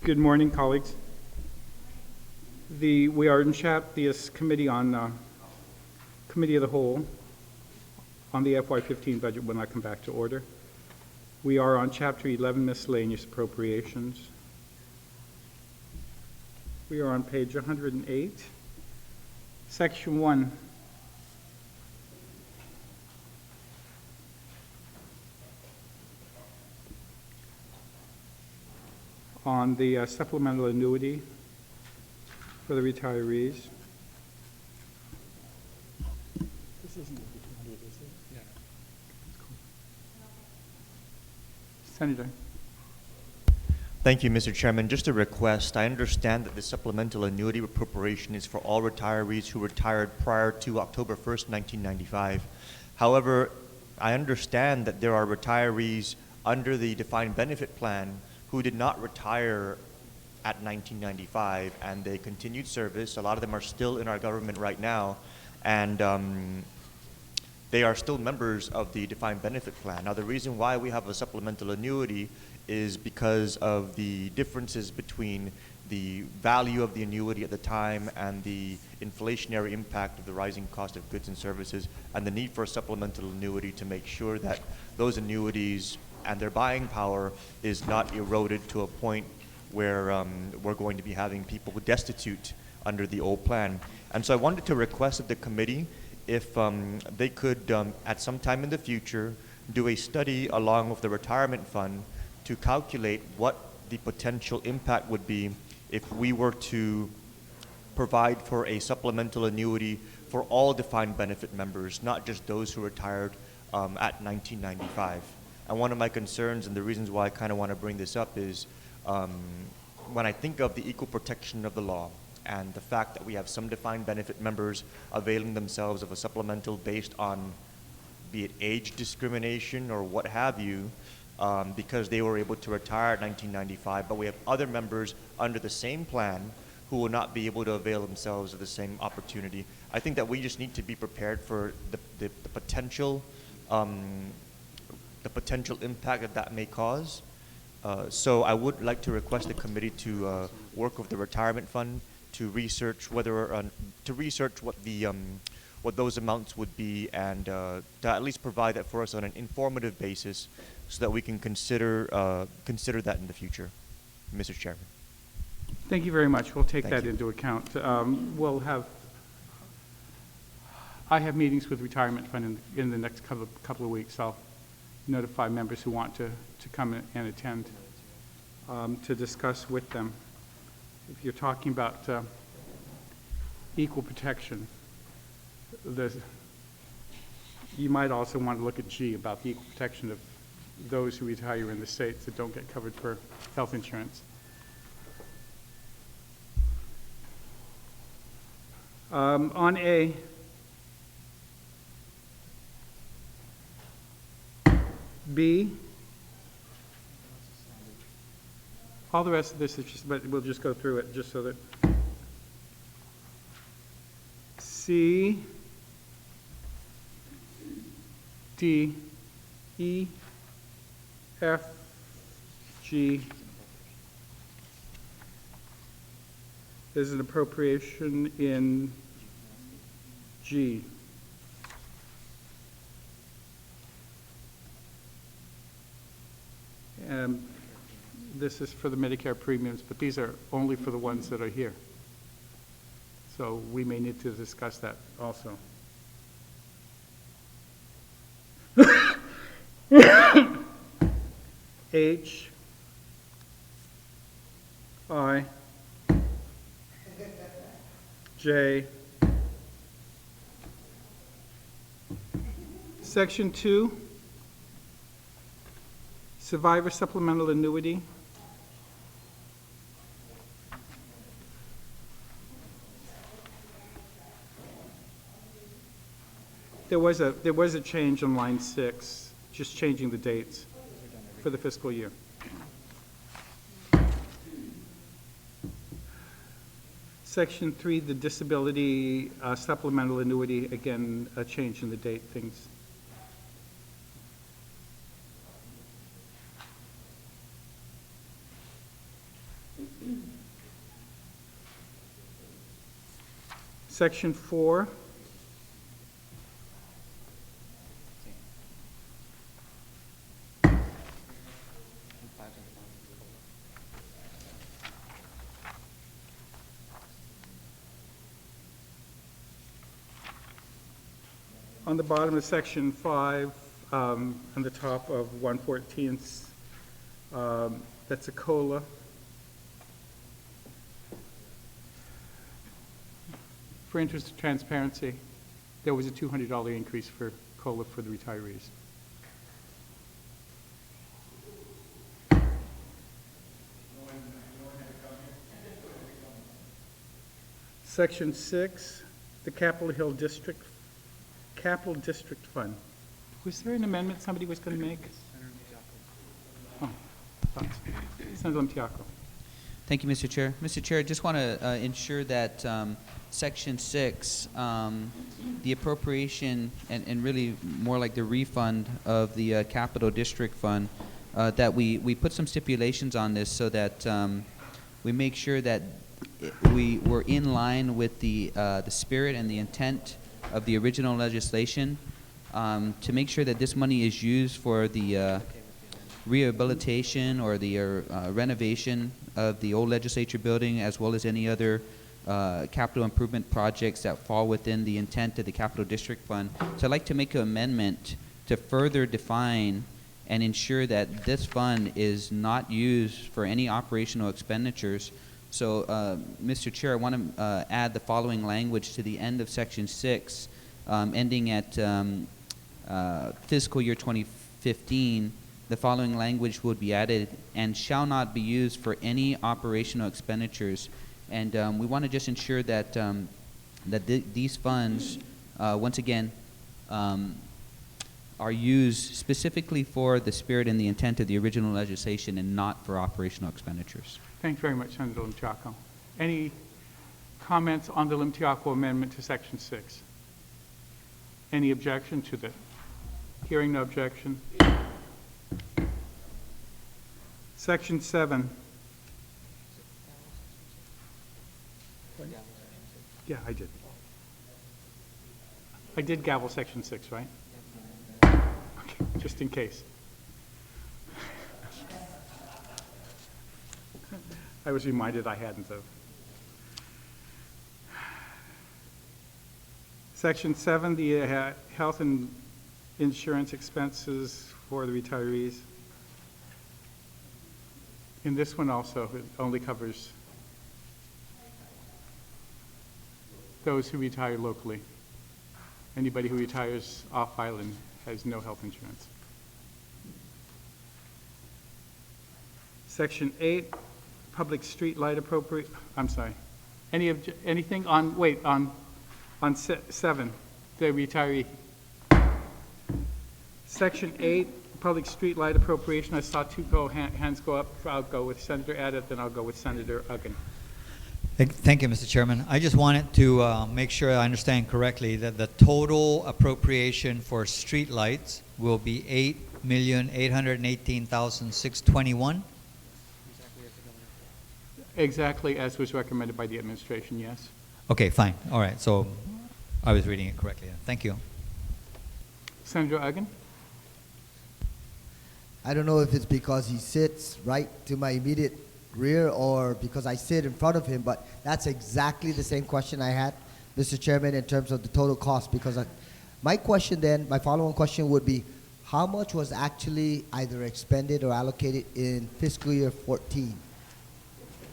Good morning, colleagues. We are in this committee on Committee of the Whole on the FY2015 budget when I come back to order. We are on Chapter 11, Miscellaneous Appropriations. We are on page 108, Section 1. On the supplemental annuity for the retirees. This isn't the 200, is it? Yeah. Senator. Thank you, Mr. Chairman. Just a request. I understand that the supplemental annuity appropriation is for all retirees who retired prior to October 1st, 1995. However, I understand that there are retirees under the defined benefit plan who did not retire at 1995 and they continued service. A lot of them are still in our government right now, and they are still members of the defined benefit plan. Now, the reason why we have a supplemental annuity is because of the differences between the value of the annuity at the time and the inflationary impact of the rising cost of goods and services, and the need for a supplemental annuity to make sure that those annuities and their buying power is not eroded to a point where we're going to be having people destitute under the old plan. And so I wanted to request of the committee if they could, at some time in the future, do a study along with the retirement fund to calculate what the potential impact would be if we were to provide for a supplemental annuity for all defined benefit members, not just those who retired at 1995. And one of my concerns and the reasons why I kind of want to bring this up is when I think of the equal protection of the law and the fact that we have some defined benefit members availing themselves of a supplemental based on, be it age discrimination or what have you, because they were able to retire at 1995, but we have other members under the same plan who will not be able to avail themselves of the same opportunity. I think that we just need to be prepared for the potential impact that may cause. So I would like to request the committee to work with the retirement fund to research what those amounts would be, and to at least provide that for us on an informative basis, so that we can consider that in the future, Mr. Chairman. Thank you very much. We'll take Thank that you. into account. I have meetings with retirement fund in the next couple of weeks. I'll notify members who want to come and attend to discuss with them. If you're talking about equal protection, you might also want to look at G, about the equal protection of those who retire in the states that don't get covered for health insurance. On A, B, all the rest of this is just, but we'll just go through it just so that. C, D, E, F, G. There's an appropriation in G. This is for the Medicare premiums, but these are only for the ones that are here. So we may need to discuss that also. H, I, J. Section 2, survivor supplemental annuity. There was a change on line 6, just changing the dates for the fiscal year. Section 3, the disability supplemental annuity, again, a change in the date things. Section 4. On the bottom of Section 5, on the top of 114, that's a COLA. For interest of transparency, there was a $200 increase for COLA for the retirees. Section 6, the Capitol District Fund. Was there an amendment somebody was going to make? Oh, thoughts. Senator Limtiaco. Thank you, Mr. Chair. Mr. Chair, I just want to ensure that Section 6, the appropriation and really more like the refund of the Capital District Fund, that we put some stipulations on this so that we make sure that we were in line with the spirit and the intent of the original legislation, to make sure that this money is used for the rehabilitation or the renovation of the old legislature building, as well as any other capital improvement projects that fall within the intent of the Capital District Fund. So I'd like to make an amendment to further define and ensure that this fund is not used for any operational expenditures. So, Mr. Chair, I want to add the following language to the end of Section 6, ending at fiscal year 2015. The following language would be added, and shall not be used for any operational expenditures. And we want to just ensure that these funds, once again, are used specifically for the spirit and the intent of the original legislation and not for operational expenditures. Thanks very much, Senator Limtiaco. Any comments on the Limtiaco amendment to Section 6? Any objection to the? Hearing no objection. Section 7. Yeah, I did. I did gavel Section 6, right? Okay, just in case. I was reminded I hadn't, though. Section 7, the health and insurance expenses for the retirees. In this one also, it only covers those who retire locally. Anybody who retires off island has no health insurance. Section 8, public street light appropriate, I'm sorry. Anything on, wait, on 7, the retiree. Section 8, public street light appropriation. I saw two hands go up. I'll go with Senator Addett, then I'll go with Senator Uggan. Thank you, Mr. Chairman. I just wanted to make sure I understand correctly that the total appropriation for street lights will be $8,818,621. Exactly as was recommended by the administration, yes. Okay, fine. All right. So I was reading it correctly. Thank you. Senator Uggan? I don't know if it's because he sits right to my immediate rear or because I sit in front of him, but that's exactly the same question I had, Mr. Chairman, in terms of the total cost. Because my question then, my follow-on question would be, how much was actually either expended or allocated in fiscal year 14?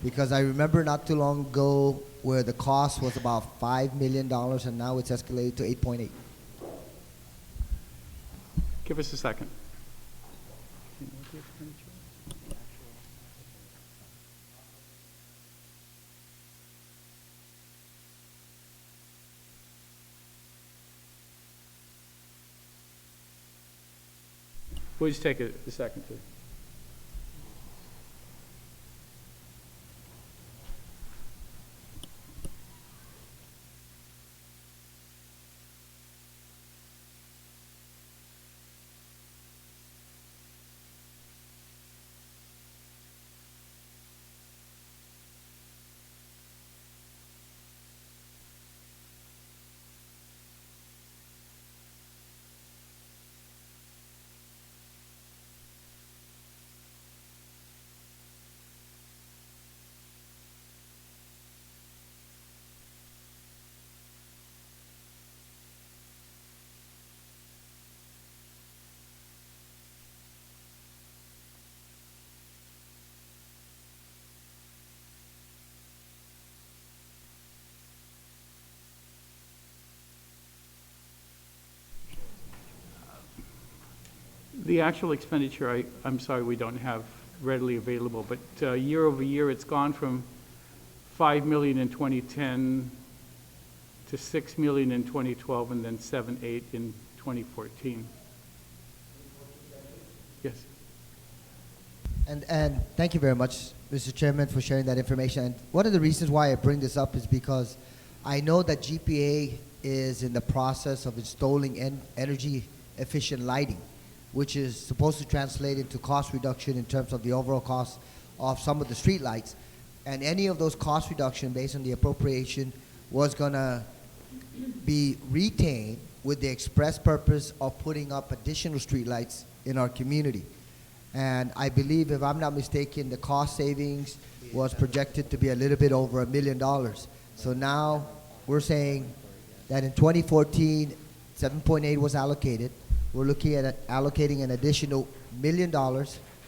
Because I remember not too long ago where the cost was about $5 million and now it's escalated to 8.8. Give us a second. We'll just take a second to. The actual expenditure, I'm sorry, we don't have readily available, but year over year, it's gone from 5 million in 2010 to 6 million in 2012, and then 7, 8 in 2014. Yes. And thank you very much, Mr. Chairman, for sharing that information. And one of the reasons why I bring this up is because I know that GPA is in the process of installing energy efficient lighting, which is supposed to translate into cost reduction in terms of the overall cost of some of the street lights. And any of those cost reduction based on the appropriation was going to be retained with the express purpose of putting up additional street lights in our community. And I believe, if I'm not mistaken, the cost savings was projected to be a little bit over $1 million. So now we're saying that in 2014, 7.8 was allocated. We're looking at allocating an additional $1 million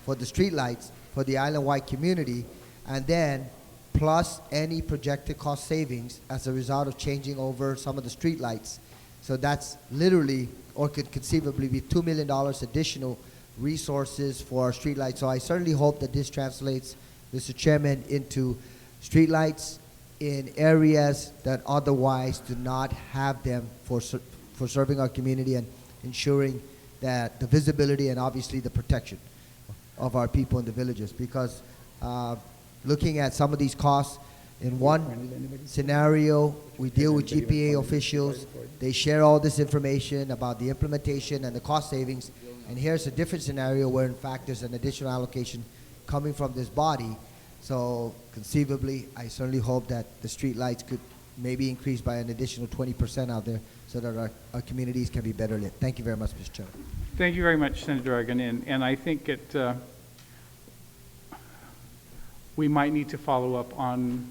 for the street lights for the island-wide community, and then plus any projected cost savings as a result of changing over some of the street lights. So that's literally, or could conceivably be $2 million additional resources for our street lights. So I certainly hope that this translates, Mr. Chairman, into street lights in areas that otherwise do not have them for serving our community and ensuring that the visibility and obviously the protection of our people in the villages. Because looking at some of these costs, in one scenario, we deal with GPA officials. They share all this information about the implementation and the cost savings. And here's a different scenario where, in fact, there's an additional allocation coming from this body. So conceivably, I certainly hope that the street lights could maybe increase by an additional 20% out there so that our communities can be better lit. Thank you very much, Mr. Chairman. Thank you very much, Senator Argan. And I think we might need to follow up on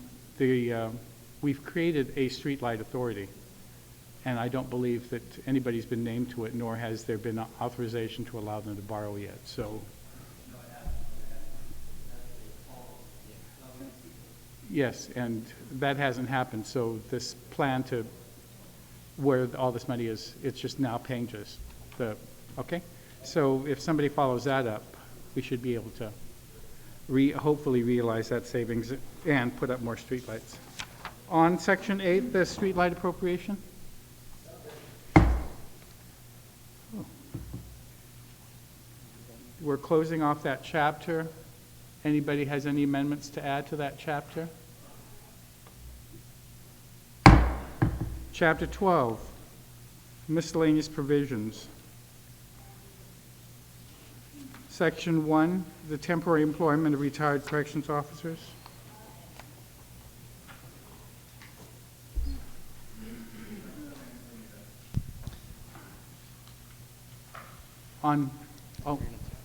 we've created a streetlight authority, and I don't believe that anybody's been named to it, nor has there been authorization to allow them to borrow yet. So, yes, and that hasn't happened. So this plan to where all this money is, it's just now paying just okay? So if somebody follows that up, we should be able to hopefully realize that savings and put up more streetlights. On Section 8, the streetlight appropriation. We're closing off that chapter. Anybody has any amendments to add to that chapter? Chapter 12, miscellaneous provisions. Section 1, the temporary employment of retired corrections officers. Yeah.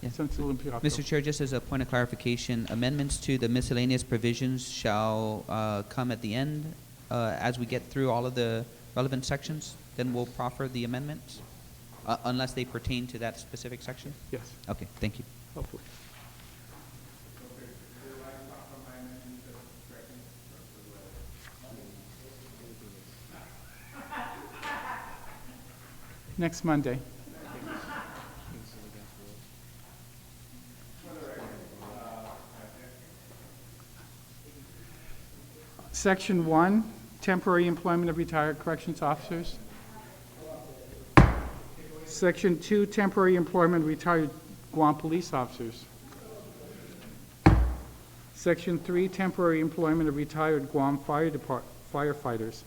Mr. Mr. Chair, just as a point of clarification, amendments to the miscellaneous provisions shall come at the end as we get through all of the relevant sections. Then we'll proffer the amendments, unless they pertain to that specific section? Yes, Okay, thank you. hopefully. Next Monday. Section 1, temporary employment of retired corrections officers. Section 2, temporary employment of retired Guam police officers. Section 3, temporary employment of retired Guam firefighters.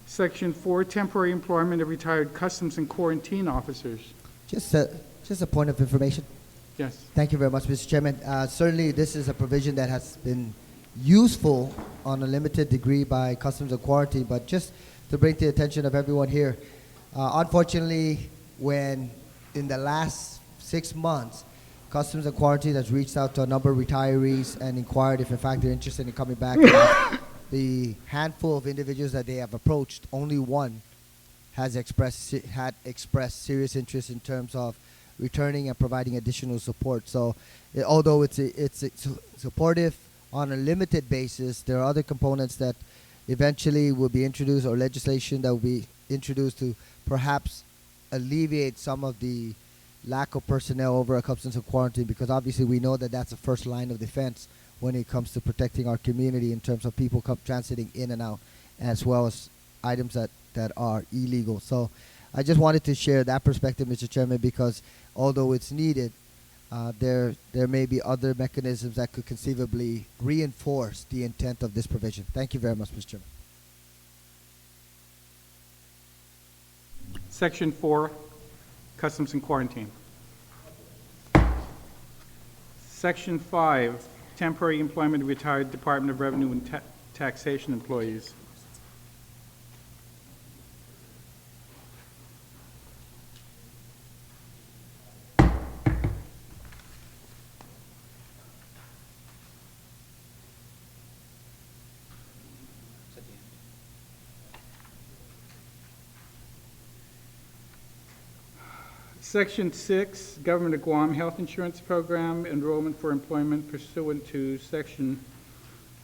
Section 4, temporary employment of retired customs and quarantine officers. Just a point of information. Yes. Thank you very much, Mr. Chairman. Certainly, this is a provision that has been useful on a limited degree by Customs and Quarantine, but just to bring to the attention of everyone here, unfortunately, when in the last 6 months, Customs and Quarantine has reached out to a number of retirees and inquired if, in fact, they're interested in coming back. The handful of individuals that they have approached, only one had expressed serious interest in terms of returning and providing additional support. So although it's supportive on a limited basis, there are other components that eventually will be introduced, or legislation that will be introduced to perhaps alleviate some of the lack of personnel over a substance of quarantine, because obviously we know that that's the first line of defense when it comes to protecting our community in terms of people transiting in and out, as well as items that are illegal. So I just wanted to share that perspective, Mr. Chairman, because although it's needed, there may be other mechanisms that could conceivably reinforce the intent of this provision. Thank you very much, Mr. Chairman. Section 4, Customs and Quarantine. Section 5, Temporary Employment of Retired Department of Revenue and Taxation Employees. Section 6, Government of Guam Health Insurance Program, Enrollment for Employment pursuant to Section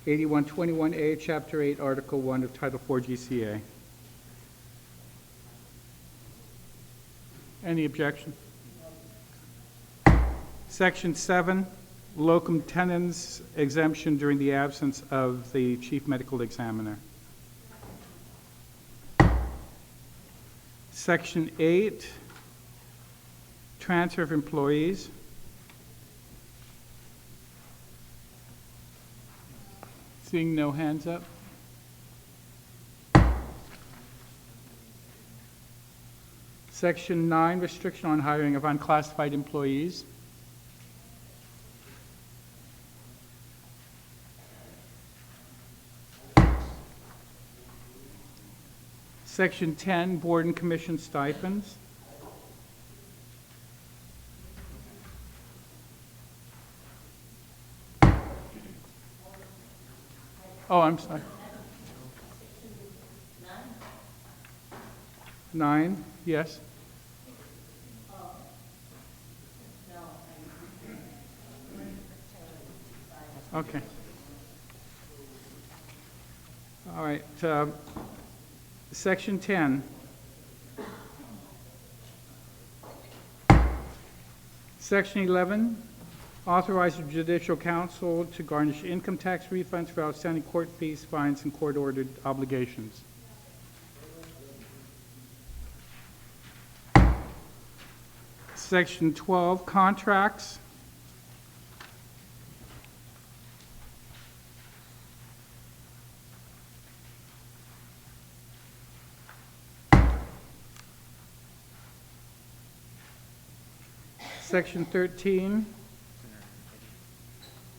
8121A, Chapter 8, Article 1 of Title 4 GCA. Any objection? Section 7, Locum tenens exemption during the absence of the Chief Medical Examiner. Section 8, Transfer of employees. Seeing no hands up. Section 9, restriction on hiring of unclassified employees. Section 10, board and commission stipends. Oh, I'm sorry. 9, yes. Okay. All right. Section 10. Section 11. Authorize the Judicial Council to garnish income tax refunds for outstanding court fees, fines, and court-ordered obligations. Section 12, contracts. Section 13,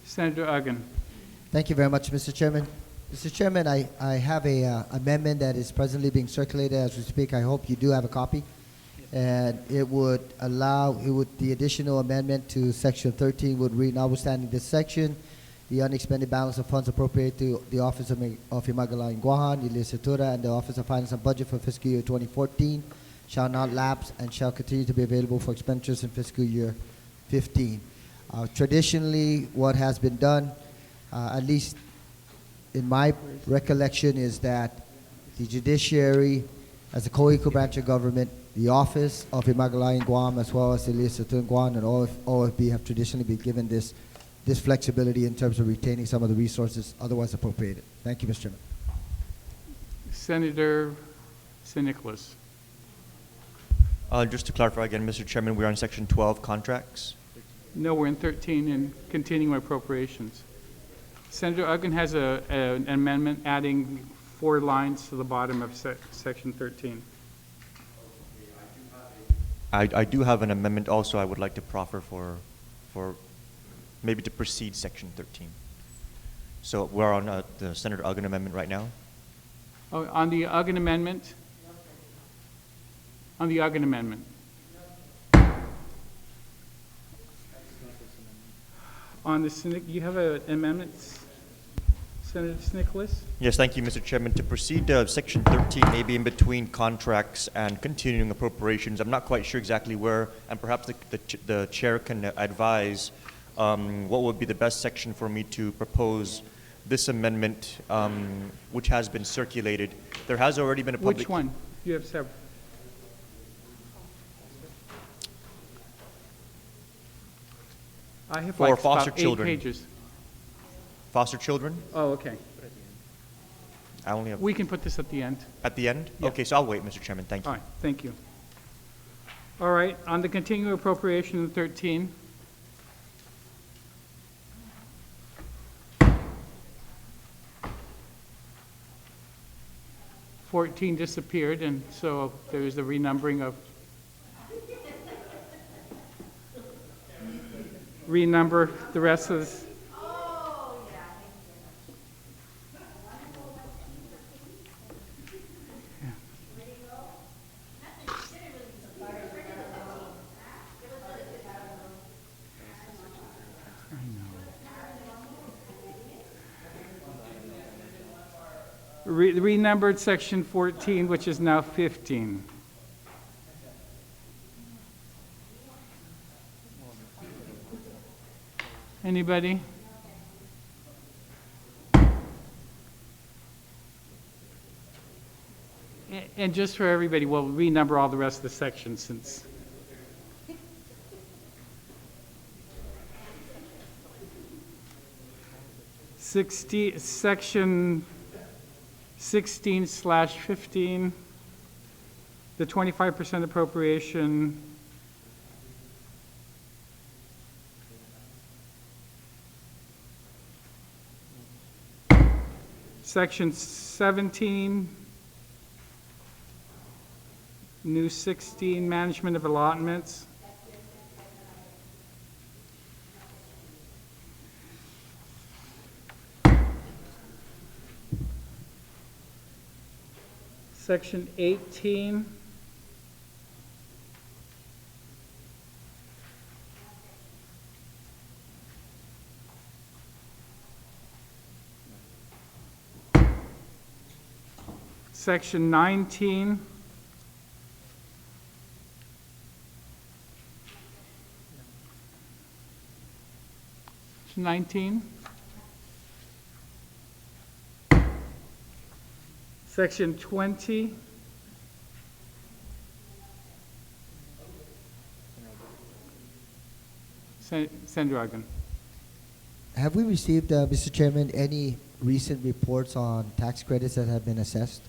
Senator Uggan. Thank you very much, Mr. Chairman. Mr. Chairman, I have a amendment that is presently being circulated as we speak. I hope you do have a copy. And it would allow, the additional amendment to Section 13 would read, notwithstanding this section, the unexpended balance of funds appropriated to the Office of Himagalayan Guahan, the Legislature, and the Office of Finance and Budget for fiscal year 2014 shall not lapse and shall continue to be available for expenditures in fiscal year 15. Traditionally, what has been done, at least in my recollection, is that the judiciary, as a co-equal branch of government, the Office of Himagalayan Guam, as well as the Legislature in Guam and OFB have traditionally been given this flexibility in terms of retaining some of the resources otherwise appropriated. Thank you, Mr. Chairman. Senator St. Nicholas. Just to clarify again, Mr. Chairman, we're on Section 12, contracts. No, we're in 13 in continuing appropriations. Senator Uggan has an amendment adding 4 lines to the bottom of Section 13. I do have an amendment also I would like to proffer for maybe to precede Section 13. So we're on the Senator Uggan amendment right now. Oh, on the Uggan amendment? On the Uggan amendment. On the, you have an amendment, Senator Nicholas? Yes, thank you, Mr. Chairman. To proceed to Section 13, maybe in between contracts and continuing appropriations, I'm not quite sure exactly where, and perhaps the chair can advise what would be the best section for me to propose this amendment, which has been circulated. There has already been a public... Which one? You have several. I have For like foster about 8 children. pages. Foster children? Oh, okay. I only have, We can put this at the end. at the end? Yeah. Okay, so I'll wait, Mr. Chairman, thank you. All right, thank you. All right, on the continuing appropriation in 13. '14 disappeared, and so there's a renumbering of, renumber the rest of this. Renumbered section 14, which is now 15. Anybody? And just for everybody, we'll renumber all the rest of the sections since. Section 16/15, the 25% appropriation. Section 17, new 16, management of allotments. Section 18. Section 19. Section 19. Section 20. Sandragan. Have we received, Mr. Chairman, any recent reports on tax credits that have been assessed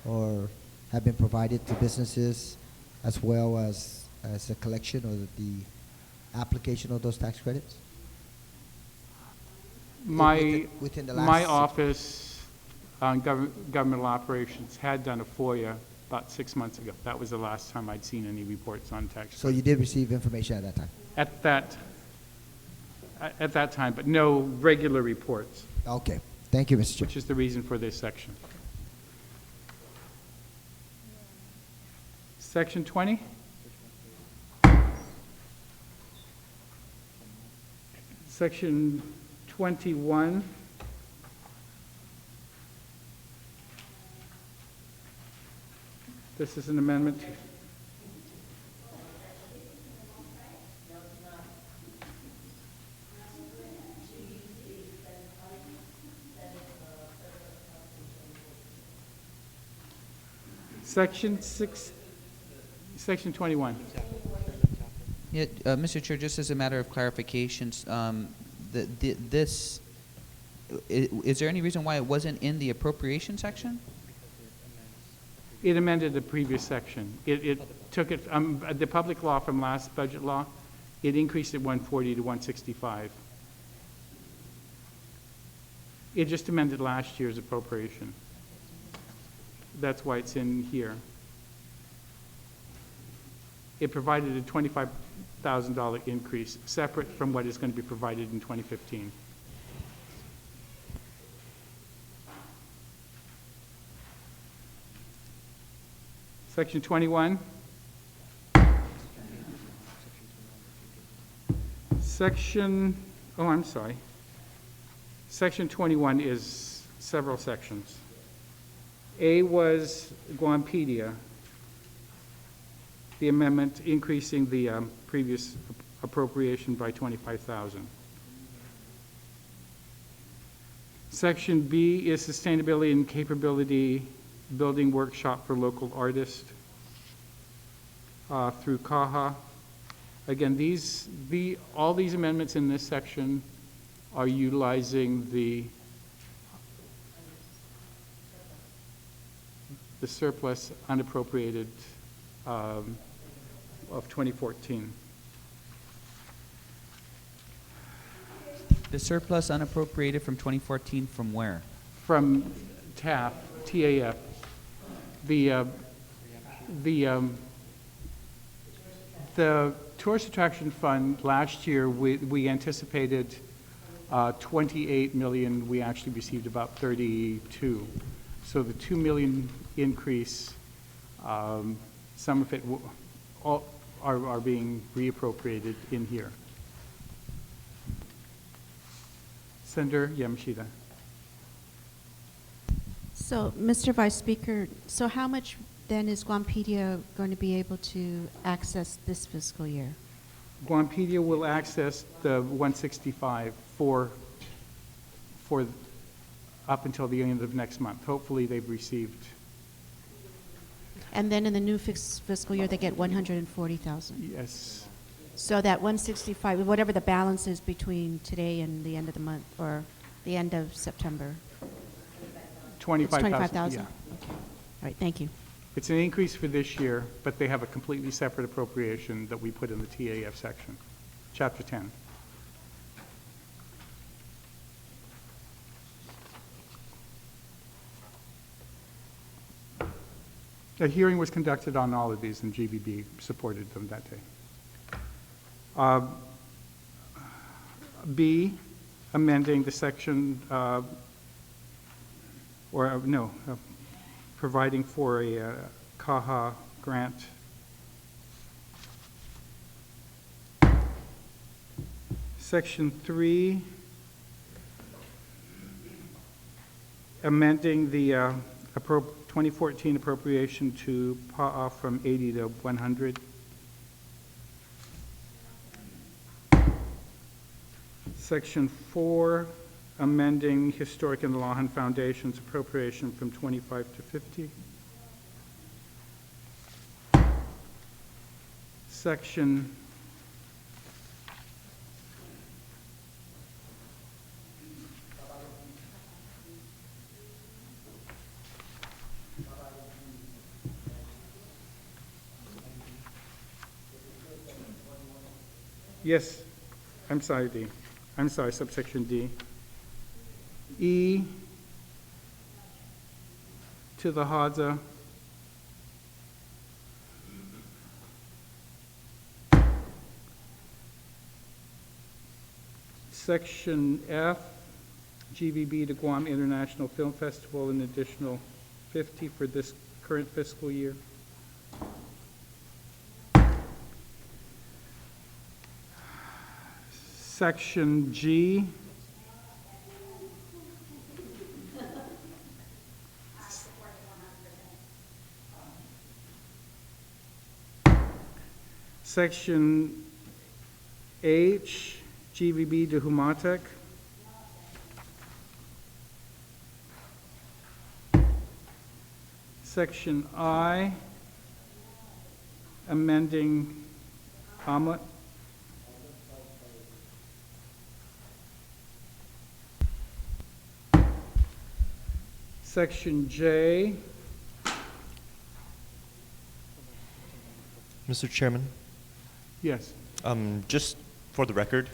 or have been provided to businesses, as well as the collection or the application of those tax credits? Within the last My 6 office on governmental operations had done a FOIA about 6 months ago. That was the last time I'd seen any reports on tax. So you did receive information at that time? At that time, but no regular reports, Okay. Thank you, Mr. Chair. which is the reason for this section. Section 20? Section 21. This is an amendment. Section 6, Section 21. Yeah, Mr. Chair, just as a matter of clarifications, is there any reason why it wasn't in the appropriation section? It amended the previous section. It took it, the public law from last budget law, it increased it 140 to 165. It just amended last year's appropriation. That's why it's in here. It provided a $25,000 increase, separate from what is going to be provided in 2015. Section 21. Section 21 is several sections. A was Guampedia, the amendment increasing the previous appropriation by $25,000. Section B is sustainability and capability building workshop for local artists through CAHA. Again, all these amendments in this section are utilizing the surplus unappropriated of 2014. The surplus unappropriated from 2014 from where? From TAF, TAF. The Tourist Attraction Fund, last year, we anticipated 28 million. We actually received about 32. So the 2 million increase, some of it are being reappropriated in here. Senator Yamashita. So, Mr. Vice Speaker, so how much then is Guampedia going to be able to access this fiscal year? Guampedia will access the 165 for up until the end of next month. Hopefully they've received. And then in the new fiscal year, they get 140,000. Yes. So that 165, whatever the balance is between today and the end of the month, or the end of September. 25,000. 25,000? Yeah. Okay. All right, thank you. It's an increase for this year, but they have a completely separate appropriation that we put in the TAF section, Chapter 10. A hearing was conducted on all of these, and GBB supported them that day. B, amending the section, providing for a CAHA grant. Section 3, amending the 2014 appropriation to PAA from 80 to 100. Section 4, amending Historic and Lahan Foundation's appropriation from 25 to 50. Section Yes, I'm sorry, D. I'm sorry, subsection D. E to the Hadza. Section F, GVB to Guam International Film Festival, an additional 50 for this current fiscal year. Section G, Section H, GVB to Humatek. Section I, amending omelet. Section J. Mr. Chairman, Yes. just for the record,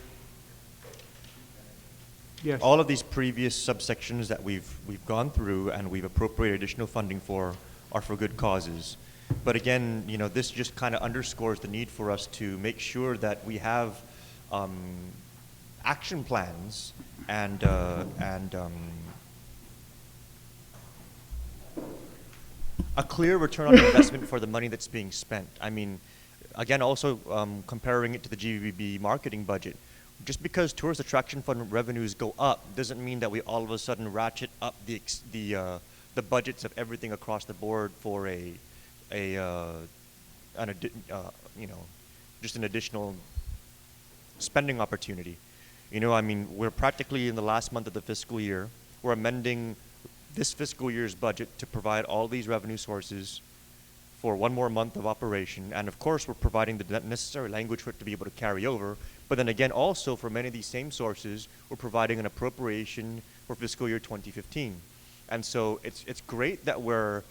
Yes. all of these previous subsections that we've gone through and we've appropriated additional funding for are for good causes. But again, you know, this just kind of underscores the need for us to make sure that we have action plans and a clear return on investment for the money that's being spent. I mean, again, also comparing it to the GVB marketing budget. Just because tourist attraction fund revenues go up doesn't mean that we all of a sudden ratchet up the budgets of everything across the board for just an additional spending opportunity. You know, I mean, we're practically in the last month of the fiscal year. We're amending this fiscal year's budget to provide all these revenue sources for one more month of operation, and of course we're providing the necessary language for it to be able to carry over. But then again, also for many of these same sources, we're providing an appropriation for fiscal year 2015. And so it's great that we're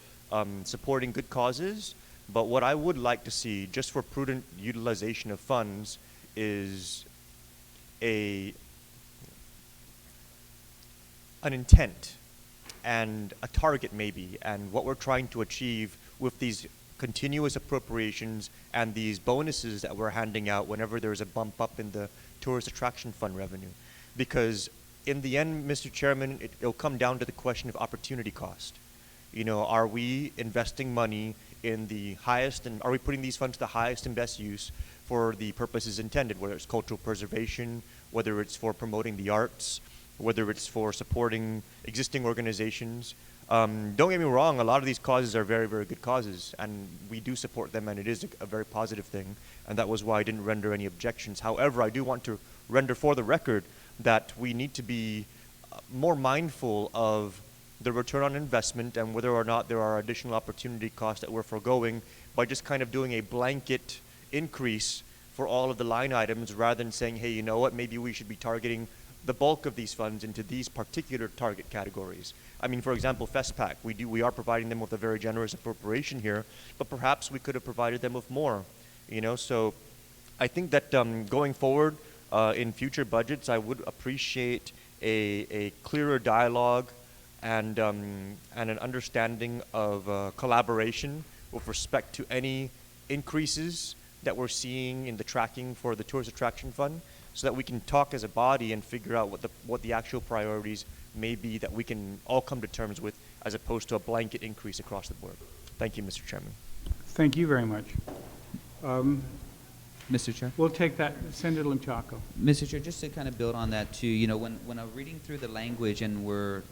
supporting good causes, but what I would like to see, just for prudent utilization of funds, is an intent and a target maybe, and what we're trying to achieve with these continuous appropriations and these bonuses that we're handing out whenever there's a bump up in the tourist attraction fund revenue. Because in the end, Mr. Chairman, it'll come down to the question of opportunity cost. You know, are we investing money in the highest, and are we putting these funds to the highest and best use for the purposes intended, whether it's cultural preservation, whether it's for promoting the arts, whether it's for supporting existing organizations. Don't get me wrong, a lot of these causes are very, very good causes, and we do support them, and it is a very positive thing, and that was why I didn't render any objections. However, I do want to render for the record that we need to be more mindful of the return on investment and whether or not there are additional opportunity costs that we're foregoing by just kind of doing a blanket increase for all of the line items rather than saying, hey, you know what, maybe we should be targeting the bulk of these funds into these particular target categories. I mean, for example, FESPAC, we are providing them with a very generous appropriation here, but perhaps we could have provided them with more, you know. So I think that going forward in future budgets, I would appreciate a clearer dialogue and an understanding of collaboration with respect to any increases that we're seeing in the tracking for the Tourist Attraction Fund, so that we can talk as a body and figure out what the actual priorities may be that we can all come to terms with, as opposed to a blanket increase across the board. Thank you, Mr. Chairman. Thank you very much. Mr. Chair? We'll take that. Senator Limchaco. Mr. Chair, just to kind of build on that too, you know, when I'm reading through the language and we're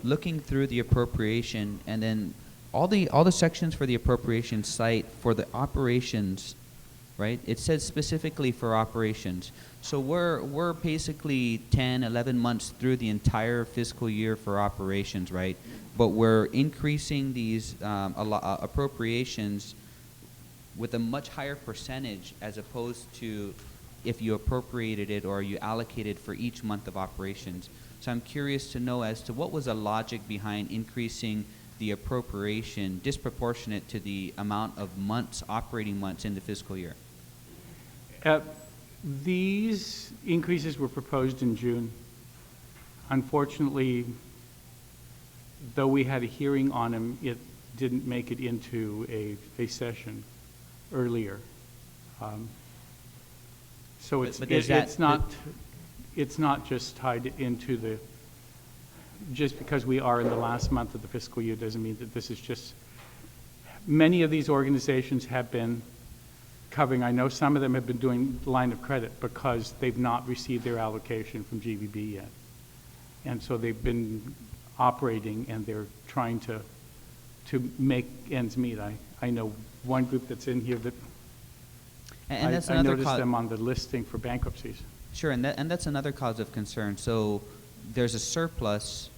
looking through the appropriation, and then all the sections for the appropriation cite for the operations, right? It says specifically for operations. So we're basically 10, 11 months through the entire fiscal year for operations, right? But we're increasing these appropriations with a much higher percentage as opposed to if you appropriated it or you allocated for each month of operations. So I'm curious to know as to what was the logic behind increasing the appropriation disproportionate to the amount of months, operating months in the fiscal year. These increases were proposed in June. Unfortunately, though we had a hearing on them, it didn't make it into a session earlier. So it's not just tied into the, just because we are in the last month of the fiscal year doesn't mean that this is just, many of these organizations have been covering, I know some of them have been doing line of credit because they've not received their allocation from GVB yet. And so they've been operating and they're trying to make ends meet. I know one group that's in here that And that's I another noticed them on the listing for bankruptcies. Sure, and that's another cause of concern. So there's a surplus,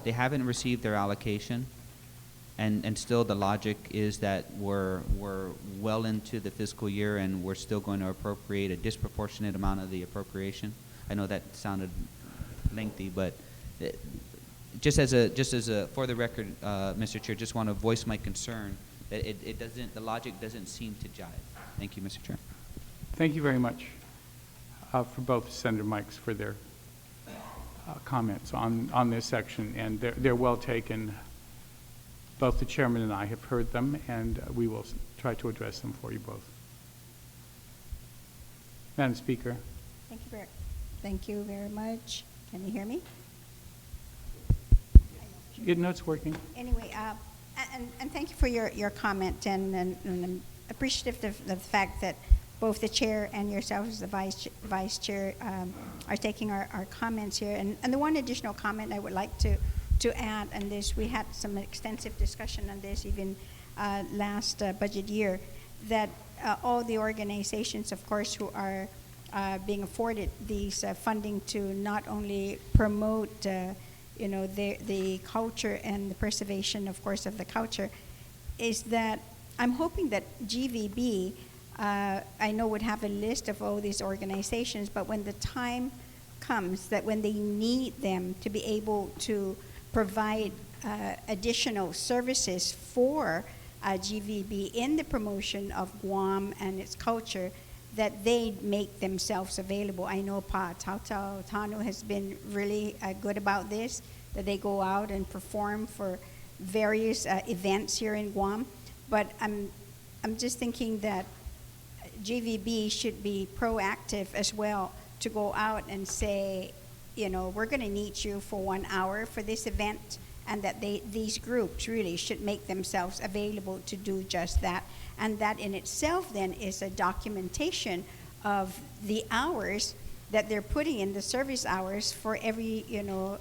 they haven't received their allocation, and still the logic is that we're well into the fiscal year and we're still going to appropriate a disproportionate amount of the appropriation. I know that sounded lengthy, but just as a for the record, Mr. Chair, just want to voice my concern that the logic doesn't seem to jive. Thank you, Mr. Chair. Thank you very much for both Senator Mikes for their comments on this section, and they're well taken. Both the chairman and I have heard them, and we will try to address them for you both. Madam Speaker. Thank you very much. Can you hear me? No, it's working. Anyway, and thank you for your comment, and I'm appreciative of the fact that both the chair and yourself as the vice chair are taking our comments here. And the one additional comment I would like to add on this, we had some extensive discussion on this even last budget year, that all the organizations, of course, who are being afforded these funding to not only promote the culture and the preservation, of course, of the culture, is that I'm hoping that GVB, I know would have a list of all these organizations, but when the time comes that when they need them to be able to provide additional services for GVB in the promotion of Guam and its culture, that they make themselves available. I know Tano has been really good about this, that they go out and perform for various events here in Guam. But I'm just thinking that GVB should be proactive as well to go out and say, you know, we're going to need you for 1 hour for this event, and that these groups really should make themselves available to do just that. And that in itself then is a documentation of the hours that they're putting in, the service hours for every, you know,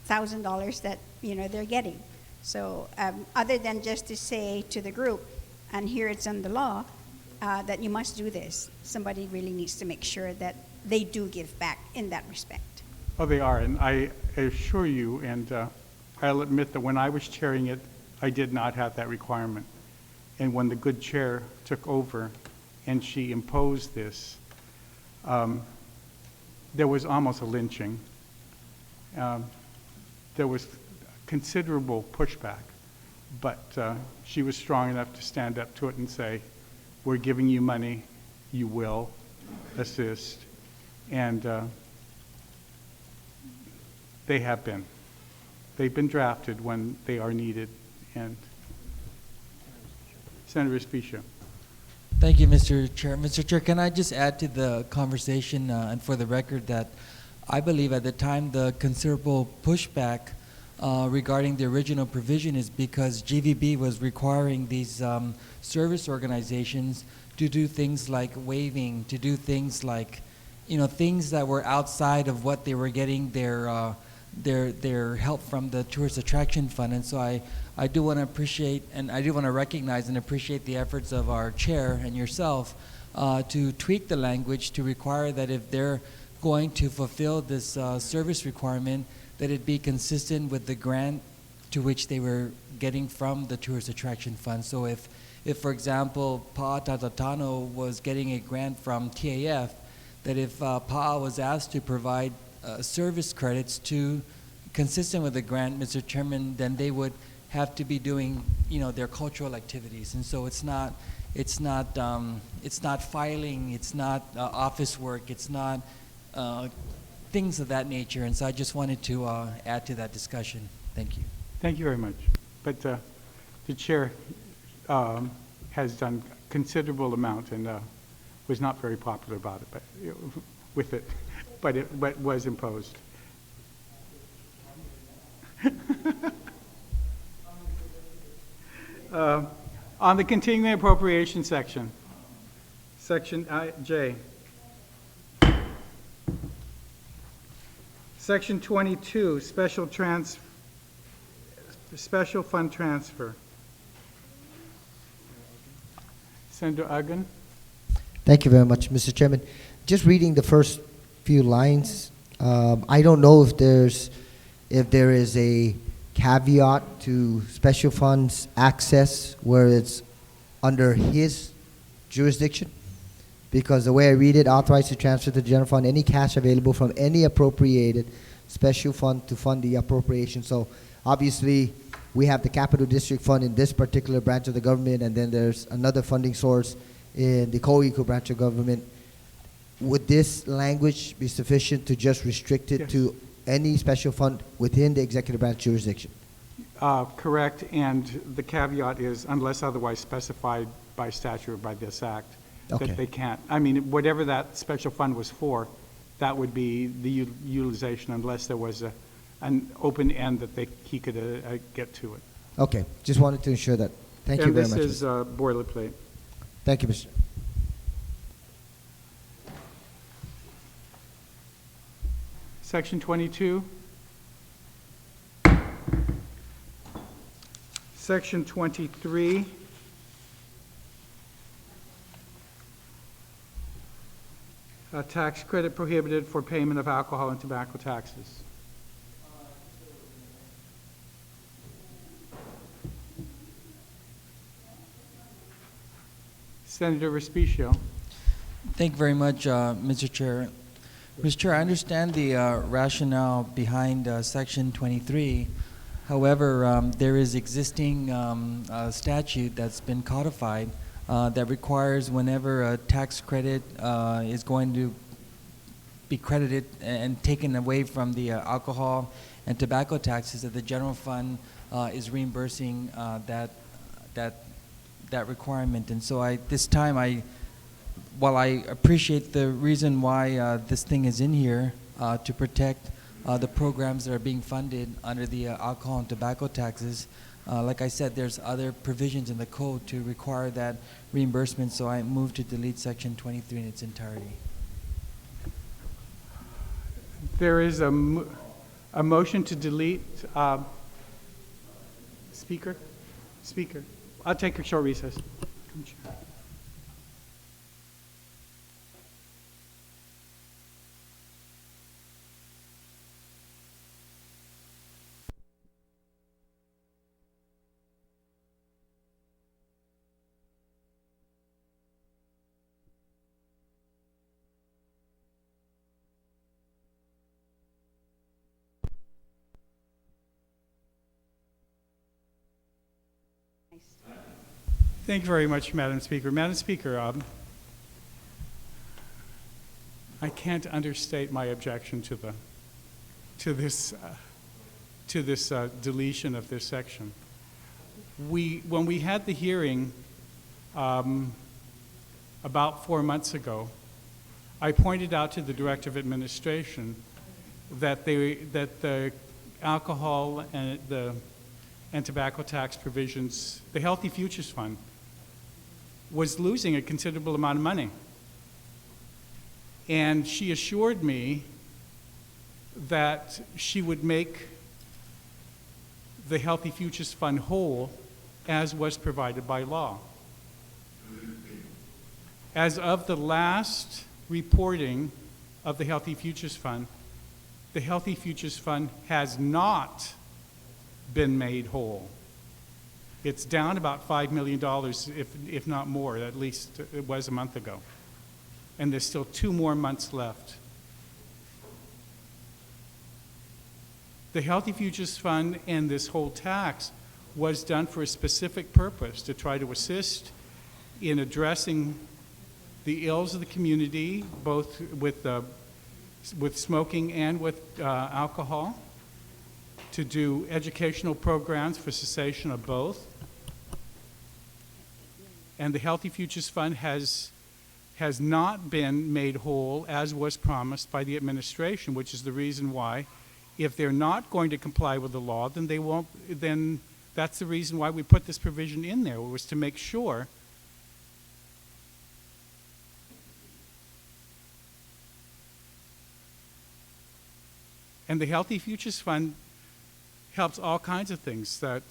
$1,000 that, you know, they're getting. So other than just to say to the group, and here it's in the law, that you must do this, somebody really needs to make sure that they do give back in that respect. Oh, they are, and I assure you, and I'll admit that when I was chairing it, I did not have that requirement. And when the good chair took over and she imposed this, there was almost a lynching. There was considerable pushback, but she was strong enough to stand up to it and say, we're giving you money, you will assist. And they have been. They've been drafted when they are needed. And Senator Espicio. Thank you, Mr. Chair. Mr. Chair, can I just add to the conversation and for the record that I believe at the time the considerable pushback regarding the original provision is because GVB was requiring these service organizations to do things like waiving, to do things like, you know, things that were outside of what they were getting their help from the Tourist Attraction Fund. And so I do want to appreciate, and I do want to recognize and appreciate the efforts of our chair and yourself to tweak the language to require that if they're going to fulfill this service requirement, that it be consistent with the grant to which they were getting from the Tourist Attraction Fund. So if for example, Pa'atatatano was getting a grant from TAF, that if PA'a was asked to provide service credits to consistent with the grant, Mr. Chairman, then they would have to be doing, you know, their cultural activities. And so it's not filing, it's not office work, it's not things of that nature. And so I just wanted to add to that discussion. Thank you. Thank you very much. But the chair has done considerable amount and was not very popular about it, but with it, but it was imposed. On the continuing appropriation section, section J. Section 22, special fund transfer. Senator Uggan. Thank you very much, Mr. Chairman. Just reading the first few lines, I don't know if there is a caveat to special funds access where it's under his jurisdiction, because the way I read it, authorized to transfer to the general fund any cash available from any appropriated special fund to fund the appropriation. So obviously we have the Capital District Fund in this particular branch of the government, and then there's another funding source in the co-equal branch of government. Would this language be sufficient to just restrict it to any special fund within the executive branch jurisdiction? Correct, and the caveat is unless otherwise specified by statute or by this act, that they can't. I mean, whatever that special fund was for, that would be the utilization unless there was an open end that he could get to it. Okay, just wanted to ensure that. Thank you very much. And this is boilerplate. Thank you, Mr. Section 22. Section 23. A tax credit prohibited for payment of alcohol and tobacco taxes. Senator Respicio. Thank you very much, Mr. Chair. Mr. Chair, I understand the rationale behind Section 23. However, there is existing statute that's been codified that requires whenever a tax credit is going to be credited and taken away from the alcohol and tobacco taxes, that the general fund is reimbursing that requirement. And so while I appreciate the reason why this thing is in here to protect the programs that are being funded under the alcohol and tobacco taxes, like I said, there's other provisions in the code to require that reimbursement, so I move to delete Section 23 in its entirety. There is a motion to delete. Speaker? Speaker. I'll take a short recess. Thank you very much, Madam Speaker. Madam Speaker, I can't understate my objection to this deletion of this section. When we had the hearing about 4 months ago, I pointed out to the Director of Administration that the alcohol and tobacco tax provisions, the Healthy Futures Fund, was losing a considerable amount of money. And she assured me that she would make the Healthy Futures Fund whole as was provided by law. As of the last reporting of the Healthy Futures Fund has not been made whole. It's down about $5 million, if not more. At least it was a month ago. And there's still 2 more months left. The Healthy Futures Fund and this whole tax was done for a specific purpose, to try to assist in addressing the ills of the community, both with smoking and with alcohol, to do educational programs for cessation of both. And the Healthy Futures Fund has not been made whole as was promised by the administration, which is the reason why, if they're not going to comply with the law, then they won't. Then that's the reason why we put this provision in there, was to make sure and the Healthy Futures Fund helps all kinds of things. That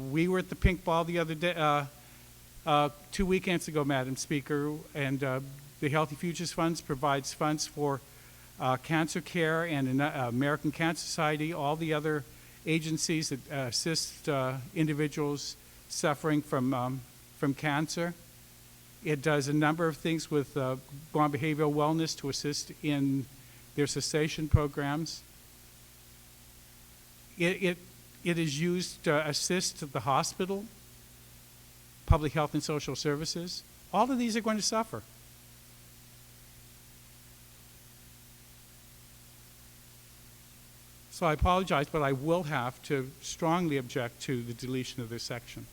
we were at the Pink Ball the other day, 2 weekends ago, Madam Speaker, and the Healthy Futures Funds provides funds for cancer care and American Cancer Society, all the other agencies that assist individuals suffering from cancer. It does a number of things with Guam Behavioral Wellness to assist in their cessation programs. It is used to assist the hospital, public health and social services. All of these are going to suffer. So I apologize, but I will have to strongly object to the deletion of this section.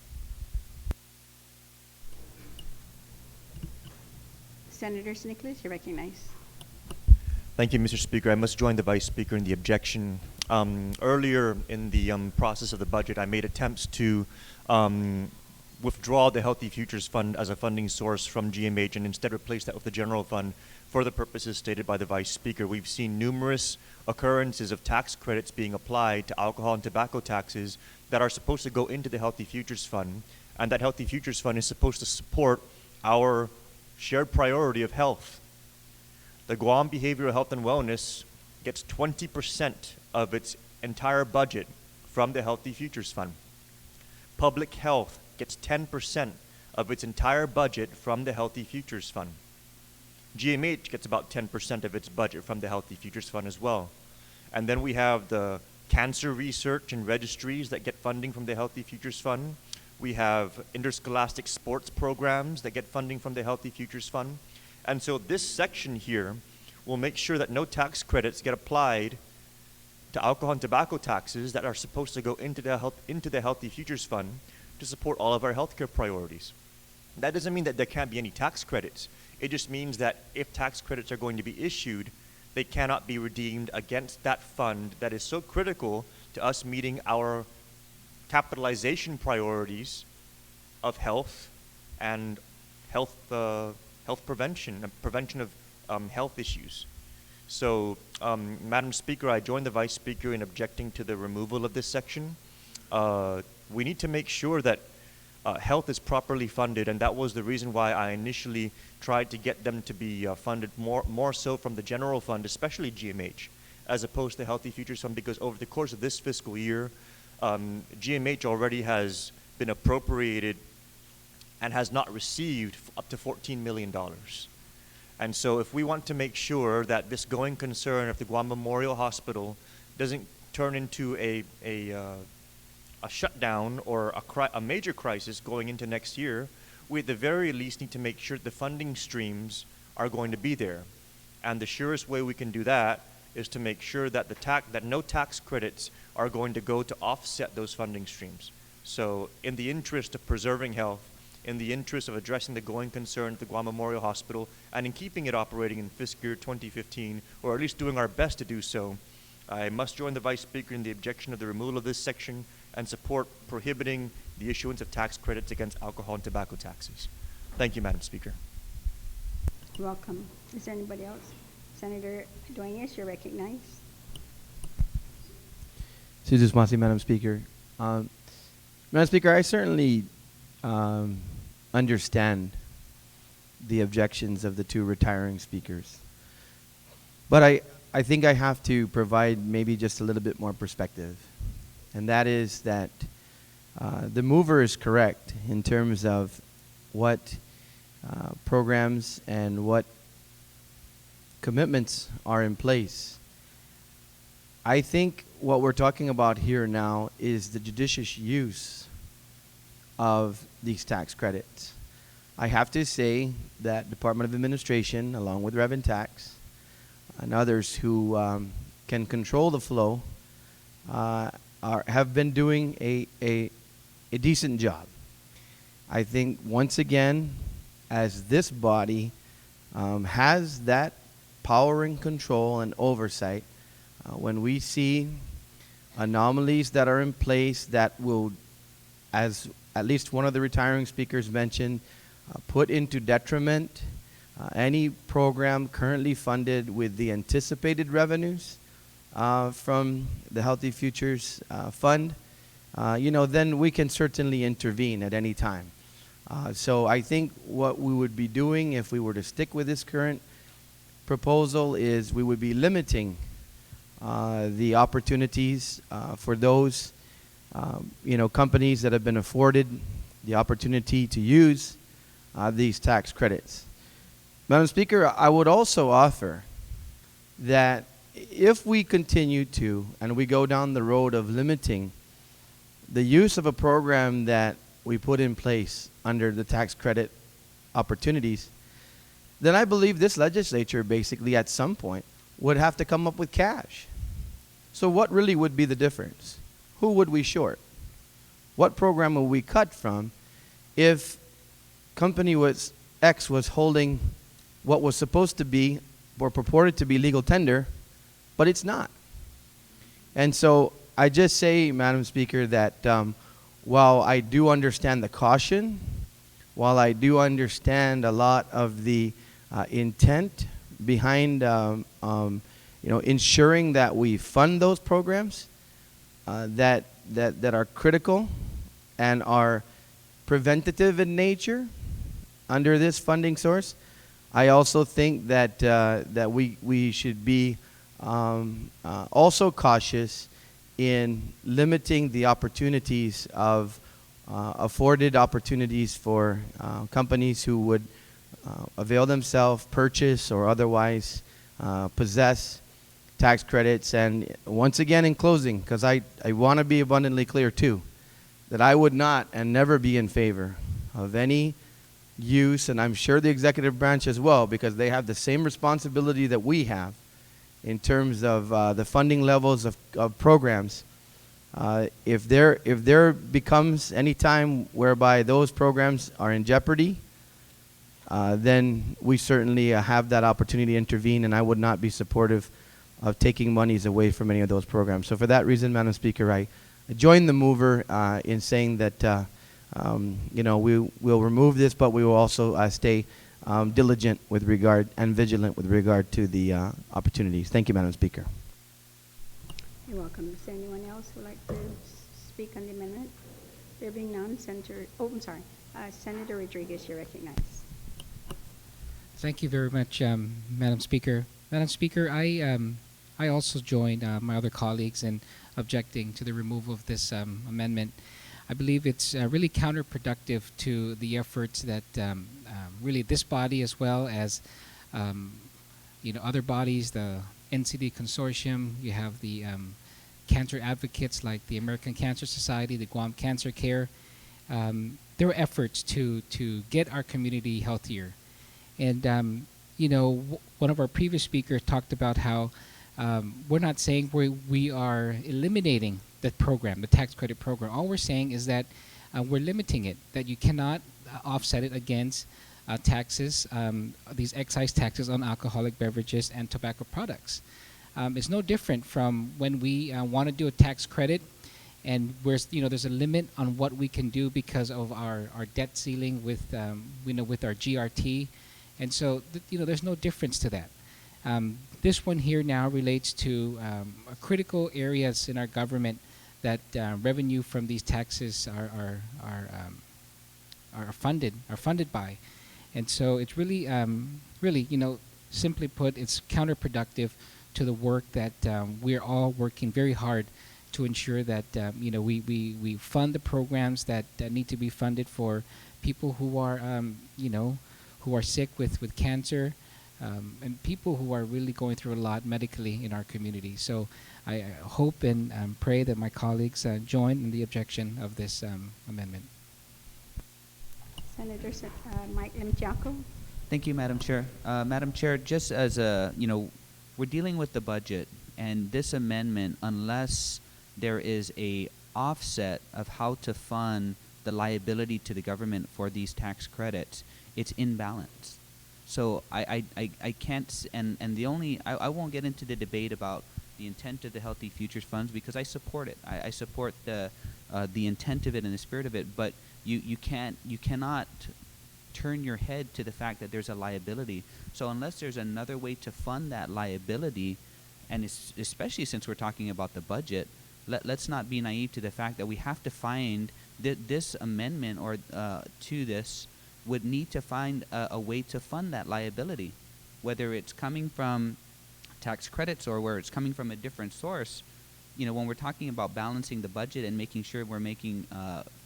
Senator Nicholas, you're recognized. Thank you, Mr. Speaker. I must join the Vice Speaker in the objection. Earlier in the process of the budget, I made attempts to withdraw the Healthy Futures Fund as a funding source from GMH and instead replace that with the general fund for the purposes stated by the Vice Speaker. We've seen numerous occurrences of tax credits being applied to alcohol and tobacco taxes that are supposed to go into the Healthy Futures Fund, and that Healthy Futures Fund is supposed to support our shared priority of health. The Guam Behavioral Health and Wellness gets 20% of its entire budget from the Healthy Futures Fund. Public health gets 10% of its entire budget from the Healthy Futures Fund. GMH gets about 10% of its budget from the Healthy Futures Fund as well. And then we have the cancer research and registries that get funding from the Healthy Futures Fund. We have interscholastic sports programs that get funding from the Healthy Futures Fund. And so this section here will make sure that no tax credits get applied to alcohol and tobacco taxes that are supposed to go into the Healthy Futures Fund to support all of our healthcare priorities. That doesn't mean that there can't be any tax credits. It just means that if tax credits are going to be issued, they cannot be redeemed against that fund that is so critical to us meeting our capitalization priorities of health and health prevention of health issues. So, Madam Speaker, I join the Vice Speaker in objecting to the removal of this section. We need to make sure that health is properly funded, and that was the reason why I initially tried to get them to be funded more so from the general fund, especially GMH, as opposed to Healthy Futures Fund, because over the course of this fiscal year, GMH already has been appropriated and has not received up to $14 million. And so if we want to make sure that this going concern of the Guam Memorial Hospital doesn't turn into a shutdown or a major crisis going into next year, we at the very least need to make sure the funding streams are going to be there. And the surest way we can do that is to make sure that that no tax credits are going to go to offset those funding streams. So in the interest of preserving health, in the interest of addressing the going concern at the Guam Memorial Hospital, and in keeping it operating in fiscal year 2015, or at least doing our best to do so, I must join the Vice Speaker in the objection of the removal of this section and support prohibiting the issuance of tax credits against alcohol and tobacco taxes. Thank you, Madam Speaker. You're welcome. Is there anybody else? Senator Dueñas, you're recognized. Suzus Masi, Madam Speaker. Madam Speaker, I certainly understand the objections of the two retiring speakers. But I think I have to provide maybe just a little bit more perspective. And that is that the mover is correct in terms of what programs and what commitments are in place. I think what we're talking about here now is the judicious use of these tax credits. I have to say that Department of Administration, along with Rev and Tax, and others who can control the flow, have been doing a decent job. I think once again, as this body has that power and control and oversight, when we see anomalies that are in place that will, as at least one of the retiring speakers mentioned, put into detriment any program currently funded with the anticipated revenues from the Healthy Futures Fund, then we can certainly intervene at any time. So I think what we would be doing if we were to stick with this current proposal is we would be limiting the opportunities for those companies that have been afforded the opportunity to use these tax credits. Madam Speaker, I would also offer that if we continue to, and we go down the road of limiting the use of a program that we put in place under the tax credit opportunities, then I believe this legislature basically at some point would have to come up with cash. So what really would be the difference? Who would we short? What program would we cut from if company X was holding what was supposed to be or purported to be legal tender, but it's not? And so I just say, Madam Speaker, that while I do understand the caution, while I do understand a lot of the intent behind ensuring that we fund those programs that are critical and are preventative in nature under this funding source, I also think that we should be also cautious in limiting the opportunities of afforded opportunities for companies who would avail themselves, purchase, or otherwise possess tax credits. And once again, in closing, because I want to be abundantly clear too, that I would not and never be in favor of any use, and I'm sure the executive branch as well, because they have the same responsibility that we have in terms of the funding levels of programs. If there becomes any time whereby those programs are in jeopardy, then we certainly have that opportunity to intervene, and I would not be supportive of taking monies away from any of those programs. So for that reason, Madam Speaker, I join the mover in saying that we will remove this, but we will also stay diligent with regard and vigilant with regard to the opportunities. Thank you, Madam Speaker. You're welcome. Is there anyone else who would like to speak on the amendment? There being none, Senator Rodriguez, you're recognized. Thank you very much, Madam Speaker. Madam Speaker, I also joined my other colleagues in objecting to the removal of this amendment. I believe it's really counterproductive to the efforts that really this body, as well as other bodies, the NCD Consortium, you have the cancer advocates like the American Cancer Society, the Guam Cancer Care. There were efforts to get our community healthier. And, one of our previous speakers talked about how we're not saying we are eliminating the program, the tax credit program. All we're saying is that we're limiting it, that you cannot offset it against taxes, these excise taxes on alcoholic beverages and tobacco products. It's no different from when we want to do a tax credit, and there's a limit on what we can do because of our debt ceiling with with our GRT, and so there's no difference to that. This one here now relates to critical areas in our government that revenue from these taxes are funded by, and so it's really simply put, it's counterproductive to the work that we're all working very hard to ensure that we fund the programs that need to be funded for people who are who are sick with cancer. And people who are really going through a lot medically in our community. So I hope and pray that my colleagues join in the objection of this amendment. Senator Mike Limtiaco. Thank you, Madam Chair. Madam Chair, just as we're dealing with the budget, and this amendment, unless there is a offset of how to fund the liability to the government for these tax credits, it's imbalanced. So I can't, and the only, I won't get into the debate about the intent of the Healthy Futures Funds, because I support it. I support the intent of it and the spirit of it, but you cannot turn your head to the fact that there's a liability. So unless there's another way to fund that liability, and especially since we're talking about the budget, let's not be naive to the fact that we have to find this amendment or to this would need to find a way to fund that liability, whether it's coming from tax credits or where it's coming from a different source. When we're talking about balancing the budget and making sure we're making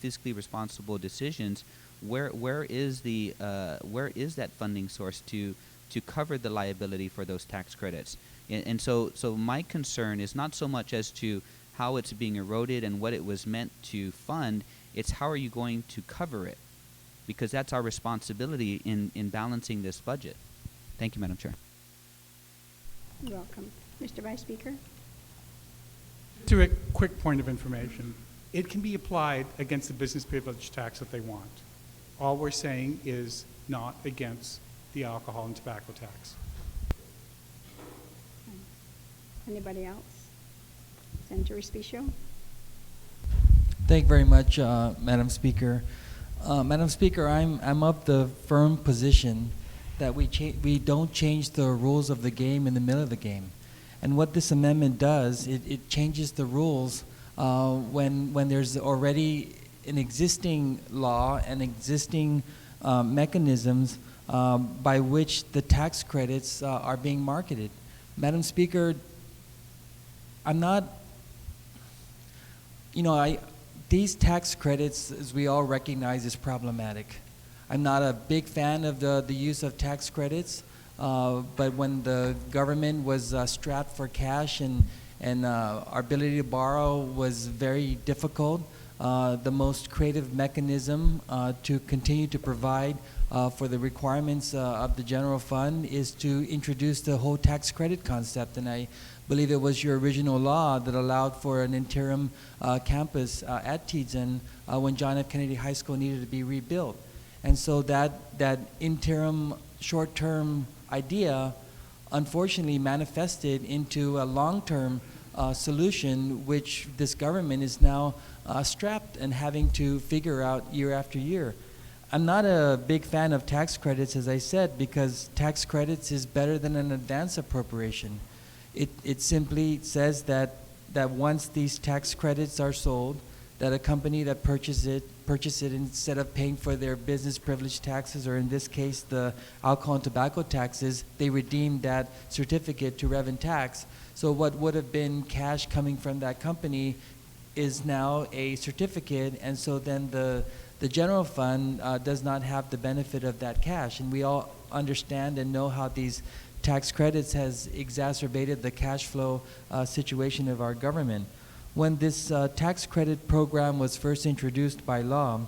fiscally responsible decisions, where is that funding source to cover the liability for those tax credits? And so my concern is not so much as to how it's being eroded and what it was meant to fund, it's how are you going to cover it? Because that's our responsibility in balancing this budget. Thank you, Madam Chair. You're welcome. Mr. Vice Speaker. To a quick point of information, it can be applied against the business privilege tax that they want. All we're saying is not against the alcohol and tobacco tax. Anybody else? Senator Respicio. Thank you very much, Madam Speaker. Madam Speaker, I'm of the firm position that we don't change the rules of the game in the middle of the game. And what this amendment does, it changes the rules when there's already an existing law and existing mechanisms by which the tax credits are being marketed. Madam Speaker, I'm not, these tax credits, as we all recognize, is problematic. I'm not a big fan of the use of tax credits, but when the government was strapped for cash and our ability to borrow was very difficult, the most creative mechanism to continue to provide for the requirements of the general fund is to introduce the whole tax credit concept. And I believe it was your original law that allowed for an interim campus at Tidsen when John F. Kennedy High School needed to be rebuilt. And so that interim short-term idea unfortunately manifested into a long-term solution, which this government is now strapped and having to figure out year after year. I'm not a big fan of tax credits, as I said, because tax credits is better than an advance appropriation. It simply says that once these tax credits are sold, that a company that purchase it instead of paying for their business privilege taxes, or in this case the alcohol and tobacco taxes, they redeem that certificate to rev and tax. So what would have been cash coming from that company is now a certificate, and so then the general fund does not have the benefit of that cash. And we all understand and know how these tax credits has exacerbated the cash flow situation of our government. When this tax credit program was first introduced by law,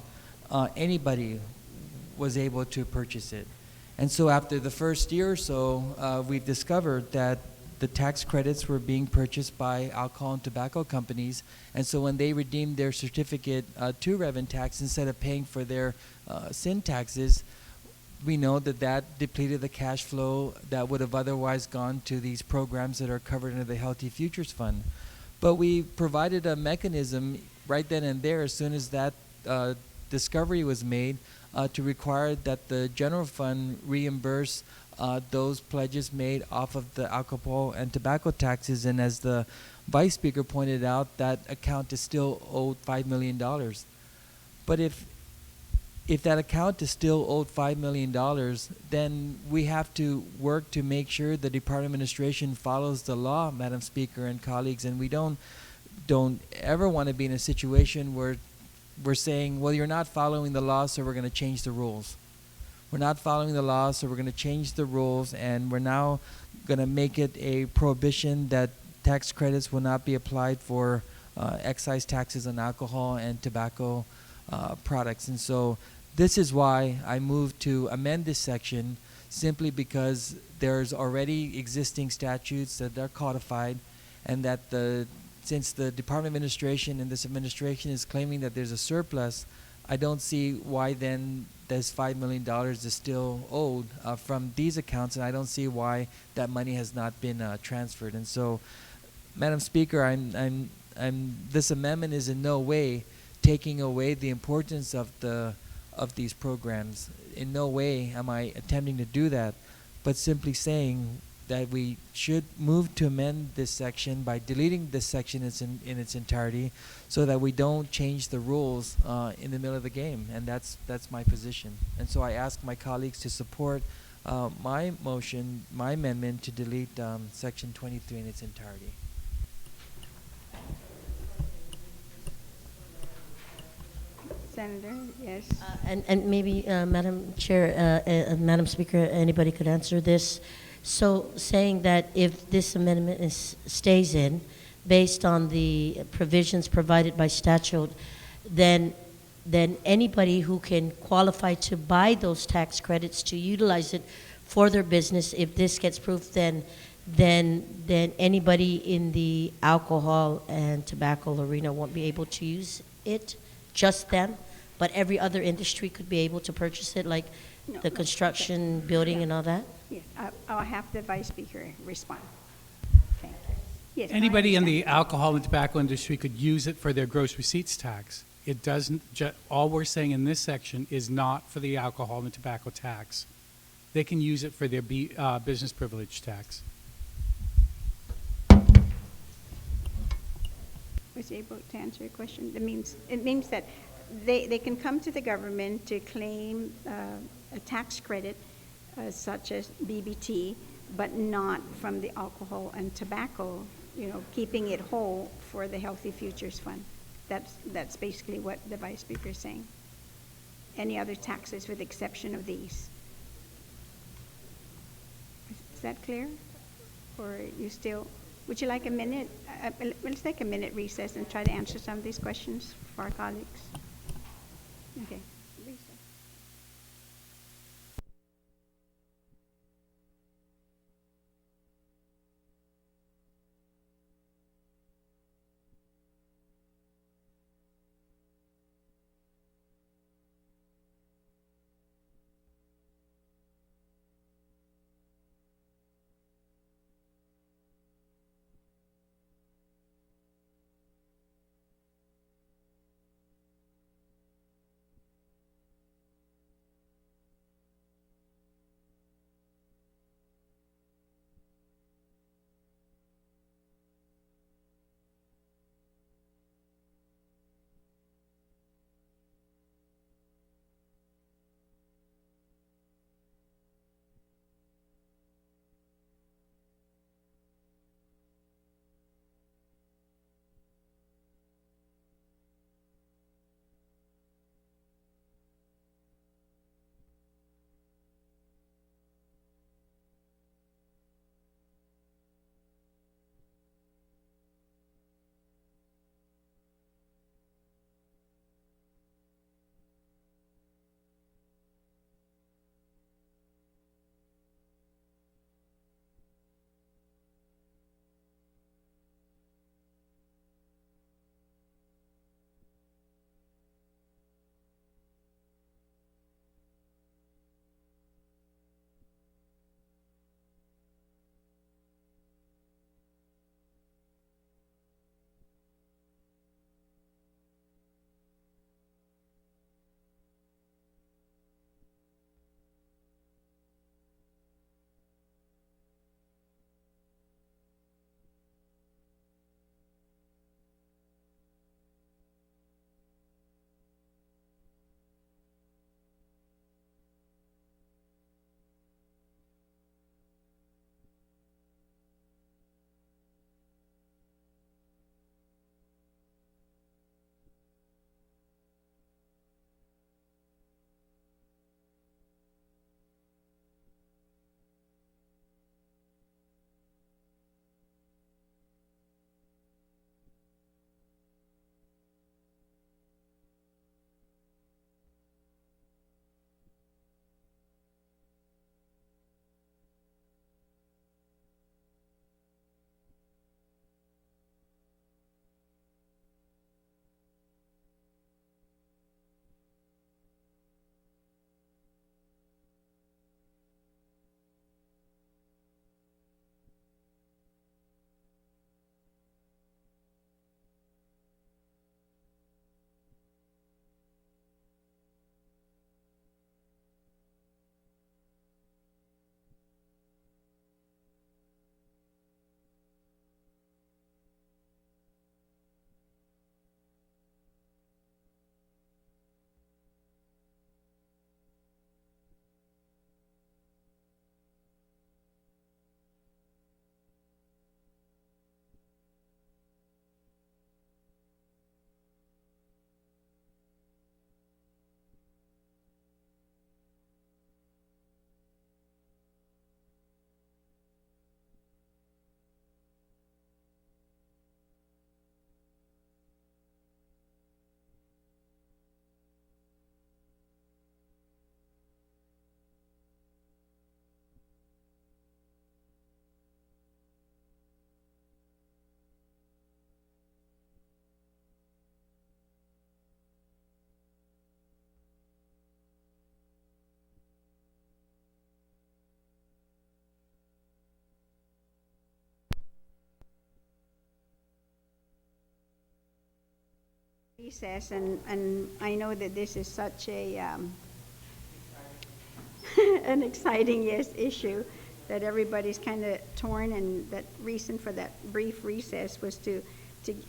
anybody was able to purchase it. And so after the first year or so, we've discovered that the tax credits were being purchased by alcohol and tobacco companies. And so when they redeemed their certificate to rev and tax, instead of paying for their sin taxes, we know that depleted the cash flow that would have otherwise gone to these programs that are covered under the Healthy Futures Fund. But we provided a mechanism right then and there, as soon as that discovery was made, to require that the general fund reimburse those pledges made off of the alcohol and tobacco taxes. And as the Vice Speaker pointed out, that account is still owed $5 million. But if that account is still owed $5 million, then we have to work to make sure the Department of Administration follows the law, Madam Speaker and colleagues, and we don't ever want to be in a situation where we're saying, well, you're not following the law, so we're going to change the rules. We're not following the law, so we're going to change the rules, and we're now going to make it a prohibition that tax credits will not be applied for excise taxes on alcohol and tobacco products. And so this is why I moved to amend this section, simply because there's already existing statutes that are codified, and that since the Department of Administration and this administration is claiming that there's a surplus, I don't see why then this $5 million is still owed from these accounts, and I don't see why that money has not been transferred. And so, Madam Speaker, this amendment is in no way taking away the importance of these programs. In no way am I attempting to do that, but simply saying that we should move to amend this section by deleting this section in its entirety, so that we don't change the rules in the middle of the game. And that's my position. And so I ask my colleagues to support my motion, my amendment to delete section 23 in its entirety. Senator, yes. And maybe, Madam Chair, Madam Speaker, anybody could answer this. So saying that if this amendment stays in, based on the provisions provided by statute, then anybody who can qualify to buy those tax credits to utilize it for their business, if this gets approved, then anybody in the alcohol and tobacco arena won't be able to use it, just them, but every other industry could be able to purchase it, like the construction, building, and all that? Yeah, I'll have the Vice Speaker respond. Thank you. Yes, I Anybody in understand. the alcohol and tobacco industry could use it for their gross receipts tax. It doesn't, all we're saying in this section is not for the alcohol and tobacco tax. They can use it for their business privilege tax. Was he able to answer your question? It means that they can come to the government to claim a tax credit such as BBT, but not from the alcohol and tobacco, keeping it whole for the Healthy Futures Fund. That's basically what the Vice Speaker is saying. Any other taxes with exception of these. Is that clear? Or you still, would you like a minute? Let's take a minute recess and try to answer some of these questions for our colleagues. Okay, recess. Recess, and I know that this is such a an exciting issue that everybody's kind of torn, and that reason for that brief recess was to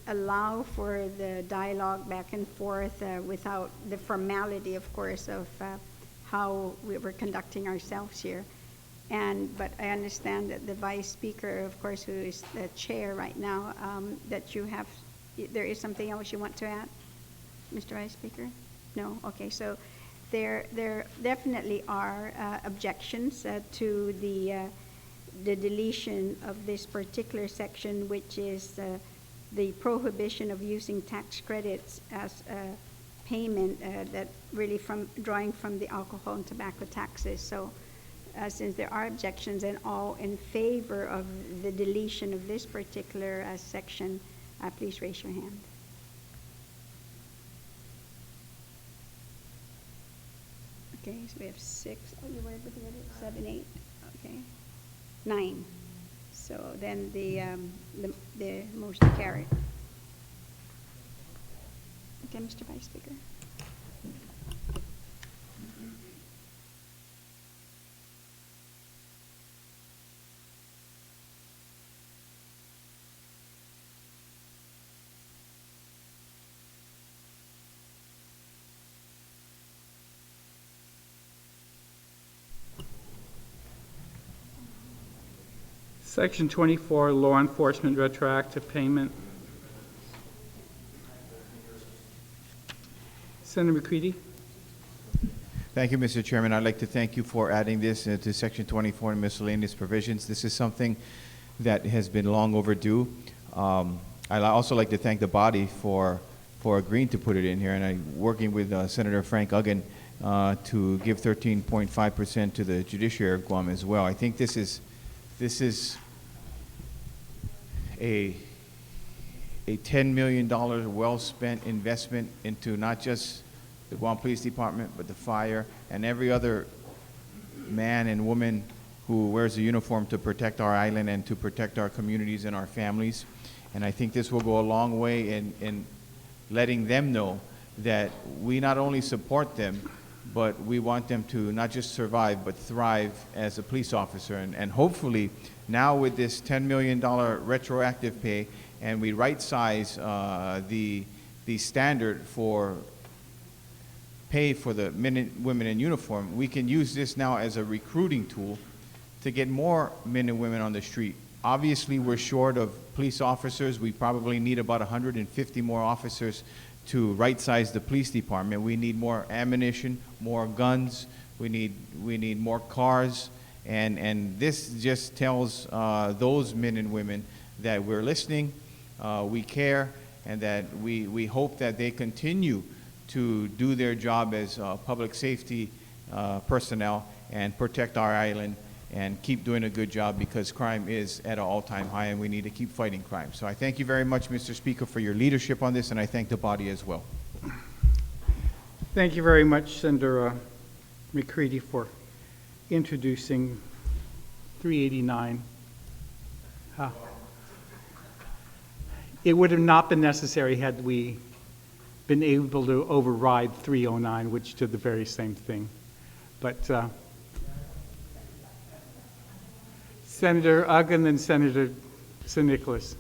allow for the dialogue back and forth without the formality, of course, of how we were conducting ourselves here. But I understand that the Vice Speaker, of course, who is the chair right now, that you have there is something else you want to add, Mr. Vice Speaker? No? Okay, so there definitely are objections to the deletion of this particular section, which is the prohibition of using tax credits as payment that really drawing from the alcohol and tobacco taxes. So since there are objections and all in favor of the deletion of this particular section, please raise your hand. Okay, so we have 6. Oh, you were with the other 7, 8. Okay, 9. So then the motion carried. Okay, Mr. Vice Speaker. Section 24, law enforcement retroactive payment. Senator McCready. Thank you, Mr. Chairman. I'd like to thank you for adding this to Section 24 and miscellaneous provisions. This is something that has been long overdue. I'd also like to thank the body for agreeing to put it in here, and I'm working with Senator Frank Uggan to give 13.5% to the judiciary of Guam as well. I think this is a $10 million well-spent investment into not just the Guam Police Department, but the fire and every other man and woman who wears a uniform to protect our island and to protect our communities and our families. And I think this will go a long way in letting them know that we not only support them, but we want them to not just survive, but thrive as a police officer. And hopefully, now with this $10 million retroactive pay, and we right-size the standard for pay for the men and women in uniform, we can use this now as a recruiting tool to get more men and women on the street. Obviously, we're short of police officers. We probably need about 150 more officers to right-size the police department. We need more ammunition, more guns. We need more cars. And this just tells those men and women that we're listening, we care, and that we hope that they continue to do their job as public safety personnel and protect our island and keep doing a good job, because crime is at an all-time high and we need to keep fighting crime. So I thank you very much, Mr. Speaker, for your leadership on this, and I thank the body as well. Thank you very much, Senator McCready, for introducing 389. It would have not been necessary had we been able to override 309, which did the very same thing. But Senator Uggan and Senator San Nicolas.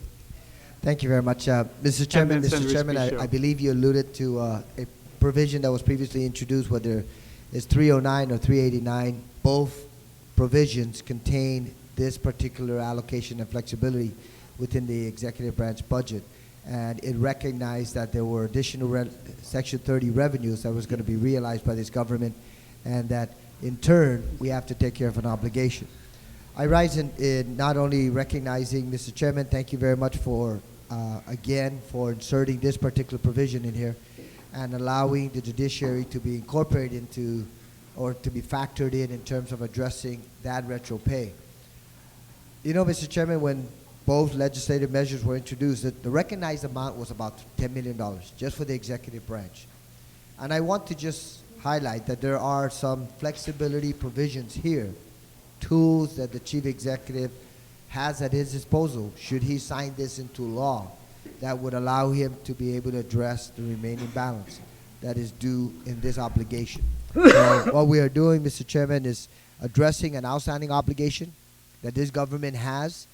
Thank you very much. Mr. Chairman, I believe you alluded to a provision that was previously introduced, whether it's 309 or 389. Both provisions contain this particular allocation and flexibility within the executive branch budget. And it recognized that there were additional Section 30 revenues that was going to be realized by this government, and that in turn we have to take care of an obligation. I rise in not only recognizing, Mr. Chairman, thank you very much for, again, for inserting this particular provision in here and allowing the judiciary to be incorporated into, or to be factored in terms of addressing that retro pay. You know, Mr. Chairman, when both legislative measures were introduced, the recognized amount was about $10 million just for the executive branch. And I want to just highlight that there are some flexibility provisions here, tools that the chief executive has at his disposal should he sign this into law, that would allow him to be able to address the remaining balance that is due in this obligation. So what we are doing, Mr. Chairman, is addressing an outstanding obligation that this government has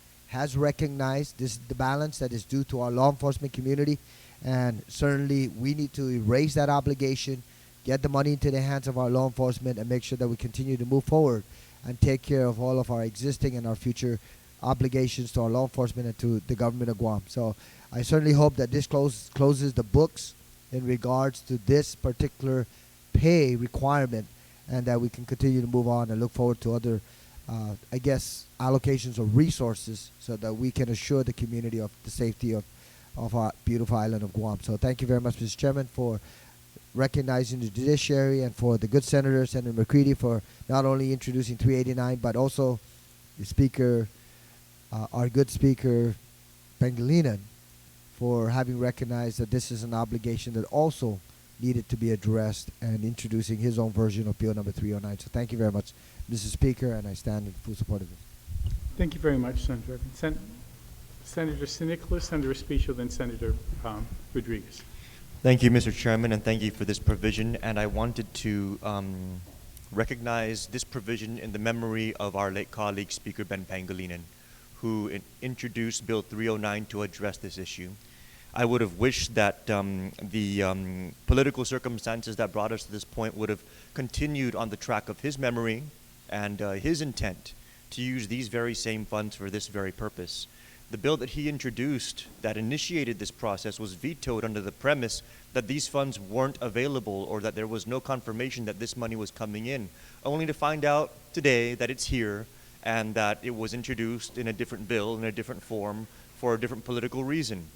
recognized the balance that is due to our law enforcement community, and certainly we need to erase that obligation, get the money into the hands of our law enforcement, and make sure that we continue to move forward and take care of all of our existing and our future obligations to our law enforcement and to the government of Guam. So I certainly hope that this closes the books in regards to this particular pay requirement, and that we can continue to move on and look forward to other, I guess, allocations of resources so that we can assure the community of the safety of our beautiful island of Guam. So thank you very much, Mr. Chairman, for recognizing the judiciary, and for the good Senator, Senator McCready, for not only introducing 389, but also the Speaker, our good Speaker, Pangilinan, for having recognized that this is an obligation that also needed to be addressed, and introducing his own version of Bill number 309. So thank you very much, Mr. Speaker, and I stand in full support of this. Thank you very much, Senator Evans. Senator Nicholas, Senator Espicio, then Senator Rodriguez. Thank you, Mr. Chairman, and thank you for this provision. And I wanted to recognize this provision in the memory of our late colleague, Speaker Ben Pangilinan, who introduced Bill 309 to address this issue. I would have wished that the political circumstances that brought us to this point would have continued on the track of his memory and his intent to use these very same funds for this very purpose. The bill that he introduced that initiated this process was vetoed under the premise that these funds weren't available, or that there was no confirmation that this money was coming in, only to find out today that it's here and that it was introduced in a different bill, in a different form, for a different political reason.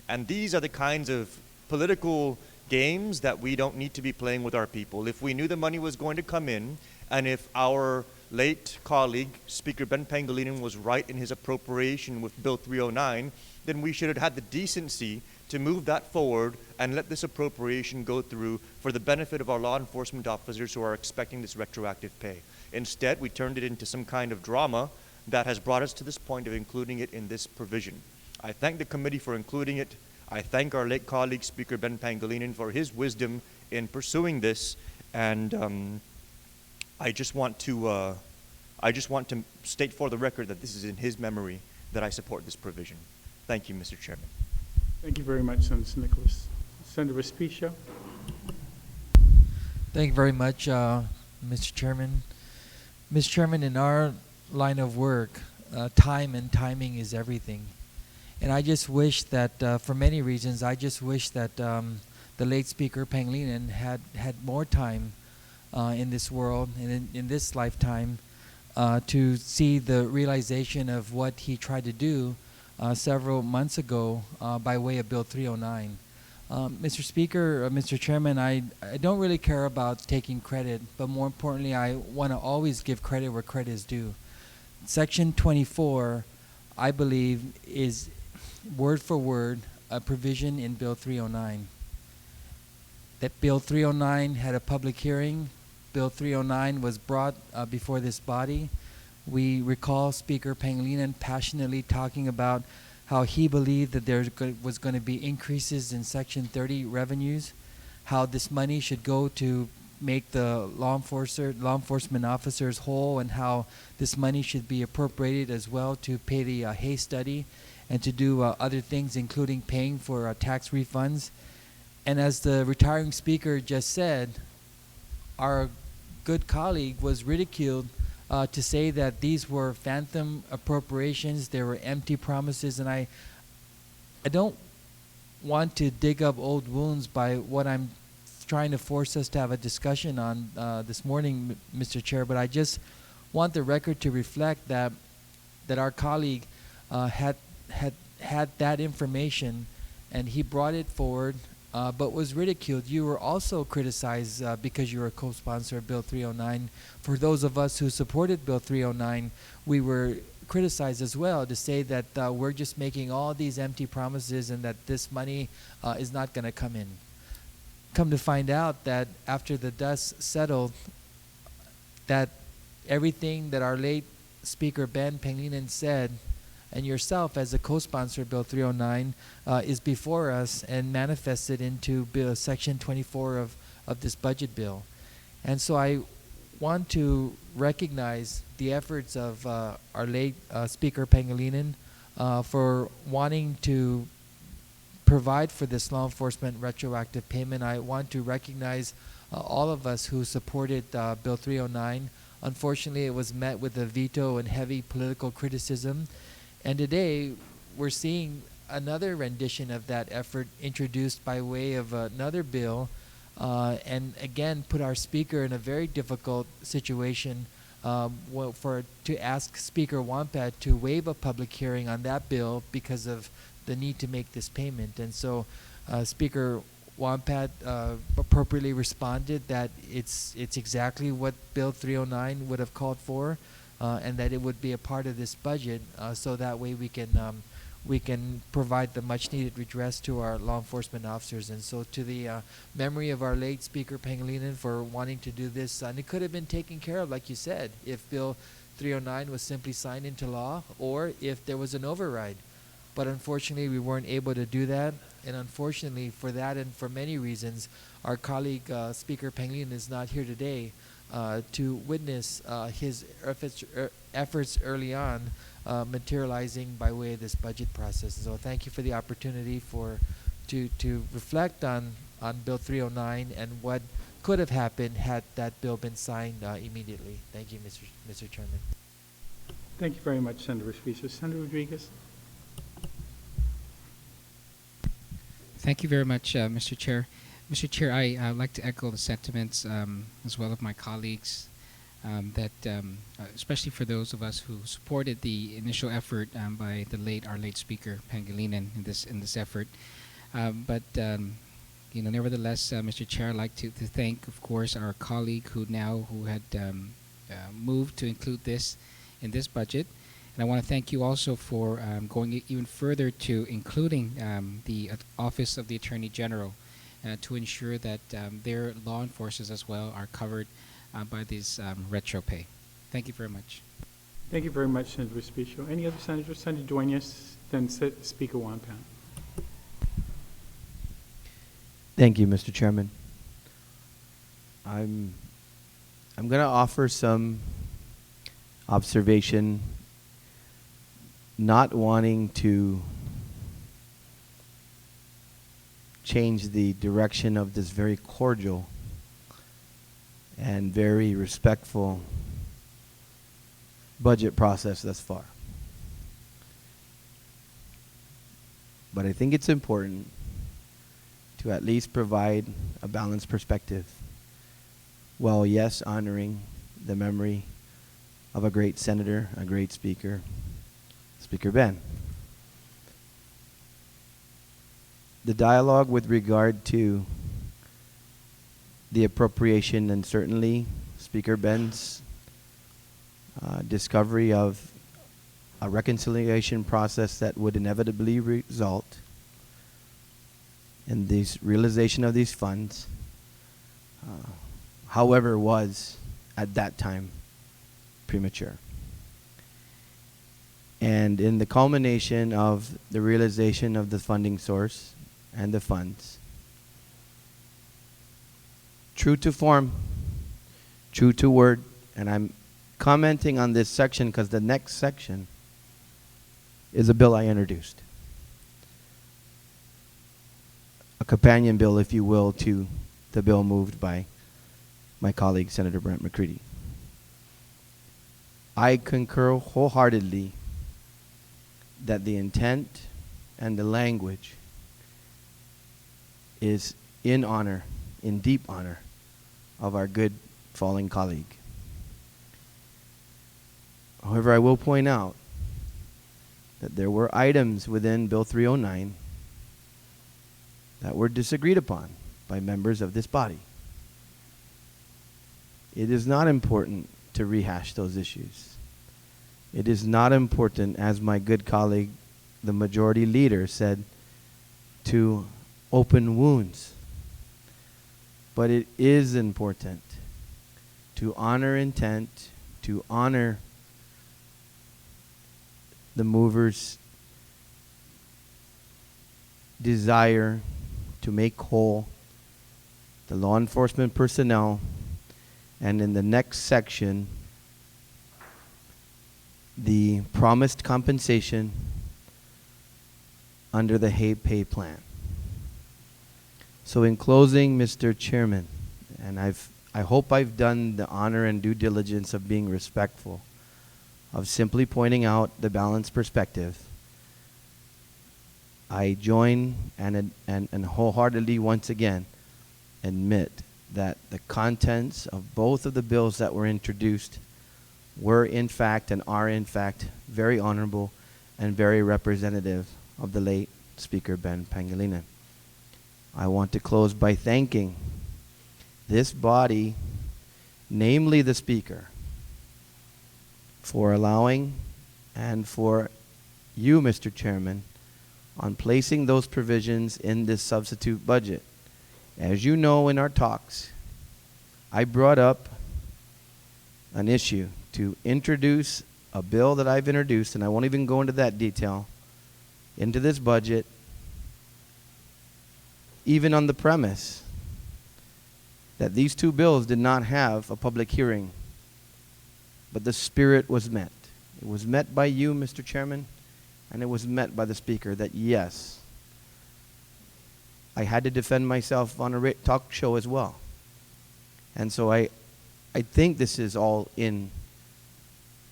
And these are the kinds of political games that we don't need to be playing with our people. If we knew the money was going to come in, and if our late colleague, Speaker Ben Pangilinan, was right in his appropriation with Bill 309, then we should have had the decency to move that forward and let this appropriation go through for the benefit of our law enforcement officers who are expecting this retroactive pay. Instead, we turned it into some kind of drama that has brought us to this point of including it in this provision. I thank the committee for including it. I thank our late colleague, Speaker Ben Pangilinan, for his wisdom in pursuing this, and I just want to state for the record that this is in his memory that I support this provision. Thank you, Mr. Chairman. Thank you very much, Senator Nicholas. Senator Espicio. Thank you very much, Mr. Chairman. Mr. Chairman, in our line of work, time and timing is everything. And I just wish that, for many reasons, I just wish that the late Speaker Pangilinan had more time in this world and in this lifetime to see the realization of what he tried to do several months ago by way of Bill 309. Mr. Speaker, Mr. Chairman, I don't really care about taking credit, but more importantly, I want to always give credit where credit is due. Section 24, I believe, is word for word a provision in Bill 309. That Bill 309 had a public hearing. Bill 309 was brought before this body. We recall Speaker Pangilinan passionately talking about how he believed that there was going to be increases in Section 30 revenues, how this money should go to make the law enforcement officers whole, and how this money should be appropriated as well to pay the Hay study and to do other things, including paying for tax refunds. And as the retiring speaker just said, our good colleague was ridiculed to say that these were phantom appropriations, they were empty promises, and I don't want to dig up old wounds by what I'm trying to force us to have a discussion on this morning, Mr. Chair, but I just want the record to reflect that our colleague had that information, and he brought it forward, but was ridiculed. You were also criticized because you were a co-sponsor of Bill 309. For those of us who supported Bill 309, we were criticized as well to say that we're just making all these empty promises and that this money is not going to come in. Come to find out that after the dust settled, that everything that our late Speaker Ben Pangilinan said, and yourself as a co-sponsor of Bill 309, is before us and manifested into Section 24 of this budget bill. And so I want to recognize the efforts of our late Speaker Pangilinan for wanting to provide for this law enforcement retroactive payment. I want to recognize all of us who supported Bill 309. Unfortunately, it was met with a veto and heavy political criticism. And today, we're seeing another rendition of that effort introduced by way of another bill, and again put our speaker in a very difficult situation to ask Speaker Wampat to waive a public hearing on that bill because of the need to make this payment. And so Speaker Wampat appropriately responded that it's exactly what Bill 309 would have called for, and that it would be a part of this budget, so that way we can provide the much needed redress to our law enforcement officers. And so to the memory of our late Speaker Pangilinan for wanting to do this, and it could have been taken care of, like you said, if Bill 309 was simply signed into law or if there was an override. But unfortunately, we weren't able to do that. And unfortunately, for that and for many reasons, our colleague Speaker Pangilinan is not here today to witness his efforts early on materializing by way of this budget process. So thank you for the opportunity to reflect on Bill 309 and what could have happened had that bill been signed immediately. Thank you, Mr. Chairman. Thank you very much, Senator Respicio. Senator Rodriguez? Thank you very much, Mr. Chair. Mr. Chair, I'd like to echo the sentiments as well of my colleagues that, especially for those of us who supported the initial effort by our late Speaker Pangilinan in this effort. Nevertheless, Mr. Chair, I'd like to thank, of course, our colleague who had moved to include this in this budget. And I want to thank you also for going even further to including the Office of the Attorney General to ensure that their law enforcers as well are covered by this retro pay. Thank you very much. Thank you very much, Senator Respicio. Any other senators? Senator Duenas, then Speaker Wampat. Thank you, Mr. Chairman. I'm going to offer some observation, not wanting to change the direction of this very cordial and very respectful budget process thus far. But I think it's important to at least provide a balanced perspective, while yes, honoring the memory of a great senator, a great speaker, Speaker Ben. The dialogue with regard to the appropriation, and certainly Speaker Ben's discovery of a reconciliation process that would inevitably result in the realization of these funds, however, was at that time premature. And in the culmination of the realization of the funding source and the funds, true to form, true to word, and I'm commenting on this section because the next section is a bill I introduced. A companion bill, if you will, to the bill moved by my colleague, Senator Brent McCready. I concur wholeheartedly that the intent and the language is in honor, in deep honor, of our good fallen colleague. However, I will point out that there were items within Bill 309 that were disagreed upon by members of this body. It is not important to rehash those issues. It is not important, as my good colleague, the majority leader, said, to open wounds. But it is important to honor intent, to honor the mover's desire to make whole the law enforcement personnel, and in the next section, the promised compensation under the Hay Pay Plan. So in closing, Mr. Chairman, and I hope I've done the honor and due diligence of being respectful, of simply pointing out the balanced perspective, I join and wholeheartedly once again admit that the contents of both of the bills that were introduced were in fact and are in fact very honorable and very representative of the late Speaker Ben Pangilinan. I want to close by thanking this body, namely the Speaker, for allowing and for you, Mr. Chairman, on placing those provisions in this substitute budget. As you know, in our talks, I brought up an issue to introduce a bill that I've introduced, and I won't even go into that detail, into this budget, even on the premise that these two bills did not have a public hearing. But the spirit was met. It was met by you, Mr. Chairman, and it was met by the Speaker that yes, I had to defend myself on a talk show as well. And so I think this is all in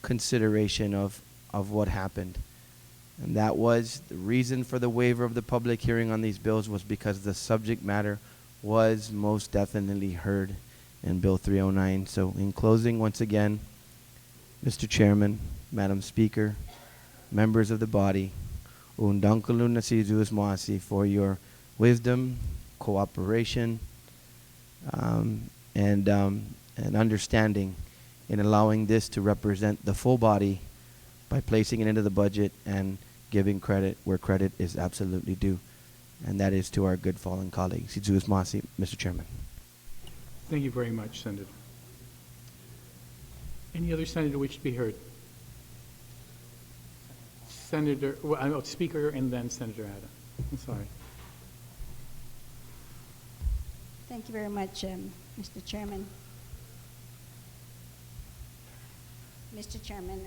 consideration of what happened. And that was the reason for the waiver of the public hearing on these bills, was because the subject matter was most definitely heard in Bill 309. So in closing, once again, Mr. Chairman, Madam Speaker, members of the body, undang ko na si Jesus Moasi for your wisdom, cooperation, and understanding in allowing this to represent the full body by placing it into the budget and giving credit where credit is absolutely due. And that is to our good fallen colleagues. Si Jesus Moasi, Mr. Chairman. Thank you very much, Senator. Any other senator wish to be heard? Senator, well, Speaker and then Senator Adam. I'm sorry. Thank you very much, Mr. Chairman. Mr. Chairman,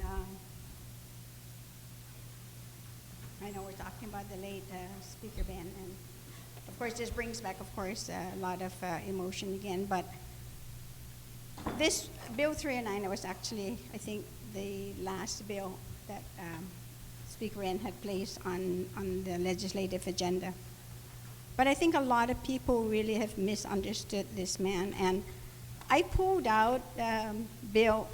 I know we're talking about the late Speaker Ben, and of course this brings back, of course, a lot of emotion again, but this Bill 309 was actually, I think, the last bill that Speaker Ben had placed on the legislative agenda. But I think a lot of people really have misunderstood this man, and I pulled out Bill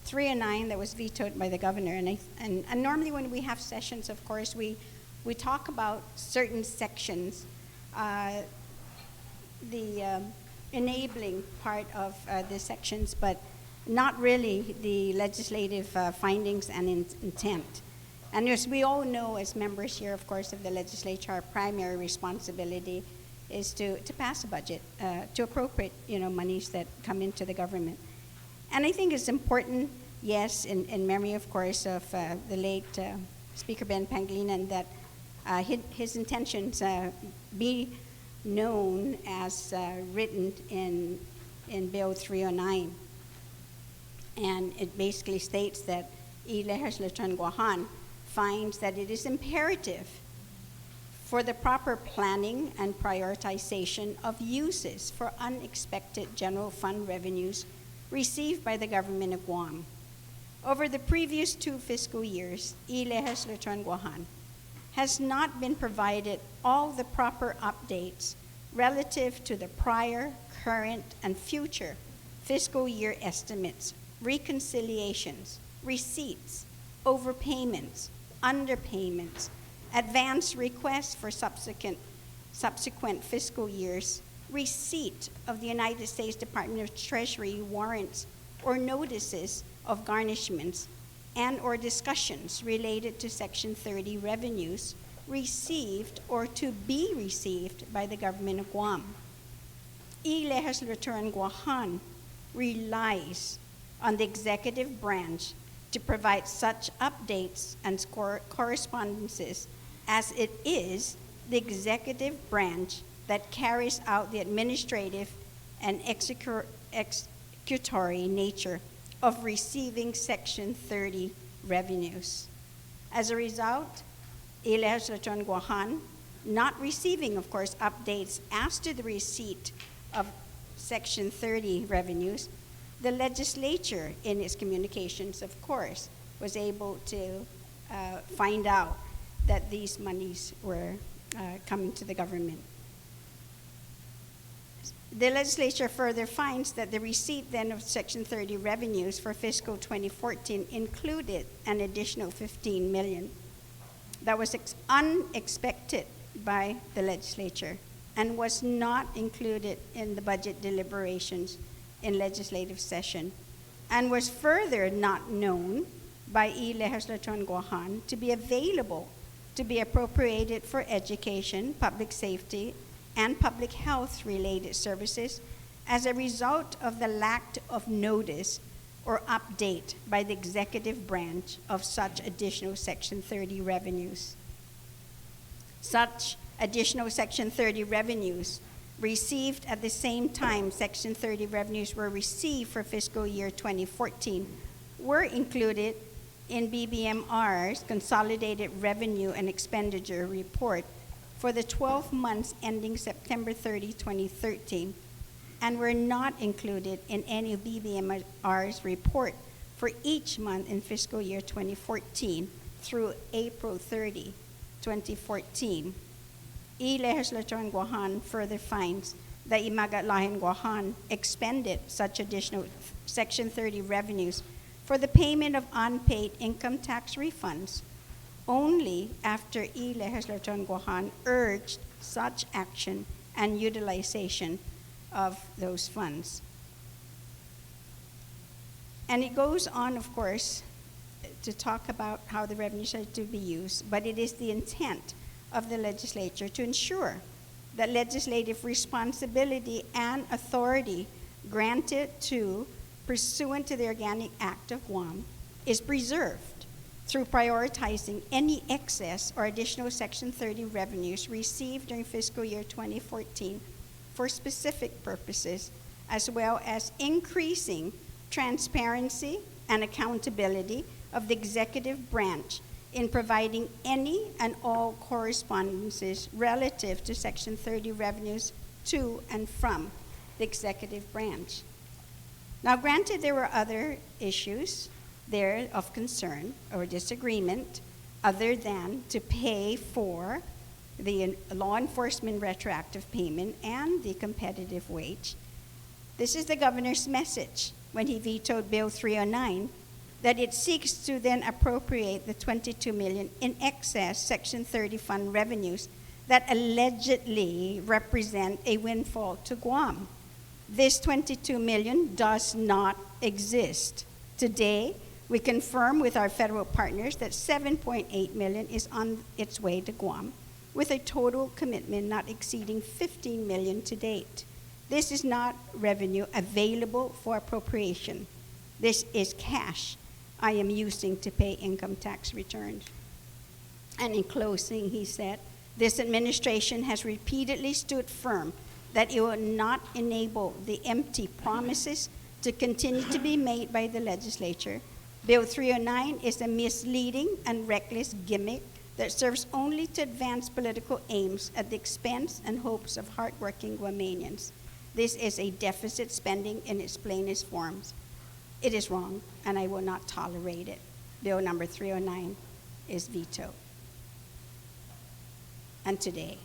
309 that was vetoed by the governor, and normally when we have sessions, of course, we talk about certain sections, the enabling part of the sections, but not really the legislative findings and intent. And as we all know, as members here, of course, of the legislature, our primary responsibility is to pass a budget, to appropriate, monies that come into the government. And I think it's important, yes, in memory, of course, of the late Speaker Ben Pangilinan, that his intentions be known as written in Bill 309. And it basically states that Legislature Guahan finds that it is imperative for the proper planning and prioritization of uses for unexpected general fund revenues received by the government of Guam. Over the previous 2 fiscal years, Legislature Guahan has not been provided all the proper updates relative to the prior, current, and future fiscal year estimates, reconciliations, receipts, overpayments, underpayments, advance requests for subsequent fiscal years, receipt of the United States Department of Treasury warrants or notices of garnishments, and or discussions related to Section 30 revenues received or to be received by the government of Guam. Legislature Guahan relies on the executive branch to provide such updates and correspondences, as it is the executive branch that carries out the administrative and executory nature of receiving Section 30 revenues. As a result, Legislature Guahan, not receiving, of course, updates as to the receipt of Section 30 revenues, the legislature, in its communications, of course, was able to find out that these monies were coming to the government. The legislature further finds that the receipt then of Section 30 revenues for fiscal 2014 included an additional $15 million that was unexpected by the legislature and was not included in the budget deliberations in legislative session, and was further not known by Legislature Guahan to be available to be appropriated for education, public safety, and public health related services as a result of the lack of notice or update by the executive branch of such additional Section 30 revenues. Such additional Section 30 revenues received at the same time Section 30 revenues were received for fiscal year 2014 were included in BBMR's Consolidated Revenue and Expenditure Report for the 12 months ending September 30, 2013, and were not included in any of BBMR's report for each month in fiscal year 2014 through April 30, 2014. Legislature Guahan further finds that Imagalahin Guahan expended such additional Section 30 revenues for the payment of unpaid income tax refunds only after Legislature Guahan urged such action and utilization of those funds. And it goes on, of course, to talk about how the revenues are to be used, but it is the intent of the legislature to ensure that legislative responsibility and authority granted to pursuant to the Organic Act of Guam is preserved through prioritizing any excess or additional Section 30 revenues received during fiscal year 2014 for specific purposes, as well as increasing transparency and accountability of the executive branch in providing any and all correspondences relative to Section 30 revenues to and from the executive branch. Now, granted, there were other issues there of concern or disagreement other than to pay for the law enforcement retroactive payment and the competitive wage. This is the governor's message when he vetoed Bill 309, that it seeks to then appropriate the $22 million in excess Section 30 fund revenues that allegedly represent a windfall to Guam. This $22 million does not exist. Today, we confirm with our federal partners that $7.8 million is on its way to Guam, with a total commitment not exceeding $15 million to date. This is not revenue available for appropriation. This is cash I am using to pay income tax returns. And in closing, he said, this administration has repeatedly stood firm that it will not enable the empty promises to continue to be made by the legislature. Bill 309 is a misleading and reckless gimmick that serves only to advance political aims at the expense and hopes of hardworking Guamanians. This is a deficit spending in its plainest forms. It is wrong, and I will not tolerate it. Bill number 309 is vetoed. And today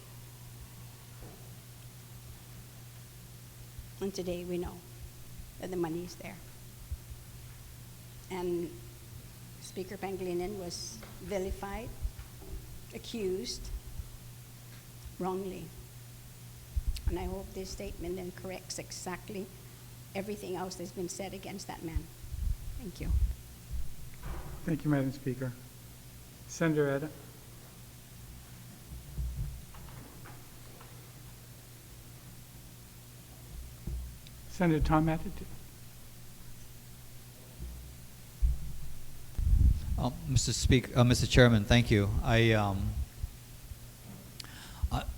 we know that the money is there. And Speaker Pangilinan was vilified, accused, wrongly. And I hope this statement then corrects exactly everything else that's been said against that man. Thank you. Thank you, Madam Speaker. Senator Eda. Senator Tom Eda. Mr. Chairman, thank you.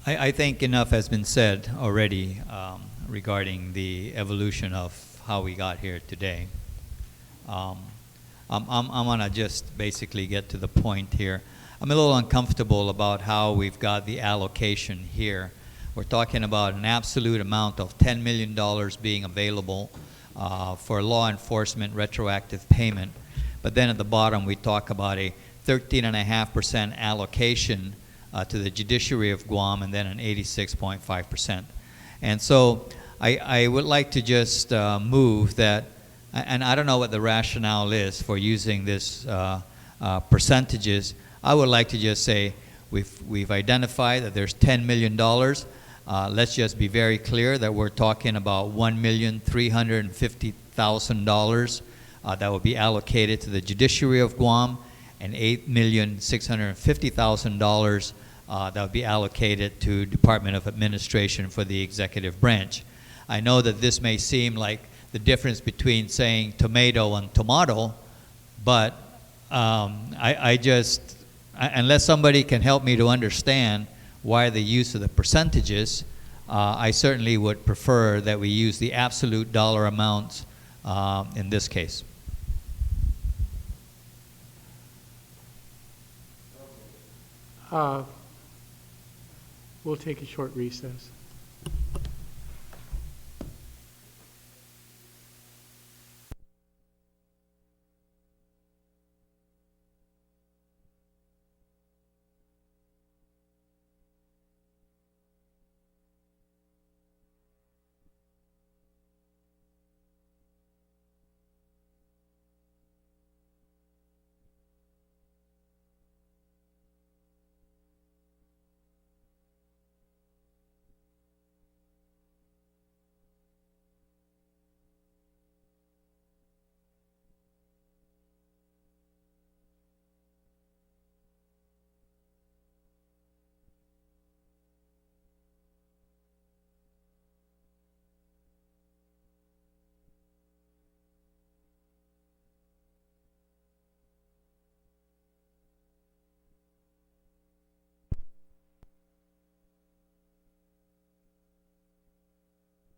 I think enough has been said already regarding the evolution of how we got here today. I'm gonna just basically get to the point here. I'm a little uncomfortable about how we've got the allocation here. We're talking about an absolute amount of $10 million being available for law enforcement retroactive payment. But then at the bottom, we talk about a 13.5% allocation to the judiciary of Guam, and then an 86.5%. And so I would like to just move that, and I don't know what the rationale is for using this percentages. I would like to just say we've identified that there's $10 million. Let's just be very clear that we're talking about $1,350,000 that will be allocated to the judiciary of Guam, and $8,650,000 that will be allocated to Department of Administration for the executive branch. I know that this may seem like the difference between saying tomato and tomato, but I just, unless somebody can help me to understand why the use of the percentages, I certainly would prefer that we use the absolute dollar amounts in this case. We'll take a short recess.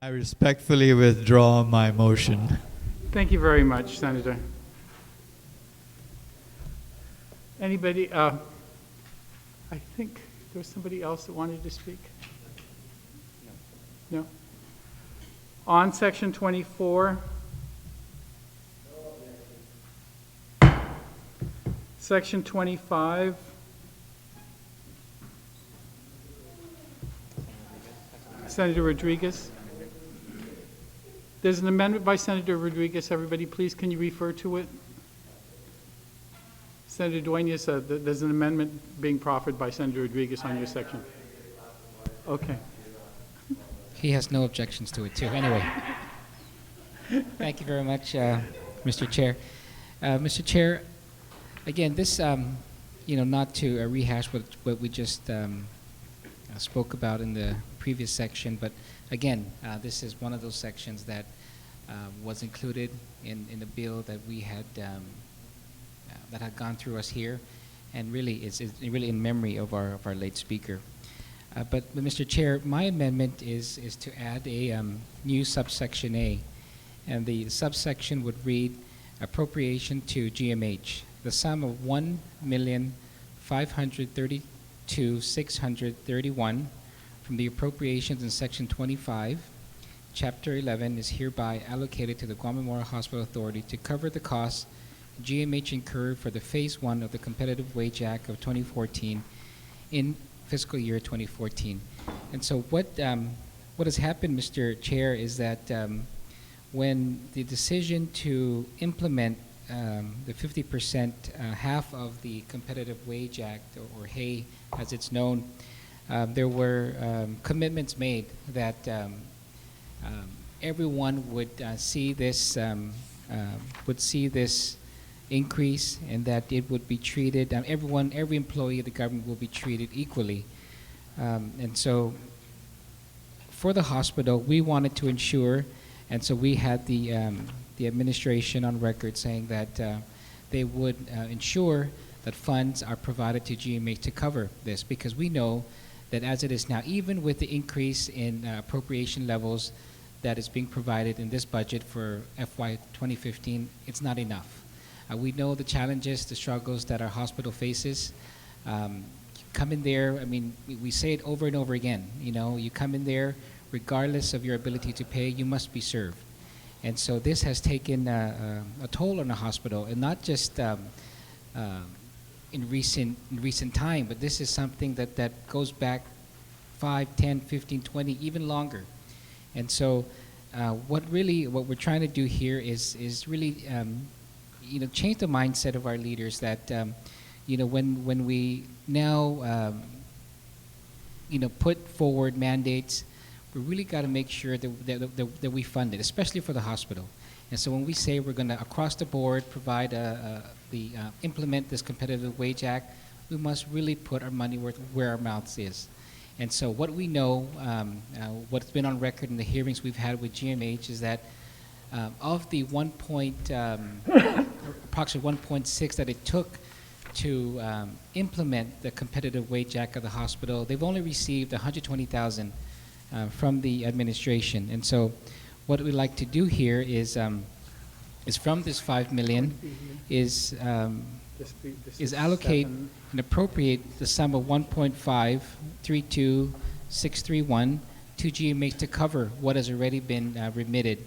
I respectfully withdraw my motion. Thank you very much, Senator. Anybody, I think there was somebody else that wanted to speak? No? On section 24. Section 25. Senator Rodriguez. There's an amendment by Senator Rodriguez. Everybody, please, can you refer to it? Senator Duenas, there's an amendment being proffered by Senator Rodriguez on your section. Okay. He has no objections to it, too. Anyway. Thank you very much, Mr. Chair. Mr. Chair, again, this, not to rehash what we just spoke about in the previous section, but again, this is one of those sections that was included in the bill that we had that had gone through us here, and really it's really in memory of our late speaker. But Mr. Chair, my amendment is to add a new subsection A, and the subsection would read appropriation to GMH, the sum of $1,532,631 from the appropriations in Section 25, Chapter 11 is hereby allocated to the Guam Memorial Hospital Authority to cover the costs GMH incurred for the Phase 1 of the Competitive Wage Act of 2014 in fiscal year 2014. And so what has happened, Mr. Chair, is that when the decision to implement the 50% half of the Competitive Wage Act, or HAY as it's known, there were commitments made that everyone would see this increase, and that it would be treated. Every employee of the government will be treated equally. And so, for the hospital, we wanted to ensure, and so we had the administration on record saying that they would ensure that funds are provided to GMA to cover this, because we know that as it is now, even with the increase in appropriation levels that is being provided in this budget for FY2015, it's not enough. We know the challenges, the struggles that our hospital faces. Come in there, I mean, we say it over and over again, you come in there, regardless of your ability to pay, you must be served. And so this has taken a toll on the hospital, and not just in recent time, but this is something that goes back 5, 10, 15, 20, even longer. And so what we're trying to do here is really change the mindset of our leaders that when we now put forward mandates, we really got to make sure that we fund it, especially for the hospital. And so when we say we're going to across the board provide implement this Competitive Wage Act, we must really put our money where our mouth is. And so what we know, what's been on record in the hearings we've had with GMH is that of the approximately 1.6 that it took to implement the Competitive Wage Act of the hospital, they've only received $120,000 from the administration. And so what we'd like to do here is from this $5 million is allocate and appropriate the sum of 1.532631 to GMH to cover what has already been remitted,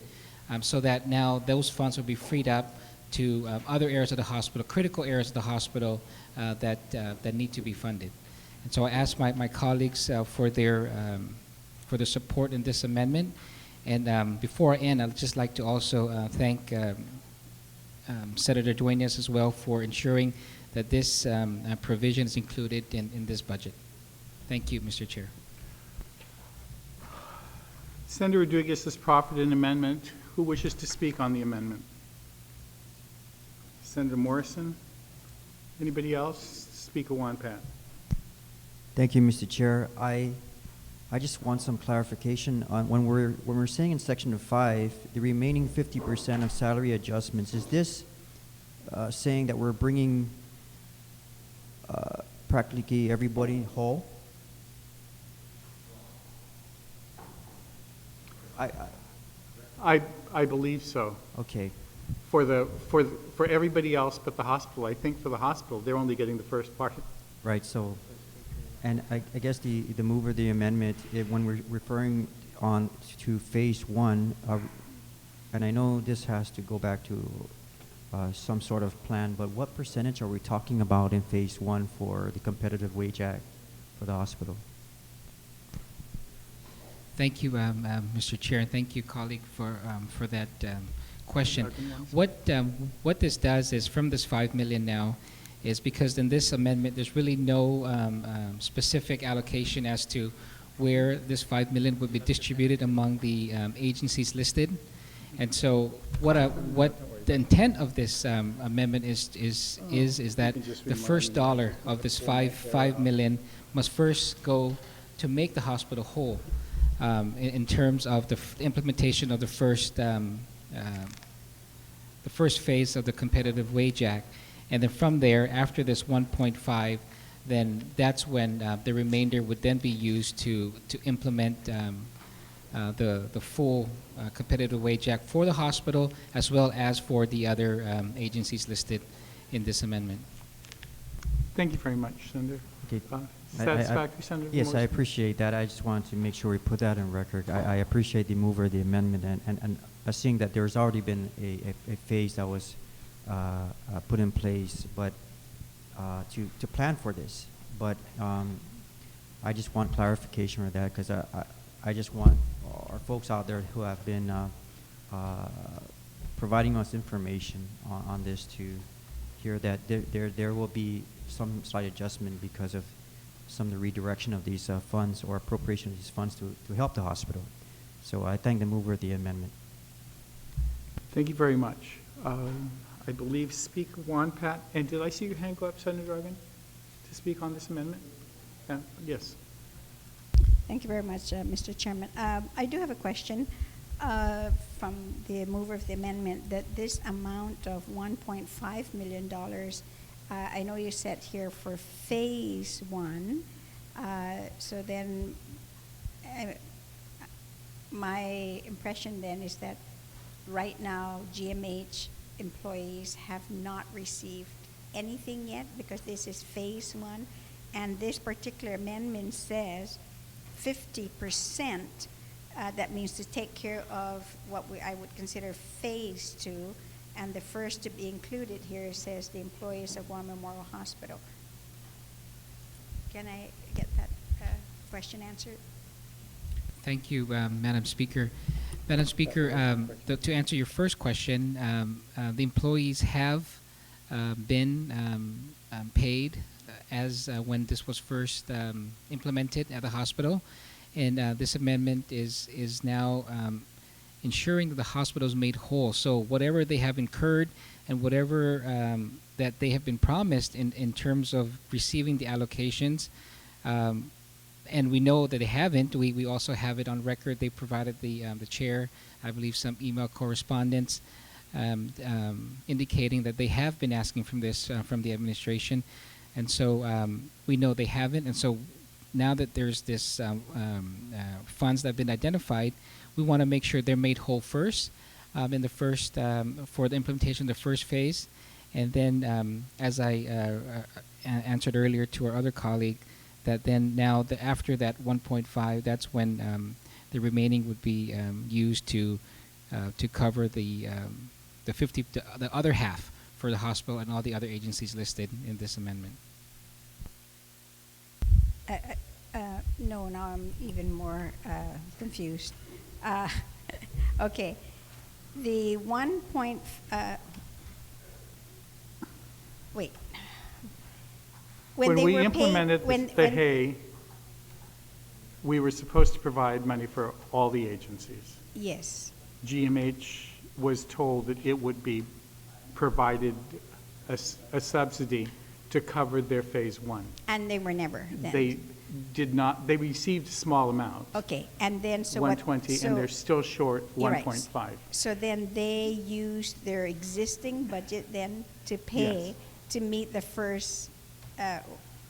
so that now those funds will be freed up to other areas of the hospital, critical areas of the hospital that need to be funded. And so I ask my colleagues for their support in this amendment. And before I end, I'd just like to also thank Senator Duenas as well for ensuring that this provision is included in this budget. Thank you, Mr. Chair. Senator Rodriguez has proffered an amendment. Who wishes to speak on the amendment? Senator Morrison? Anybody else? Speaker Juan Pat. Thank you, Mr. Chair. I just want some clarification on when we're saying in Section 5, the remaining 50% of salary adjustments. Is this saying that we're bringing practically everybody whole? I believe so. Okay. For everybody else but the hospital. I think for the hospital, they're only getting the first part. Right. So, and I guess the mover of the amendment, when we're referring on to phase 1, and I know this has to go back to some sort of plan, but what percentage are we talking about in phase 1 for the Competitive Wage Act for the hospital? Thank you, Mr. Chair, and thank you, colleague, for that question. What this does is, from this $5 million now, is because in this amendment there's really no specific allocation as to where this $5 million would be distributed among the agencies listed, and so what the intent of this amendment is that the first dollar of this $5 million must first go to make the hospital whole. In terms of the implementation of the first phase of the Competitive Wage Act, and then from there, after this 1.5, then that's when the remainder would then be used to implement the full Competitive Wage Act for the hospital as well as for the other agencies listed in this amendment. Thank you very much, Senator. Okay. Satisfactory, Senator? Yes, Morrison? I appreciate that. I just wanted to make sure we put that in record. I appreciate the mover of the amendment, and seeing that there's already been a phase that was put in place, but to plan for this. But I just want clarification for that, because I just want our folks out there who have been providing us information on this to hear that there will be some slight adjustment because of some of the redirection of these funds or appropriation of these funds to help the hospital. So I thank the mover of the amendment. Thank you very much. I believe Speaker Juan Pat, and did I see your hand go up, Senator Argan, to speak on this amendment? Yes. Thank you very much, Mr. Chairman. I do have a question from the mover of the amendment, that this amount of $1.5 million, I know you said here for phase 1, so then my impression then is that right now GMH employees have not received anything yet, because this is phase 1, and this particular amendment says 50% that means to take care of what I would consider phase 2, and the first to be included here says the employees of Guam Memorial Hospital. Can I get that question answered? Thank you, Madam Speaker. Madam Speaker, to answer your first question, the employees have been paid as when this was first implemented at the hospital, and this amendment is now ensuring that the hospital is made whole. So whatever they have incurred and whatever that they have been promised in terms of receiving the allocations, and we know that they haven't. We also have it on record. They provided the chair, I believe, some email correspondence indicating that they have been asking from this from the administration, and so we know they haven't. And so now that there's this funds that have been identified, we want to make sure they're made whole first in the first for the implementation of the first phase, and then as I answered earlier to our other colleague, that then now after that 1.5, that's when the remaining would be used to cover the other half for the hospital and all the other agencies listed in this amendment. No, now I'm even more confused. Okay, the wait. When they we were implemented the HAY, we were supposed to provide money for all the agencies. Yes. GMH was told that it would be provided a subsidy to cover their phase 1. And they were never then. They did not. They received a small amount. Okay, and then so 120, and they're still short You're right. 1.5. So then they used their existing budget then to pay Yes. to meet the first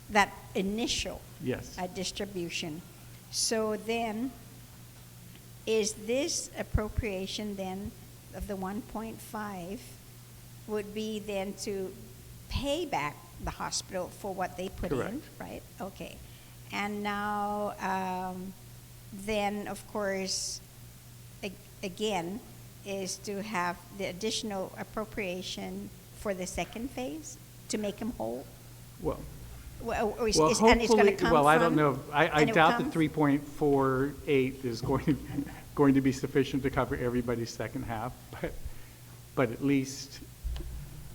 that initial Yes. distribution. So then, is this appropriation then of the 1.5 would be then to pay back the hospital for what they put in, Correct. right? Okay. And now, then of course, again, is to have the additional appropriation for the second phase to make them whole? Well, And it's hopefully, going to come I don't from- know. I and it doubt will that come- 3.48 is going to be sufficient to cover everybody's second half, but at least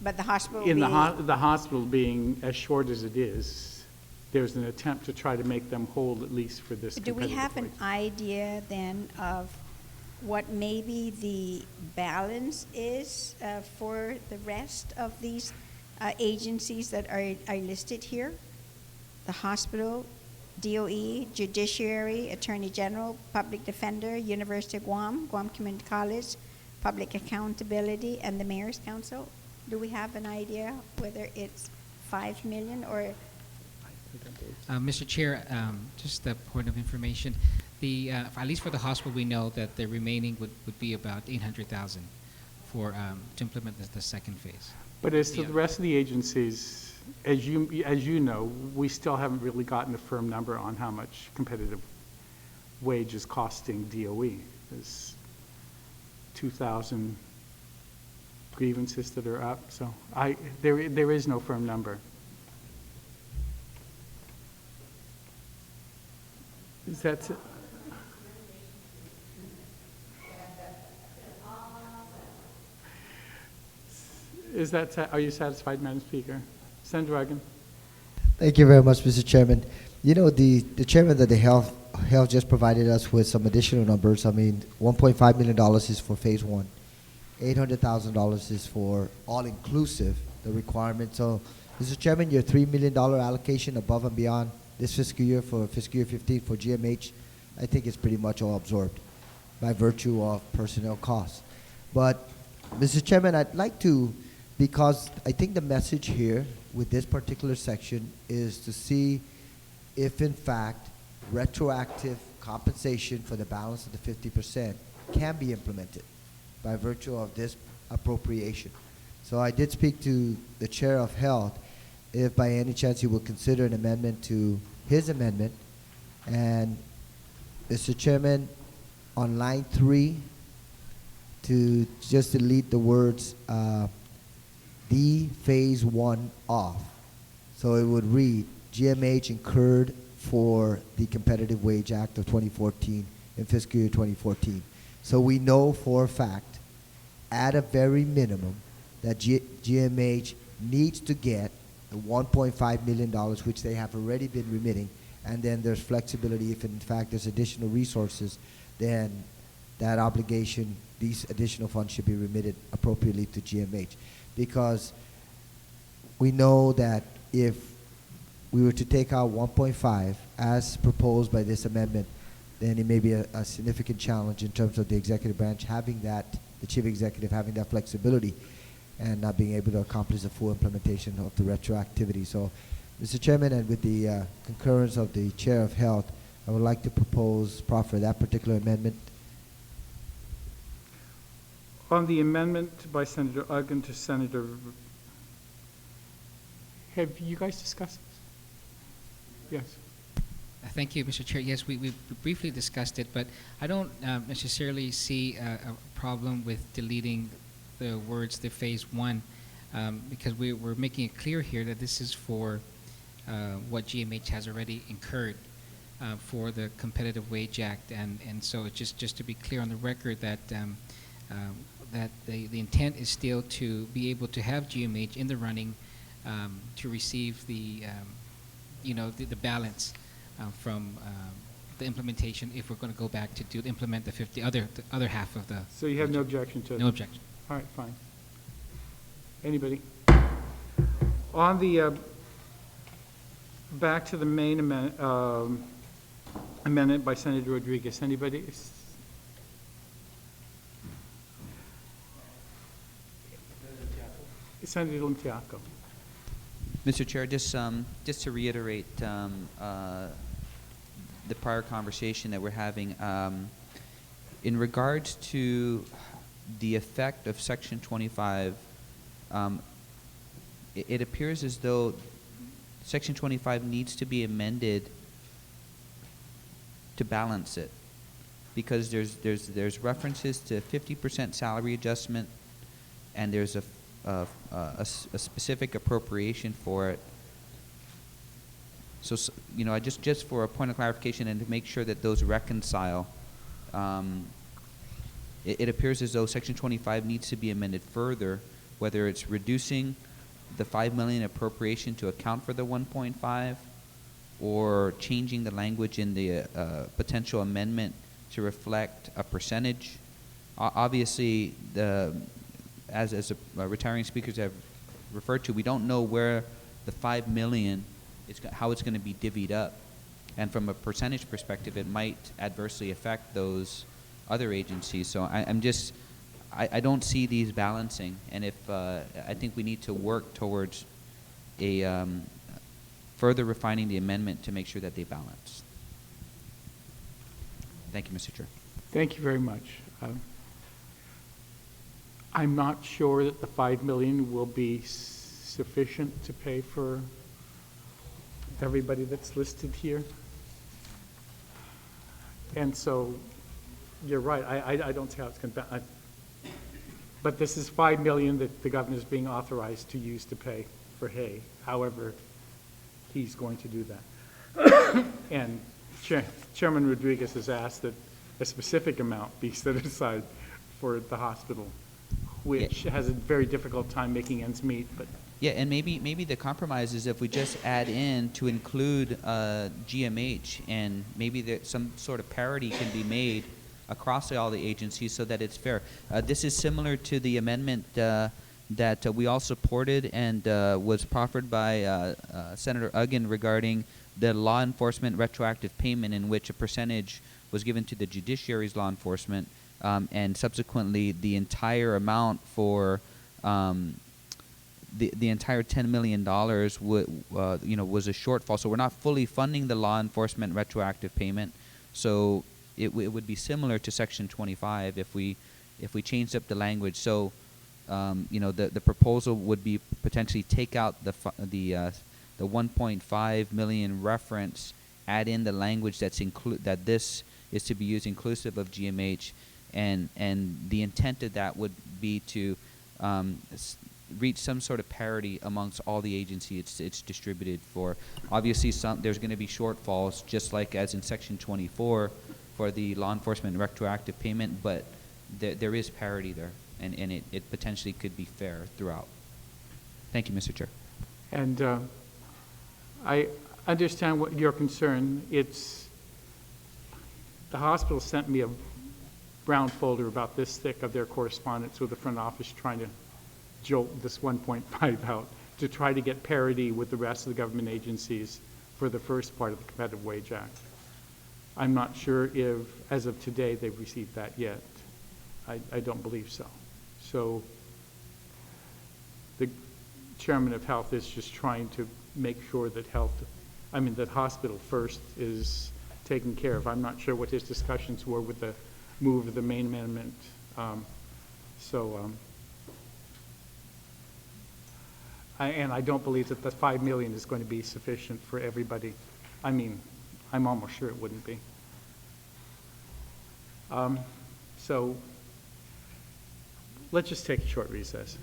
But the hospital in will the hospital being as short as it is, there's an attempt to try to make them whole at least for this. Do we have an competitive idea then of what maybe the balance is for the rest of these agencies that are listed here? The hospital, DOE, Judiciary, Attorney General, Public Defender, University of Guam, Guam Community College, Public Accountability, and the Mayor's Council? Do we have an idea whether it's 5 million or? Mr. Chair, just a point of information. At least for the hospital, we know that the remaining would be about 800,000 to implement the second phase. But as to the rest of the agencies, as you know, we still haven't really gotten a firm number on how much competitive wage is costing DOE. There's 2,000 grievances that are up, so there is no firm number. Is that are you satisfied, Madam Speaker? Senator Reagan? Thank you very much, Mr. Chairman. You know, the chairman of the health just provided us with some additional numbers. I mean, $1.5 million is for phase 1. $800,000 is for all-inclusive, the requirement. So, Mr. Chairman, your $3 million allocation above and beyond this fiscal year for fiscal year 15 for GMH, I think is pretty much all absorbed by virtue of personnel costs. But, Mr. Chairman, I'd like to, because I think the message here with this particular section is to see if, in fact, retroactive compensation for the balance of the 50% can be implemented by virtue of this appropriation. So I did speak to the Chair of Health if by any chance he would consider an amendment to his amendment. And Mr. Chairman, on line 3 to just delete the words D phase 1 off. So it would read, GMH incurred for the Competitive Wage Act of 2014 in fiscal year 2014. So we know for a fact, at a very minimum, that GMH needs to get the $1.5 million, which they have already been remitting, and then there's flexibility. If in fact there's additional resources, then that obligation, these additional funds should be remitted appropriately to GMH. Because we know that if we were to take out 1.5 as proposed by this amendment, then it may be a significant challenge in terms of the executive branch having that, the chief executive having that flexibility and not being able to accomplish the full implementation of the retroactivity. So, Mr. Chairman, and with the concurrence of the Chair of Health, I would like to proffer that particular amendment. On the amendment by Senator Uggan to Senator, have you guys discussed this? Yes. Thank you, Mr. Chair. Yes, we briefly discussed it, but I don't necessarily see a problem with deleting the words, the phase 1, because we're making it clear here that this is for what GMH has already incurred for the Competitive Wage Act, and so just to be clear on the record that that the intent is still to be able to have GMH in the running to receive the the balance from the implementation, if we're going to go back to implement the other half of the. So you have no objection to it? No objection. All right, fine. Anybody? On the back to the main amendment by Senator Rodriguez. Anybody? Senator Limtiaco. Mr. Chair, just to reiterate the prior conversation that we're having, in regards to the effect of Section 25, it appears as though Section 25 needs to be amended to balance it, because there's references to 50% salary adjustment, and there's a specific appropriation for it. So I just for a point of clarification and to make sure that those reconcile, it appears as though Section 25 needs to be amended further, whether it's reducing the $5 million appropriation to account for the 1.5, or changing the language in the potential amendment to reflect a percentage. Obviously, as retiring speakers have referred to, we don't know where the $5 million is, how it's going to be divvied up, and from a percentage perspective, it might adversely affect those other agencies. So I don't see these balancing, and if I think we need to work towards a further refining the amendment to make sure that they balance. Thank you, Mr. Chair. Thank you very much. I'm not sure that the $5 million will be sufficient to pay for everybody that's listed here. And so, you're right, I don't see how it's going to, but this is $5 million that the governor's being authorized to use to pay for hay. However, he's going to do that. And Chairman Rodriguez has asked that a specific amount be set aside for the hospital, which has a very difficult time making ends meet. But yeah, and maybe the compromise is if we just add in to include GMH, and maybe some sort of parity can be made across all the agencies so that it's fair. This is similar to the amendment that we all supported and was proffered by Senator Uggan regarding the law enforcement retroactive payment, in which a percentage was given to the judiciary's law enforcement, and subsequently the entire amount for the entire $10 million was a shortfall. So we're not fully funding the law enforcement retroactive payment. So it would be similar to Section 25 if we changed up the language. So the proposal would be potentially take out the 1.5 million reference, add in the language that this is to be used inclusive of GMH, and the intent of that would be to reach some sort of parity amongst all the agencies it's distributed for. Obviously, there's going to be shortfalls, just like as in Section 24 for the law enforcement retroactive payment, but there is parity there, and it potentially could be fair throughout. Thank you, Mr. Chair. And I understand what your concern. It's, the hospital sent me a brown folder about this thick of their correspondence with the front office trying to jolt this 1.5 out to try to get parity with the rest of the government agencies for the first part of the Competitive Wage Act. I'm not sure if, as of today, they've received that yet. I don't believe so. So the chairman of health is just trying to make sure that that hospital first is taken care of. I'm not sure what his discussions were with the move of the main amendment. And I don't believe that the $5 million is going to be sufficient for everybody. I mean, I'm almost sure it wouldn't be. So let's just take a short recess.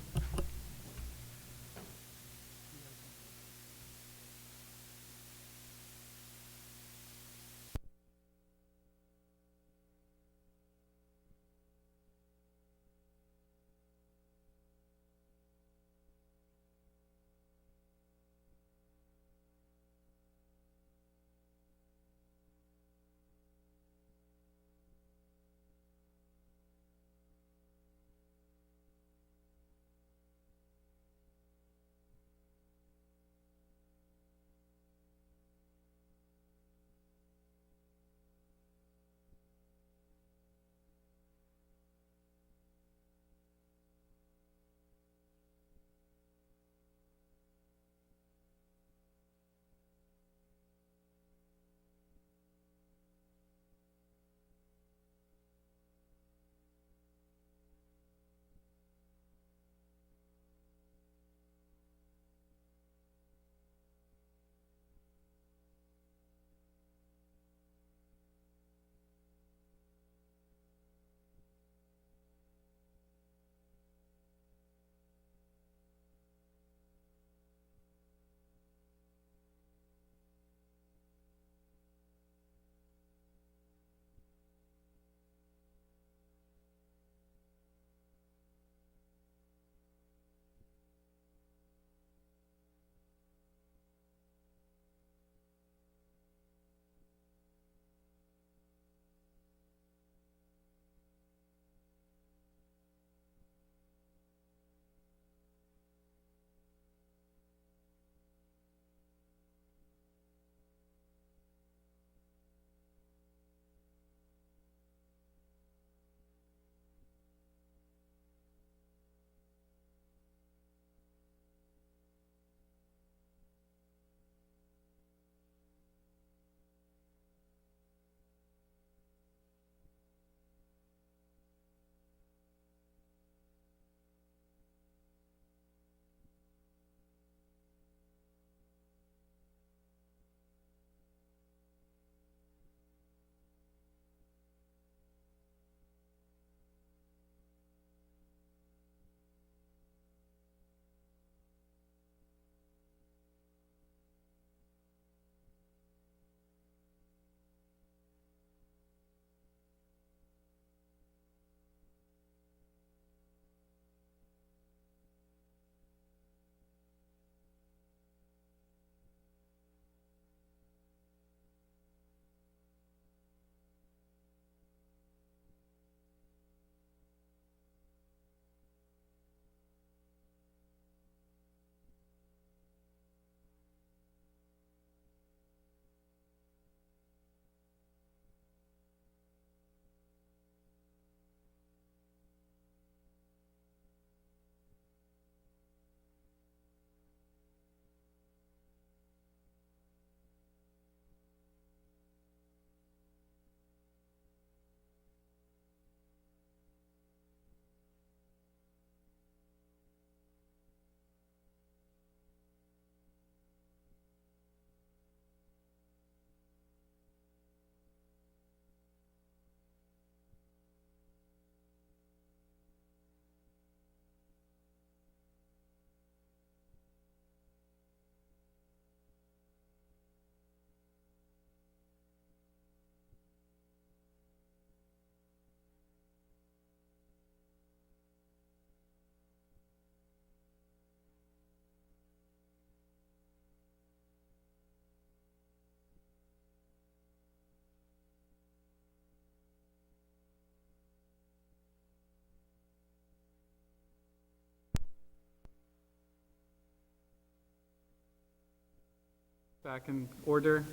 Back in order.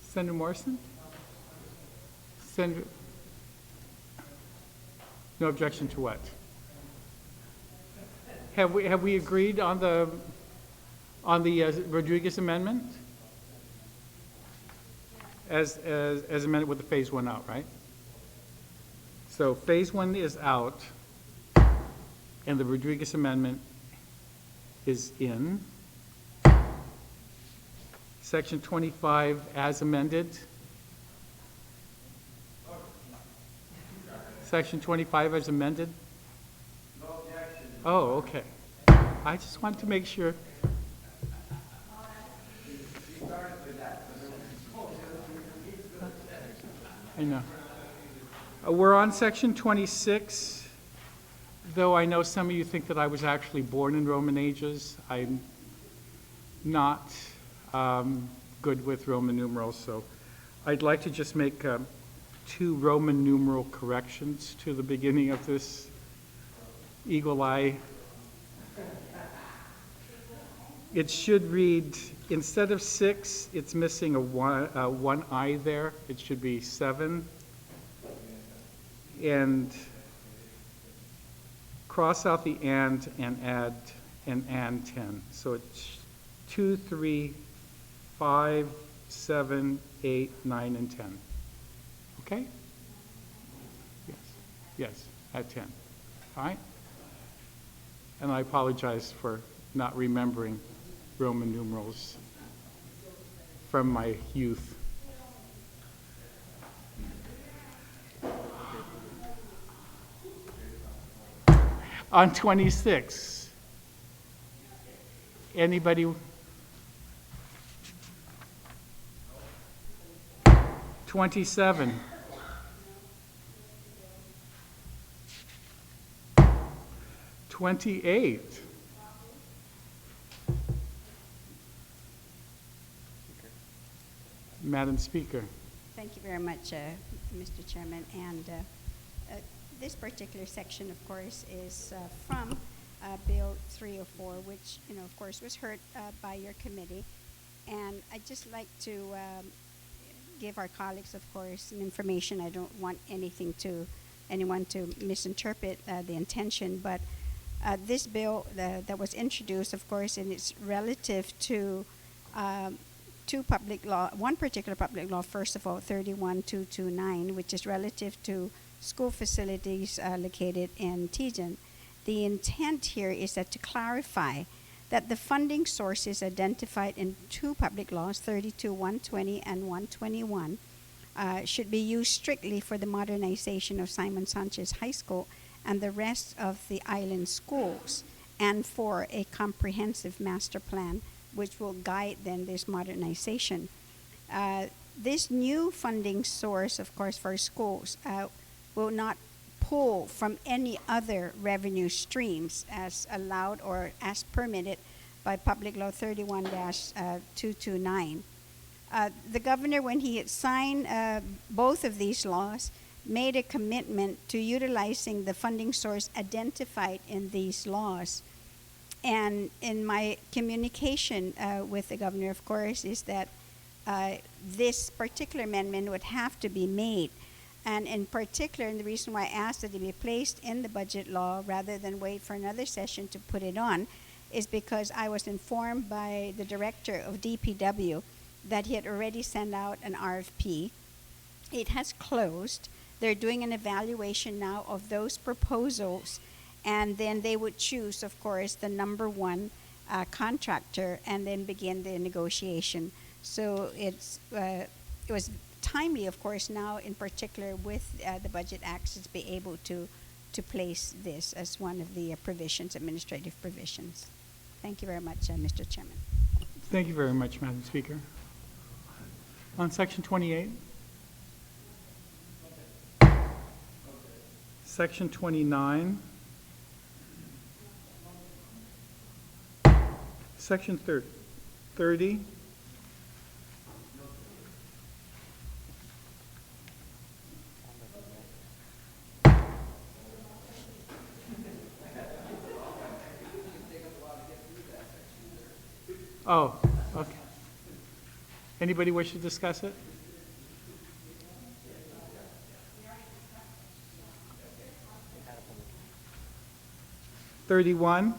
Senator Morrison? Senator, no objection to what? Have we agreed on the Rodriguez amendment? As amended with the phase one out, right? So phase one is out, and the Rodriguez amendment is in. Section 25 as amended. Section 25 as amended? No objection. Oh, okay. I just want to make sure. I know. We're on section 26, though I know some of you think that I was actually born in Roman ages. I'm not good with Roman numerals, so I'd like to just make two Roman numeral corrections to the beginning of this eagle eye. It should read, instead of 6, it's missing a one I there. It should be 7. And cross out the and add an and 10. So it's 2, 3, 5, 7, 8, 9, and 10. Okay? Yes. Yes, at 10. All right? And I apologize for not remembering Roman numerals from my youth. On 26, anybody? 27. 28. Madam Speaker. Thank you very much, Mr. Chairman. And this particular section, of course, is from Bill 304, which, of course, was heard by your committee. And I'd just like to give our colleagues, of course, some information. I don't want anyone to misinterpret the intention, but this bill that was introduced, of course, and it's relative to two public law, one particular public law, first of all, 31229, which is relative to school facilities located in Tijan. The intent here is that to clarify that the funding sources identified in two public laws, 32120 and 121, should be used strictly for the modernization of Simon Sanchez High School and the rest of the island schools, and for a comprehensive master plan which will guide then this modernization. This new funding source, of course, for schools will not pull from any other revenue streams as allowed or as permitted by Public Law 31-229. The governor, when he had signed both of these laws, made a commitment to utilizing the funding source identified in these laws. And in my communication with the governor, of course, is that this particular amendment would have to be made. And in particular, and the reason why I asked that it be placed in the budget law rather than wait for another session to put it on, is because I was informed by the director of DPW that he had already sent out an RFP. It has closed. They're doing an evaluation now of those proposals, and then they would choose, of course, the number one contractor and then begin the negotiation. So it was timely, of course, now in particular with the Budget Act to be able to place this as one of the provisions, administrative provisions. Thank you very much, Mr. Chairman. Thank you very much, Madam Speaker. On Section 28. Section 29. Section 30. Oh, okay. Anybody wish to discuss it? $31.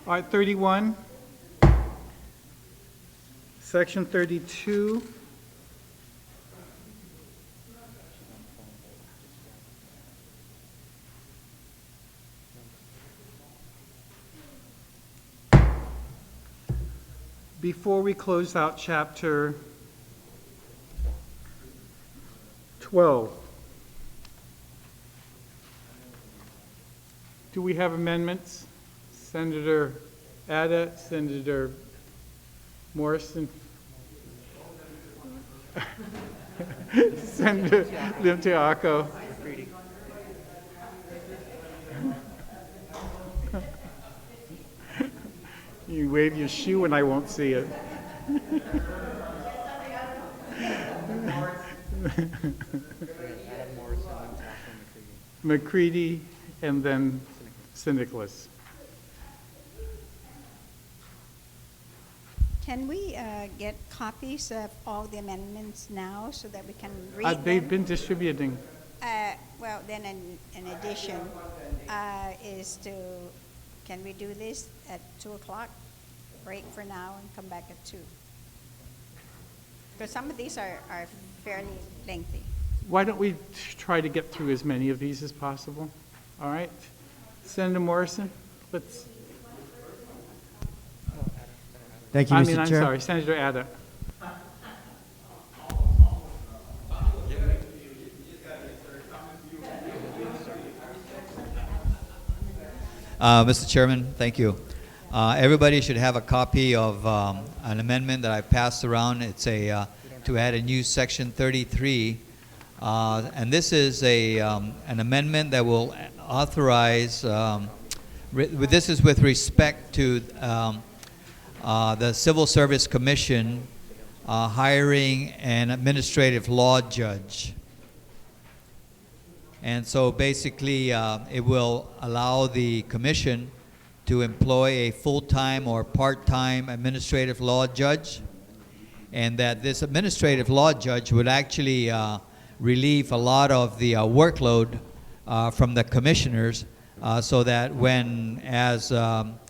All right, 31. Section 32. Before we close out chapter 12, do we have amendments? Senator Ada, Senator Morrison, Senator Limtiaco. You wave your shoe and I won't see it. McCready and then Nicholas. Can we get copies of all the amendments now so that we can read They've them? been distributing. Well, then in addition, can we do this at 2 o'clock? Break for now and come back at 2. Because some of these are fairly lengthy. Why don't we try to get through as many of these as possible? All right. Senator Morrison, let's. Thank you, Mr. I'm Chair. sorry, Senator Ada. Mr. Chairman, thank you. Everybody should have a copy of an amendment that I passed around. It's to add a new section 33. And this is an amendment that will authorize, this is with respect to the Civil Service Commission hiring an administrative law judge. And so basically, it will allow the commission to employ a full-time or part-time administrative law judge, and that this administrative law judge would actually relieve a lot of the workload from the commissioners, so that as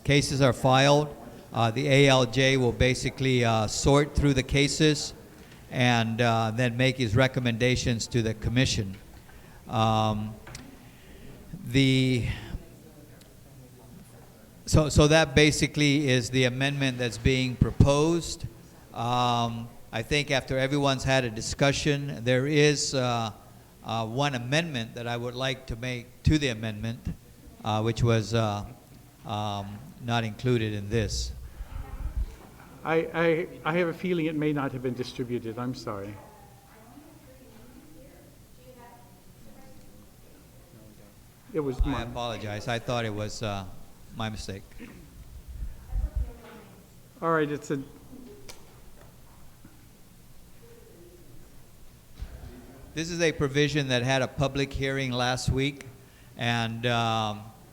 cases are filed, the ALJ will basically sort through the cases and then make his recommendations to the commission. So that basically is the amendment that's being proposed. I think after everyone's had a discussion, there is one amendment that I would like to make to the amendment, which was not included in this. I have a feeling it may not have been distributed. I'm sorry. It was I mine. apologize. I thought it was my mistake. All right, This is a provision that had a public hearing last week, and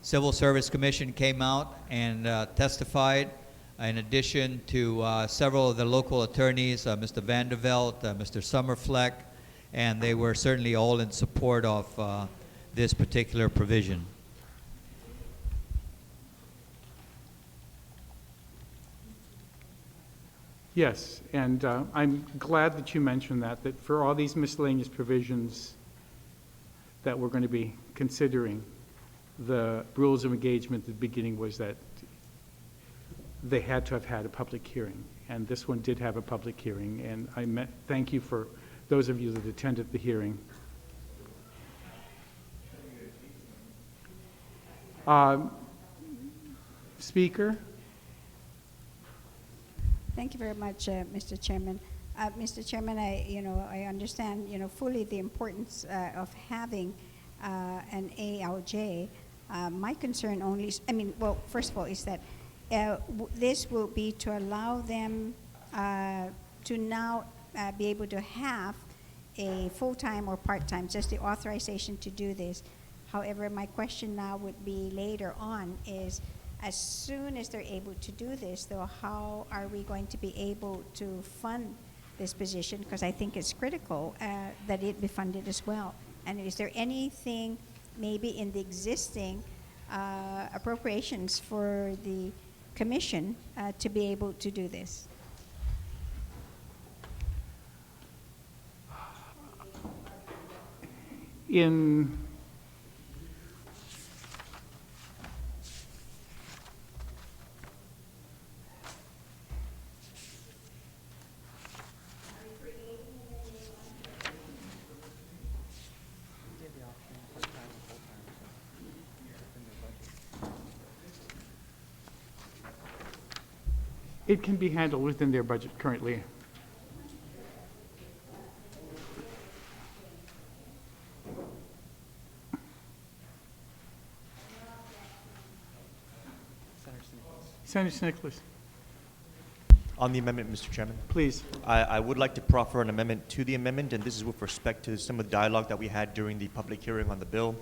Civil Service Commission came out and testified, in addition to several of the local attorneys, Mr. Vandervelt, Mr. Summerfleck, and they were certainly all in support of this particular provision. Yes, and I'm glad that you mentioned that for all these miscellaneous provisions that we're going to be considering, the rules of engagement at the beginning was that they had to have had a public hearing, and this one did have a public hearing, and thank you for those of you that attended the hearing. Speaker? Thank you very much, Mr. Chairman. Mr. Chairman, I understand, fully the importance of having an ALJ. My concern only is, well, first of all, is that this will be to allow them to now be able to have a full-time or part-time, just the authorization to do this. However, my question now would be later on is, as soon as they're able to do this, though, how are we going to be able to fund this position? Because I think it's critical that it be funded as well. And is there anything maybe in the existing appropriations for the commission to be able to do this? It can be handled within their budget currently. Senator Nicholas. On the amendment, Mr. Chairman. Please. I would like to proffer an amendment to the amendment, and this is with respect to some of the dialogue that we had during the public hearing on the bill.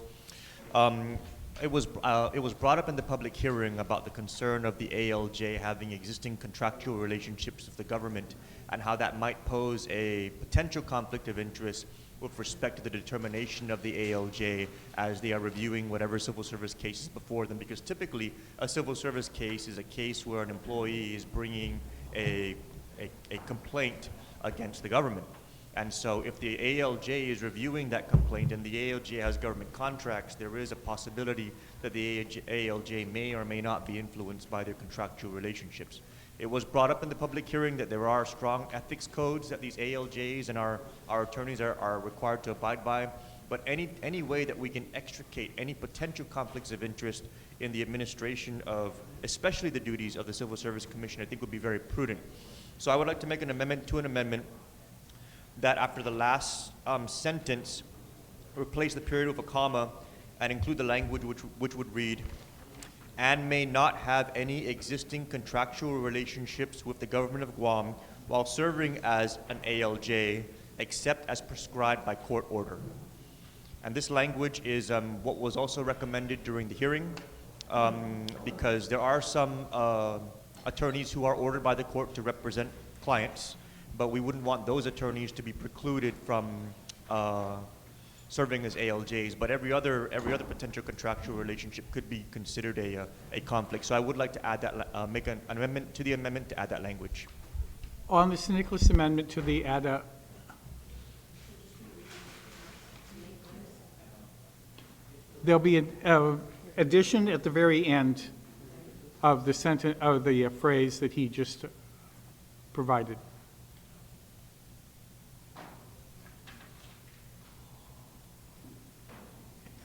It was brought up in the public hearing about the concern of the ALJ having existing contractual relationships with the government and how that might pose a potential conflict of interest with respect to the determination of the ALJ as they are reviewing whatever civil service case is before them, because typically a civil service case is a case where an employee is bringing a complaint against the government. And so if the ALJ is reviewing that complaint and the ALJ has government contracts, there is a possibility that the ALJ may or may not be influenced by their contractual relationships. It was brought up in the public hearing that there are strong ethics codes that these ALJs and our attorneys are required to abide by, but any way that we can extricate any potential conflicts of interest in the administration of, especially the duties of the Civil Service Commission, I think would be very prudent. So I would like to make an amendment to an amendment that after the last sentence, replace the period with a comma and include the language which would read, and may not have any existing contractual relationships with the government of Guam while serving as an ALJ, except as prescribed by court order. And this language is what was also recommended during the hearing, because there are some attorneys who are ordered by the court to represent clients, but we wouldn't want those attorneys to be precluded from serving as ALJs. But every other potential contractual relationship could be considered a conflict. So I would like to add that, make an amendment to the amendment to add that language. On the St. Nicholas amendment to the ADA, there'll be an addition at the very end of the sentence, of the phrase that he just provided.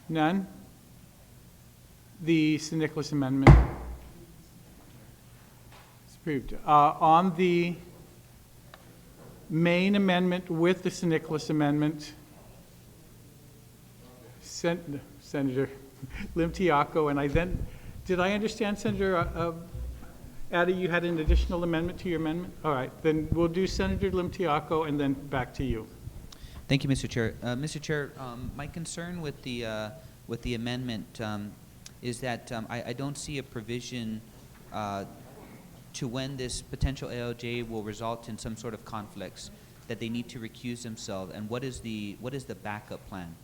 None? The St. Nicholas amendment is approved. On the main amendment with the St. Nicholas amendment, Senator Lim-Tiaco, and I then, did I understand, Senator Addy, you had an additional amendment to your amendment? All right, then we'll do Senator Lim-Tiaco and then back to you. Thank you, Mr. Chair. Mr. Chair, my concern with the amendment is that I don't see a provision to when this potential ALJ will result in some sort of conflicts that they need to recuse themselves, and what is the backup plan?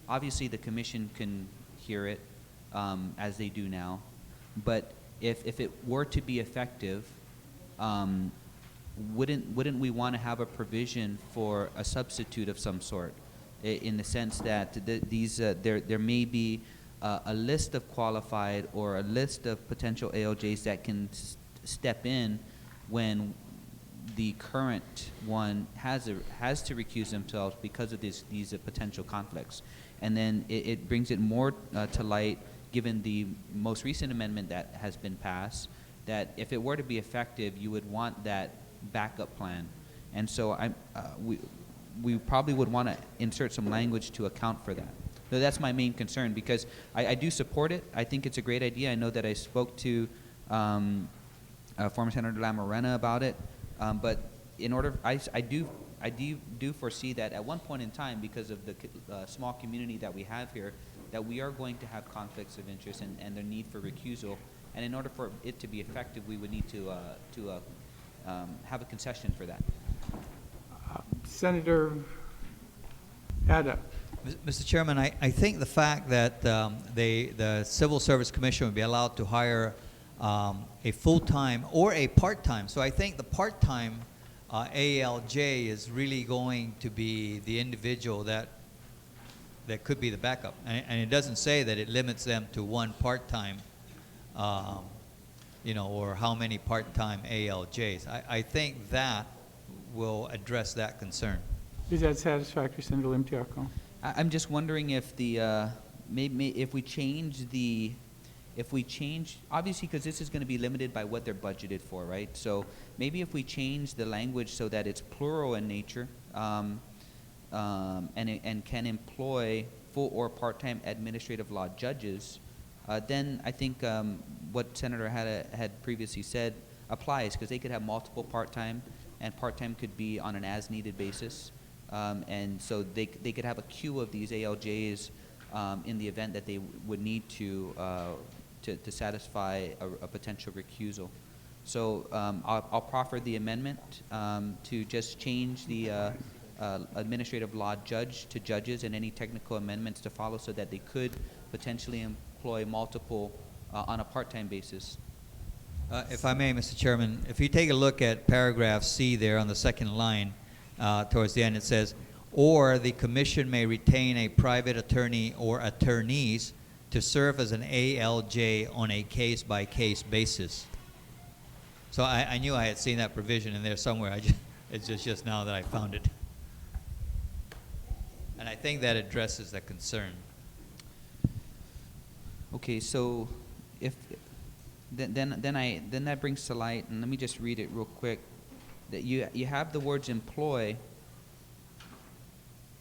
Obviously, the commission can hear it as they do now, but if it were to be effective, wouldn't we want to have a provision for a substitute of some sort, in the sense that there may be a list of qualified or a list of potential ALJs that can step in when the current one has to recuse themselves because of these potential conflicts, and then it brings it more to light, given the most recent amendment that has been passed, that if it were to be effective, you would want that backup plan. And so we probably would want to insert some language to account for that. So that's my main concern, because I do support it. I think it's a great idea. I know that I spoke to former Senator Lamorena about it, but in order, I do foresee that at one point in time, because of the small community that we have here, that we are going to have conflicts of interest and the need for recusal. And in order for it to be effective, we would need to have a concession for that. Senator Ada. Mr. Chairman, I think the fact that the Civil Service Commission would be allowed to hire a full-time or a part-time. So I think the part-time ALJ is really going to be the individual that could be the backup. And it doesn't say that it limits them to one part-time, or how many part-time ALJs. I think that will address that concern. Is that satisfactory, Senator Limtiarco? I'm just wondering if if we change, obviously, because this is going to be limited by what they're budgeted for, right? So maybe if we change the language so that it's plural in nature, and can employ full or part-time administrative law judges, then I think what Senator had previously said applies, because they could have multiple part-time, and part-time could be on an as-needed basis. And so they could have a queue of these ALJs in the event that they would need to satisfy a potential recusal. So I'll proffer the amendment to just change the administrative law judge to judges, and any technical amendments to follow, so that they could potentially employ multiple on a part-time basis. If I may, Mr. Chairman, if you take a look at paragraph C there on the second line, towards the end, it says, or the commission may retain a private attorney or attorneys to serve as an ALJ on a case-by-case basis. So I knew I had seen that provision in there somewhere. It's just now that I found it. And I think that addresses the concern. Okay, so then that brings to light, and let me just read it real quick, that you have the words employ,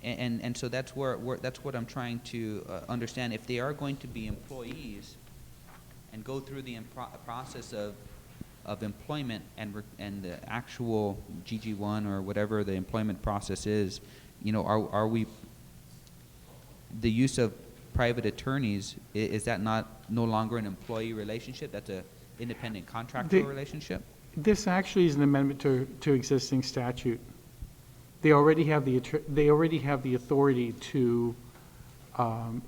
and so that's what I'm trying to understand. If they are going to be employees and go through the process of employment and the actual GG1 or whatever the employment process is, are we, the use of private attorneys, is that no longer an employee relationship? That's an independent contractor relationship? This actually is an amendment to existing statute. They already have the authority to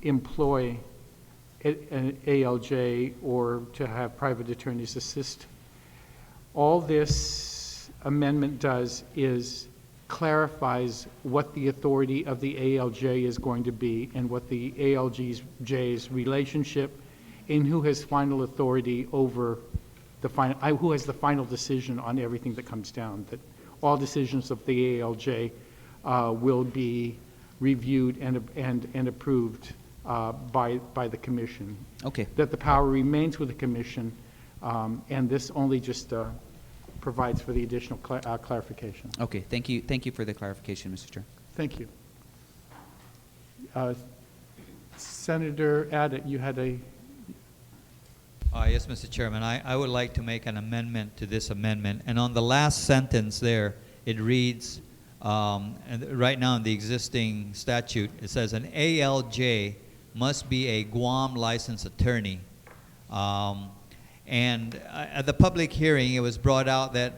employ an ALJ or to have private attorneys assist. All this amendment does is clarifies what the authority of the ALJ is going to be, and what the ALJ's relationship, and who has final authority over the final, who has the final decision on everything that comes down. That all decisions of the ALJ will be reviewed and approved by the commission. Okay. That the power remains with the commission, and this only just provides for the additional clarification. Okay, thank you for the clarification, Mr. Chair. Thank you. Senator Addett, you had a... Yes, Mr. Chairman. I would like to make an amendment to this amendment. And on the last sentence there, it reads, and right now in the existing statute, it says an ALJ must be a Guam licensed attorney. And at the public hearing, it was brought out that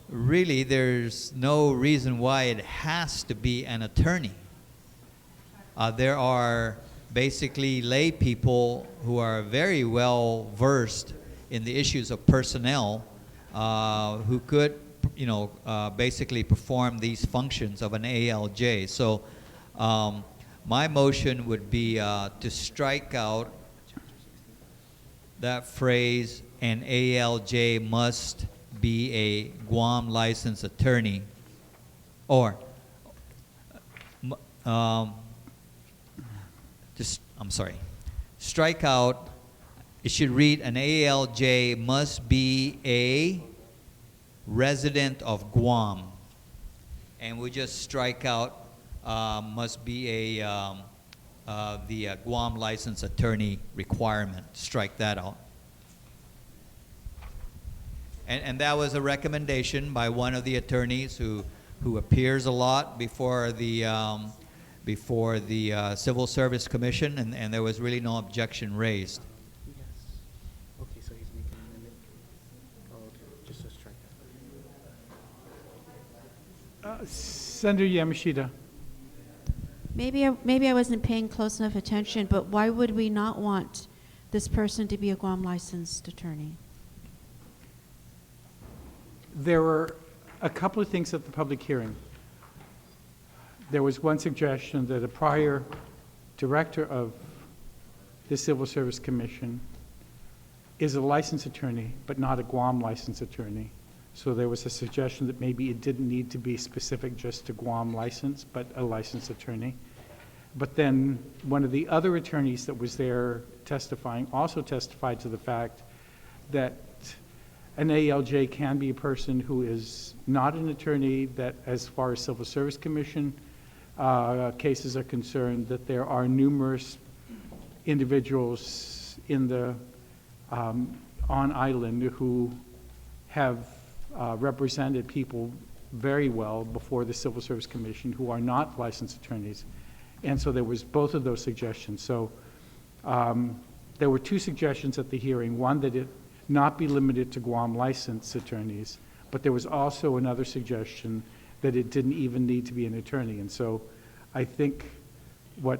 really there's no reason why it has to be an attorney. There are basically lay people who are very well versed in the issues of personnel, who could, basically perform these functions of an ALJ. So my motion would be to strike out that phrase, an ALJ must be a Guam licensed attorney, or strike out, it should read an ALJ must be a resident of Guam, and we just strike out must be the Guam licensed attorney requirement. Strike that out. And that was a recommendation by one of the attorneys who appears a lot before the Civil Service Commission, and there was really no objection raised. Okay, so he's making an amendment. Oh, okay, just to strike that. Senator Yamashita. Maybe I wasn't paying close enough attention, but why would we not want this person to be a Guam licensed attorney? There were a couple of things at the public hearing. There was one suggestion that a prior director of the Civil Service Commission is a licensed attorney, but not a Guam licensed attorney. So there was a suggestion that maybe it didn't need to be specific just to Guam license, but a licensed attorney. But then one of the other attorneys that was there testifying also testified to the fact that an ALJ can be a person who is not an attorney, that as far as Civil Service Commission cases are concerned, that there are numerous individuals in the on island who have represented people very well before the Civil Service Commission who are not licensed attorneys. And so there was both of those suggestions. So there were two suggestions at the hearing. One, that it not be limited to Guam licensed attorneys, but there was also another suggestion that it didn't even need to be an attorney. And so I think what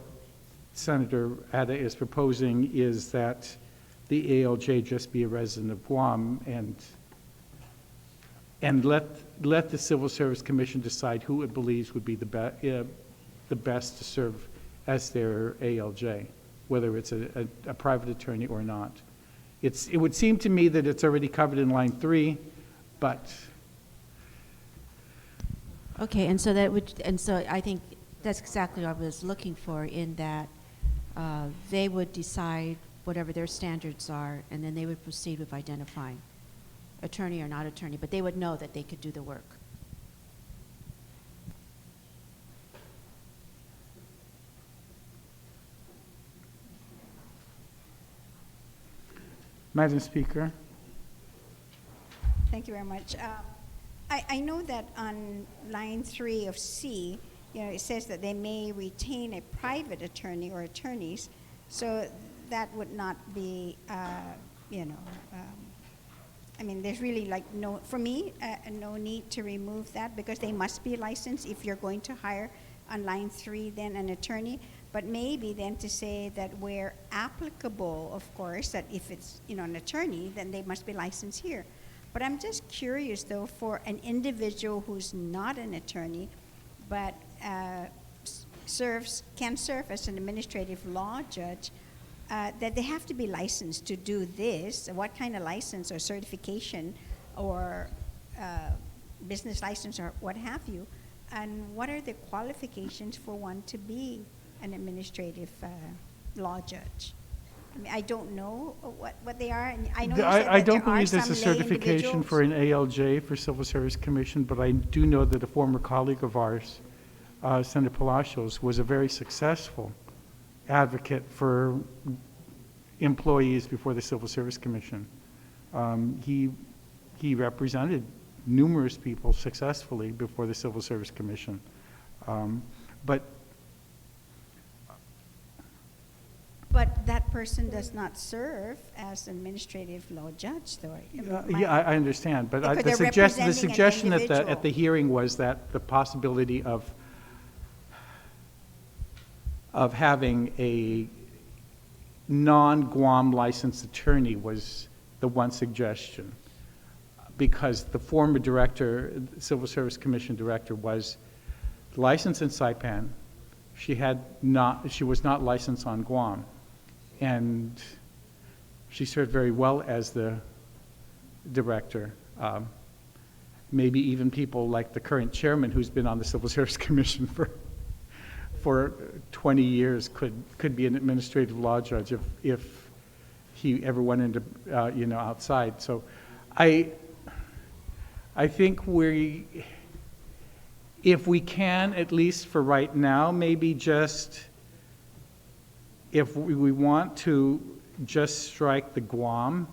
Senator Ada is proposing is that the ALJ just be a resident of Guam and let the Civil Service Commission decide who it believes would be the best to serve as their ALJ, whether it's a private attorney or not. It would seem to me that it's already covered in line 3, but Okay, and so I think that's exactly what I was looking for, in that they would decide whatever their standards are, and then they would proceed with identifying attorney or not attorney, but they would know that they could do the work. Madam Speaker. Thank you very much. I know that on line 3 of C, it says that they may retain a private attorney or attorneys, so that would not be, I mean, there's really for me, no need to remove that, because they must be licensed if you're going to hire on line 3 then an attorney. But maybe then to say that where applicable, of course, that if it's an attorney, then they must be licensed here. But I'm just curious, though, for an individual who's not an attorney, but can serve as an administrative law judge, that they have to be licensed to do this. What kind of license or certification or business license or what have you? And what are the qualifications for one to be an administrative law judge? I mean, I don't know what they are. And I know you said I that don't there are believe there's some a lay certification for an ALJ for Civil Service Commission, but I do know that a former colleague of ours, Senator Palacios, was a very successful advocate for employees before the Civil Service Commission. He represented numerous people successfully before the Civil Service Commission. But that person does not serve as an administrative law judge, though. Yeah, I understand, but Because the they're suggestion representing an at the hearing was that the possibility of having a non-Guam licensed attorney was the one suggestion, because the former director, Civil Service Commission director, was licensed in Saipan. She was not licensed on Guam, and she served very well as the director. Maybe even people like the current chairman, who's been on the Civil Service Commission for 20 years, could be an administrative law judge if he ever went into outside. So I I think if we can, at least for right now, maybe just, if we want to just strike the Guam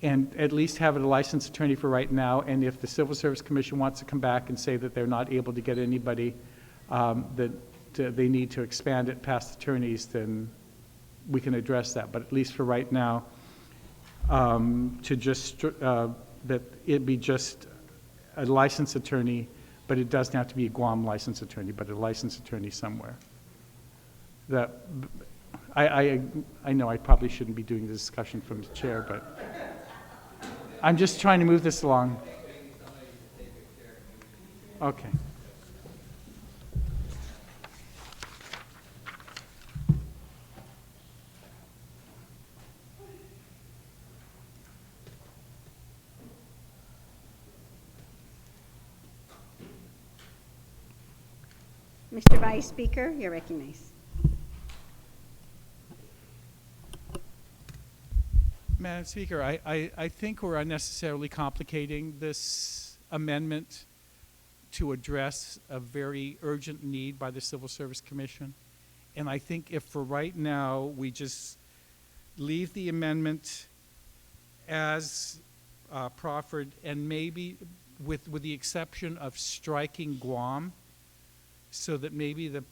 and at least have a licensed attorney for right now, and if the Civil Service Commission wants to come back and say that they're not able to get anybody, that they need to expand it past attorneys, then we can address that. But at least for right now, to just, that it be just a licensed attorney, but it doesn't have to be a Guam licensed attorney, but a licensed attorney somewhere. That, I know I probably shouldn't be doing the discussion from the chair, but I'm just trying to move this along. Okay. Mr. Vice Speaker, you're recognized. Madam Speaker, I think we're unnecessarily complicating this amendment to address a very urgent need by the Civil Service Commission. And I think if for right now we just leave the amendment as proffered, and maybe with the exception of striking Guam, so that maybe the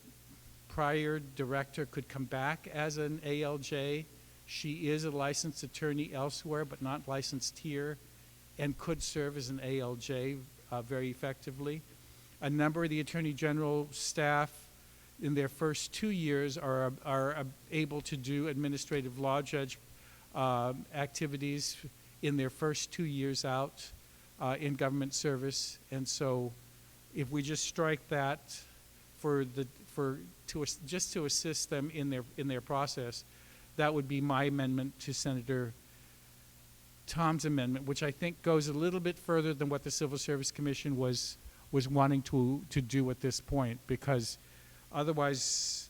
prior director could come back as an ALJ. She is a licensed attorney elsewhere, but not licensed here, and could serve as an ALJ very effectively. A number of the Attorney General staff in their first 2 years are able to do administrative law judge activities in their first 2 years out in government service. And so if we just strike that just to assist them in their process, that would be my amendment to Senator Tom's amendment, which I think goes a little bit further than what the Civil Service Commission was wanting to do at this point, because otherwise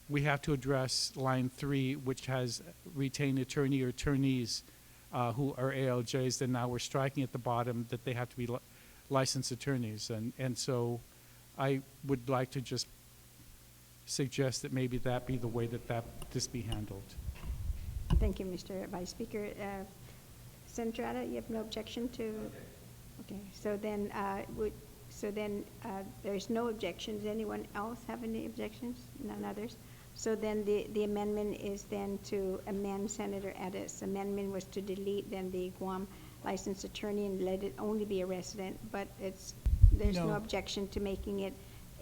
we have to address line 3, which has retained attorney or attorneys who are ALJs. And now we're striking at the bottom that they have to be licensed attorneys, and so I would like to just suggest that maybe that be the way that this be handled. Thank you, Mr. Vice Speaker. Senator Ada, you have no objection to? Okay, so then, there's no objections. Anyone else have any objections? None others? So then the amendment is then to amend Senator Ada's amendment was to delete then the Guam licensed attorney and let it only be a resident, but there's no objection to making it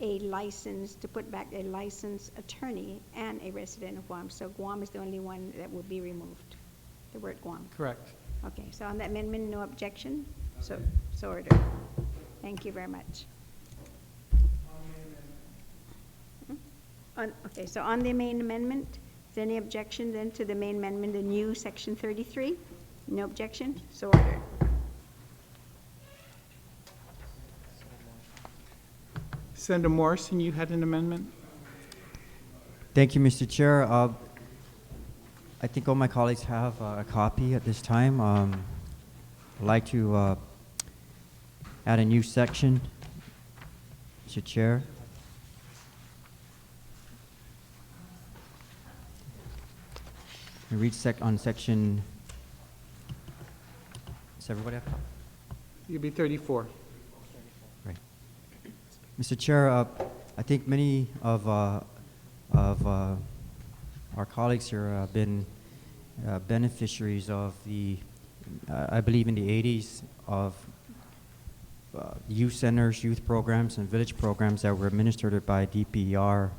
a license, to put back a licensed attorney and a resident of Guam. So Guam is the only one that will be removed, the word Guam. Correct. Okay, so on that amendment, no objection? So ordered. Thank you very much. Okay, so on the main amendment, is there any objection then to the main amendment, the new section 33? No objection? So ordered. Senator Morrison, you had an amendment? Thank you, Mr. Chair. I think all my colleagues have a copy at this time. I'd like to add a new section, Mr. Chair. I read on section. Does everybody have a copy? You'll be 34. Right. Mr. Chair, I think many of our colleagues here have been beneficiaries of I believe in the 80s, of youth centers, youth programs, and village programs that were administered by DPR.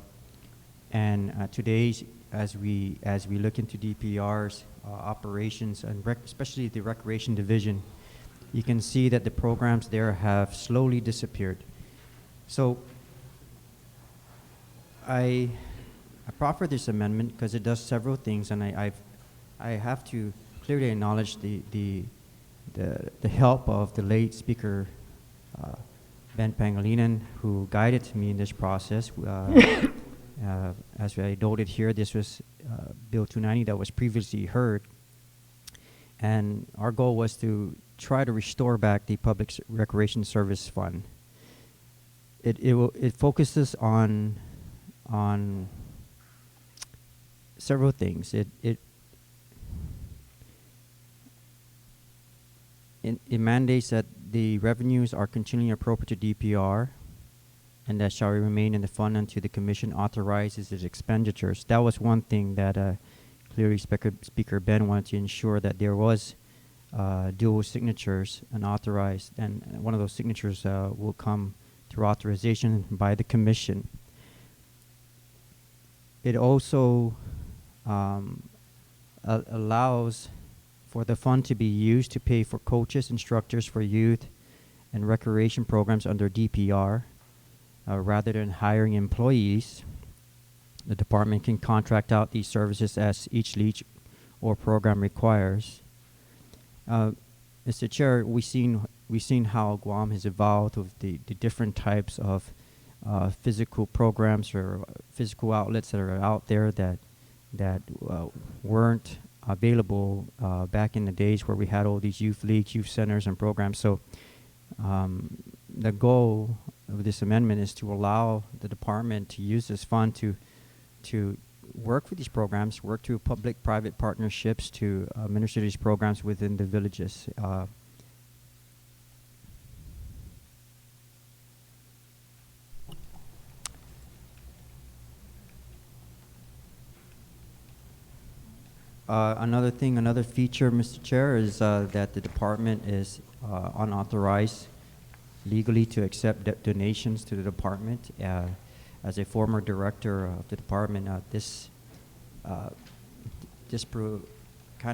And today, as we look into DPR's operations, and especially the Recreation Division, you can see that the programs there have slowly disappeared. So I proffer this amendment because it does several things, and I have to clearly acknowledge the help of the late Speaker Ben Pangilinan, who guided me in this process. As I noted here, this was Bill 290 that was previously heard. and our goal was to try to restore back the Public Recreation Service Fund. It focuses on several things. It mandates that the revenues are continually appropriate to DPR, and that shall remain in the fund until the commission authorizes its expenditures. That was one thing that clearly Speaker Ben wanted to ensure, that there was dual signatures and authorized, and one of those signatures will come through authorization by the commission. It also allows for the fund to be used to pay for coaches, instructors for youth and recreation programs under DPR. Rather than hiring employees, the department can contract out these services as each lead or program requires. Mr. Chair, we've seen how Guam has evolved with the different types of physical programs or physical outlets that are out there that weren't available back in the days where we had all these youth leagues, youth centers, and programs. So the goal of this amendment is to allow the department to use this fund to work with these programs, work through public-private partnerships to administer these programs within the villages. Another feature, Mr. Chair, is that the department is unauthorized legally to accept donations to the department. As a former director of the department, this kind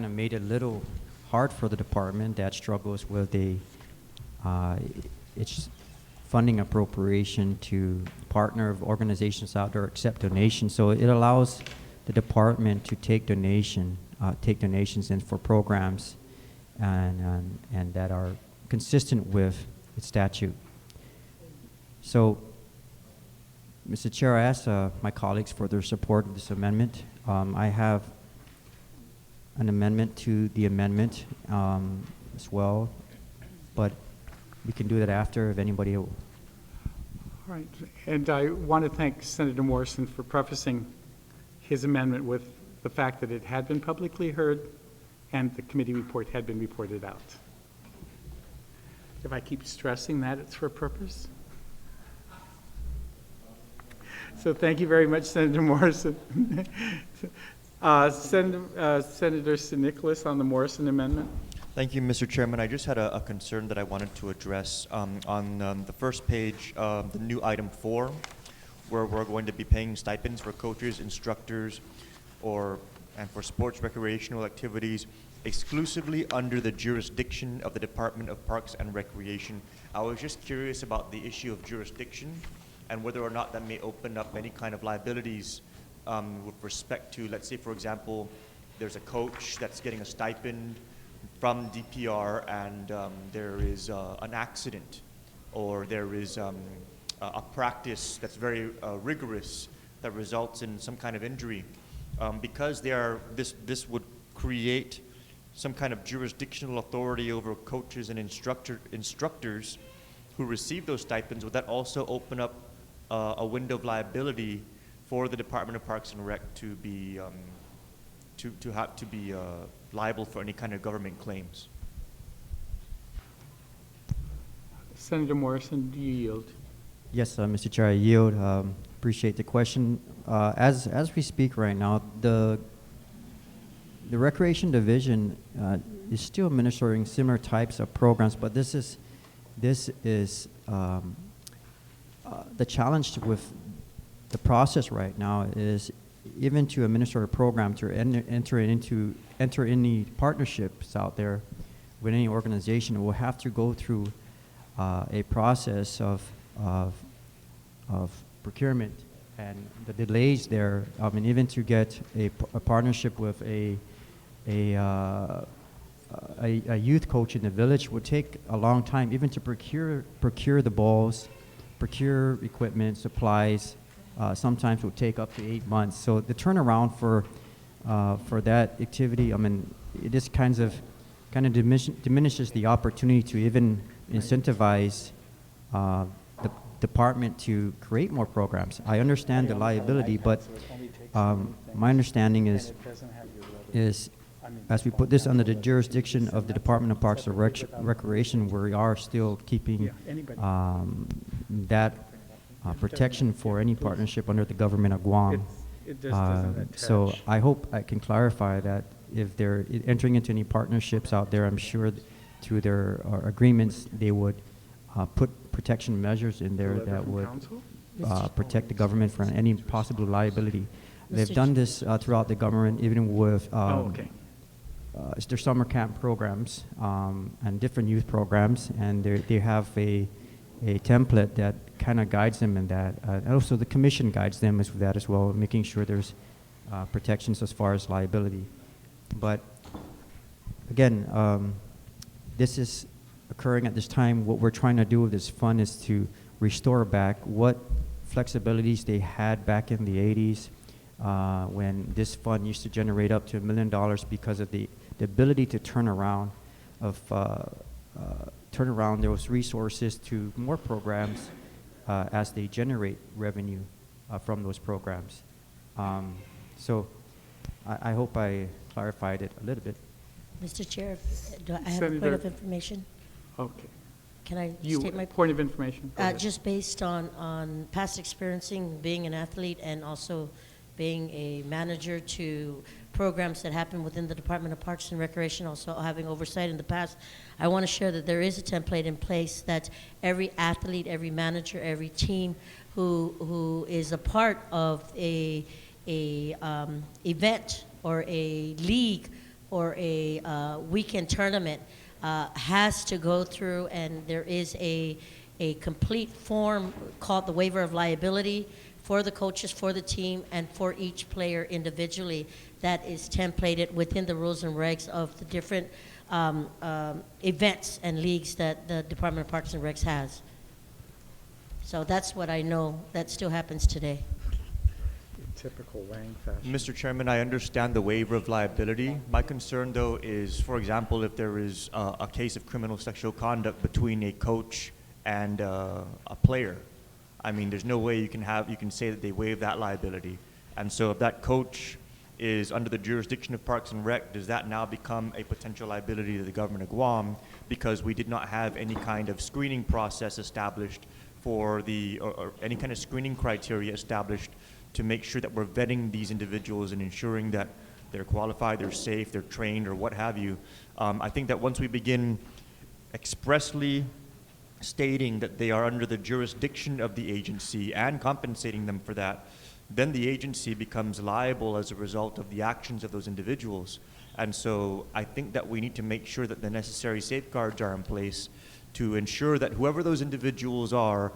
of made it a little hard for the department that struggles with its funding appropriation to partner of organizations out there, accept donations. So it allows the department to take donations in for programs and that are consistent with its statute. So, Mr. Chair, I ask my colleagues for their support of this amendment. I have an amendment to the amendment as well, but we can do that after if anybody will. All right, and I want to thank Senator Morrison for prefacing his amendment with the fact that it had been publicly heard and the committee report had been reported out. If I keep stressing that, it's for a purpose. So thank you very much, Senator Morrison. Senator St. Nicholas on the Morrison amendment. Thank you, Mr. Chairman. I just had a concern that I wanted to address on the first page, the new item 4, where we're going to be paying stipends for coaches, instructors, and for sports recreational activities exclusively under the jurisdiction of the Department of Parks and Recreation. I was just curious about the issue of jurisdiction and whether or not that may open up any kind of liabilities with respect to, let's say, for example, there's a coach that's getting a stipend from DPR and there is an accident, or there is a practice that's very rigorous that results in some kind of injury. Because this would create some kind of jurisdictional authority over coaches and instructors who receive those stipends, would that also open up a window of liability for the Department of Parks and Rec to be liable for any kind of government claims? Senator Morrison, do you yield? Yes, Mr. Chair, I yield. Appreciate the question. As we speak right now, the Recreation Division is still administering similar types of programs, but this is the challenge with the process right now is even to administer a program, to enter any partnerships out there with any organization, will have to go through a process of procurement, and the delays there. I mean, even to get a partnership with a youth coach in the village would take a long time, even to procure the balls, procure equipment, supplies. Sometimes would take up to 8 months. So the turnaround for that activity, I mean, it is kinds of kind of diminishes the opportunity to even incentivize the department to create more programs. I understand the liability, but my understanding is as we put this under the jurisdiction of the Department of Parks and Recreation, we are still keeping that protection for any partnership under the government of Guam. It just doesn't So attach. I hope I can clarify that if they're entering into any partnerships out there, I'm sure through their agreements, they would put protection measures in there that would protect the government from any possible liability. They've done this throughout the government, even with their summer camp programs and different youth programs, and they have a template that kind of guides them in that. And also the commission guides them with that as well, making sure there's protections as far as liability. But again, this is occurring at this time. What we're trying to do with this fund is to restore back what flexibilities they had back in the 80s when this fund used to generate up to $1 million because of the ability to turn around those resources to more programs as they generate revenue from those programs. So I hope I clarified it a little bit. Mr. Chair, do I have a point Senator- of information? Okay. Can I You, state my point of information? Go ahead. just based on past experiencing being an athlete and also being a manager to programs that happen within the Department of Parks and Recreation, also having oversight in the past, I want to share that there is a template in place that every athlete, every manager, every team who is a part of a event or a league or a weekend tournament has to go through, and there is a complete form called the waiver of liability for the coaches, for the team, and for each player individually that is templated within the rules and regs of the different events and leagues that the Department of Parks and Recs has. So that's what I know that still happens today. Typical Wang fashion. Mr. Chairman, I understand the waiver of liability. My concern, though, is, for example, if there is a case of criminal sexual conduct between a coach and a player. I mean, there's no way you can say that they waive that liability. And so if that coach is under the jurisdiction of Parks and Rec, does that now become a potential liability to the government of Guam because we did not have any kind of screening process established for or any kind of screening criteria established to make sure that we're vetting these individuals and ensuring that they're qualified, they're safe, they're trained, or what have you. I think that once we begin expressly stating that they are under the jurisdiction of the agency and compensating them for that, then the agency becomes liable as a result of the actions of those individuals. And so I think that we need to make sure that the necessary safeguards are in place to ensure that whoever those individuals are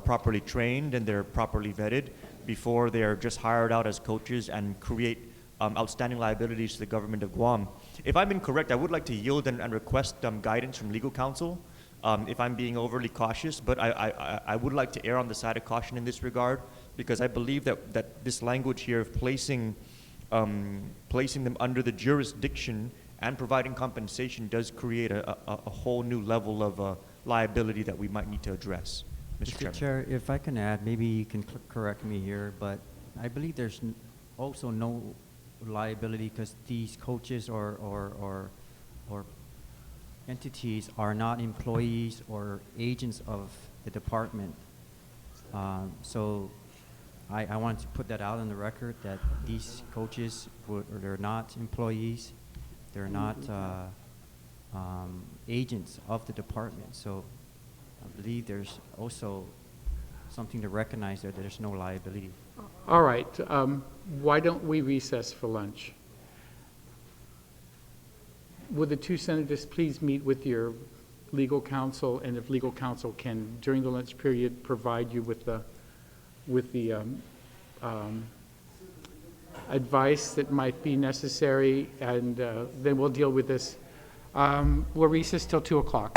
properly trained and they're properly vetted before they are just hired out as coaches and create outstanding liabilities to the government of Guam. If I'm incorrect, I would like to yield and request guidance from legal counsel if I'm being overly cautious, but I would like to err on the side of caution in this regard because I believe that this language here of placing them under the jurisdiction and providing compensation does create a whole new level of liability that we might need to address. Mr. Chair, if I can add, maybe you can correct me here, but I believe there's also no liability because these coaches or entities are not employees or agents of the department. So I want to put that out on the record that these coaches, they're not employees, they're not agents of the department. So I believe there's also something to recognize that there's no liability. All right. Why don't we recess for lunch? Would the two senators please meet with your legal counsel, and if legal counsel can, during the lunch period, provide you with the advice that might be necessary, and then we'll deal with this. We'll recess till 2 o'clock.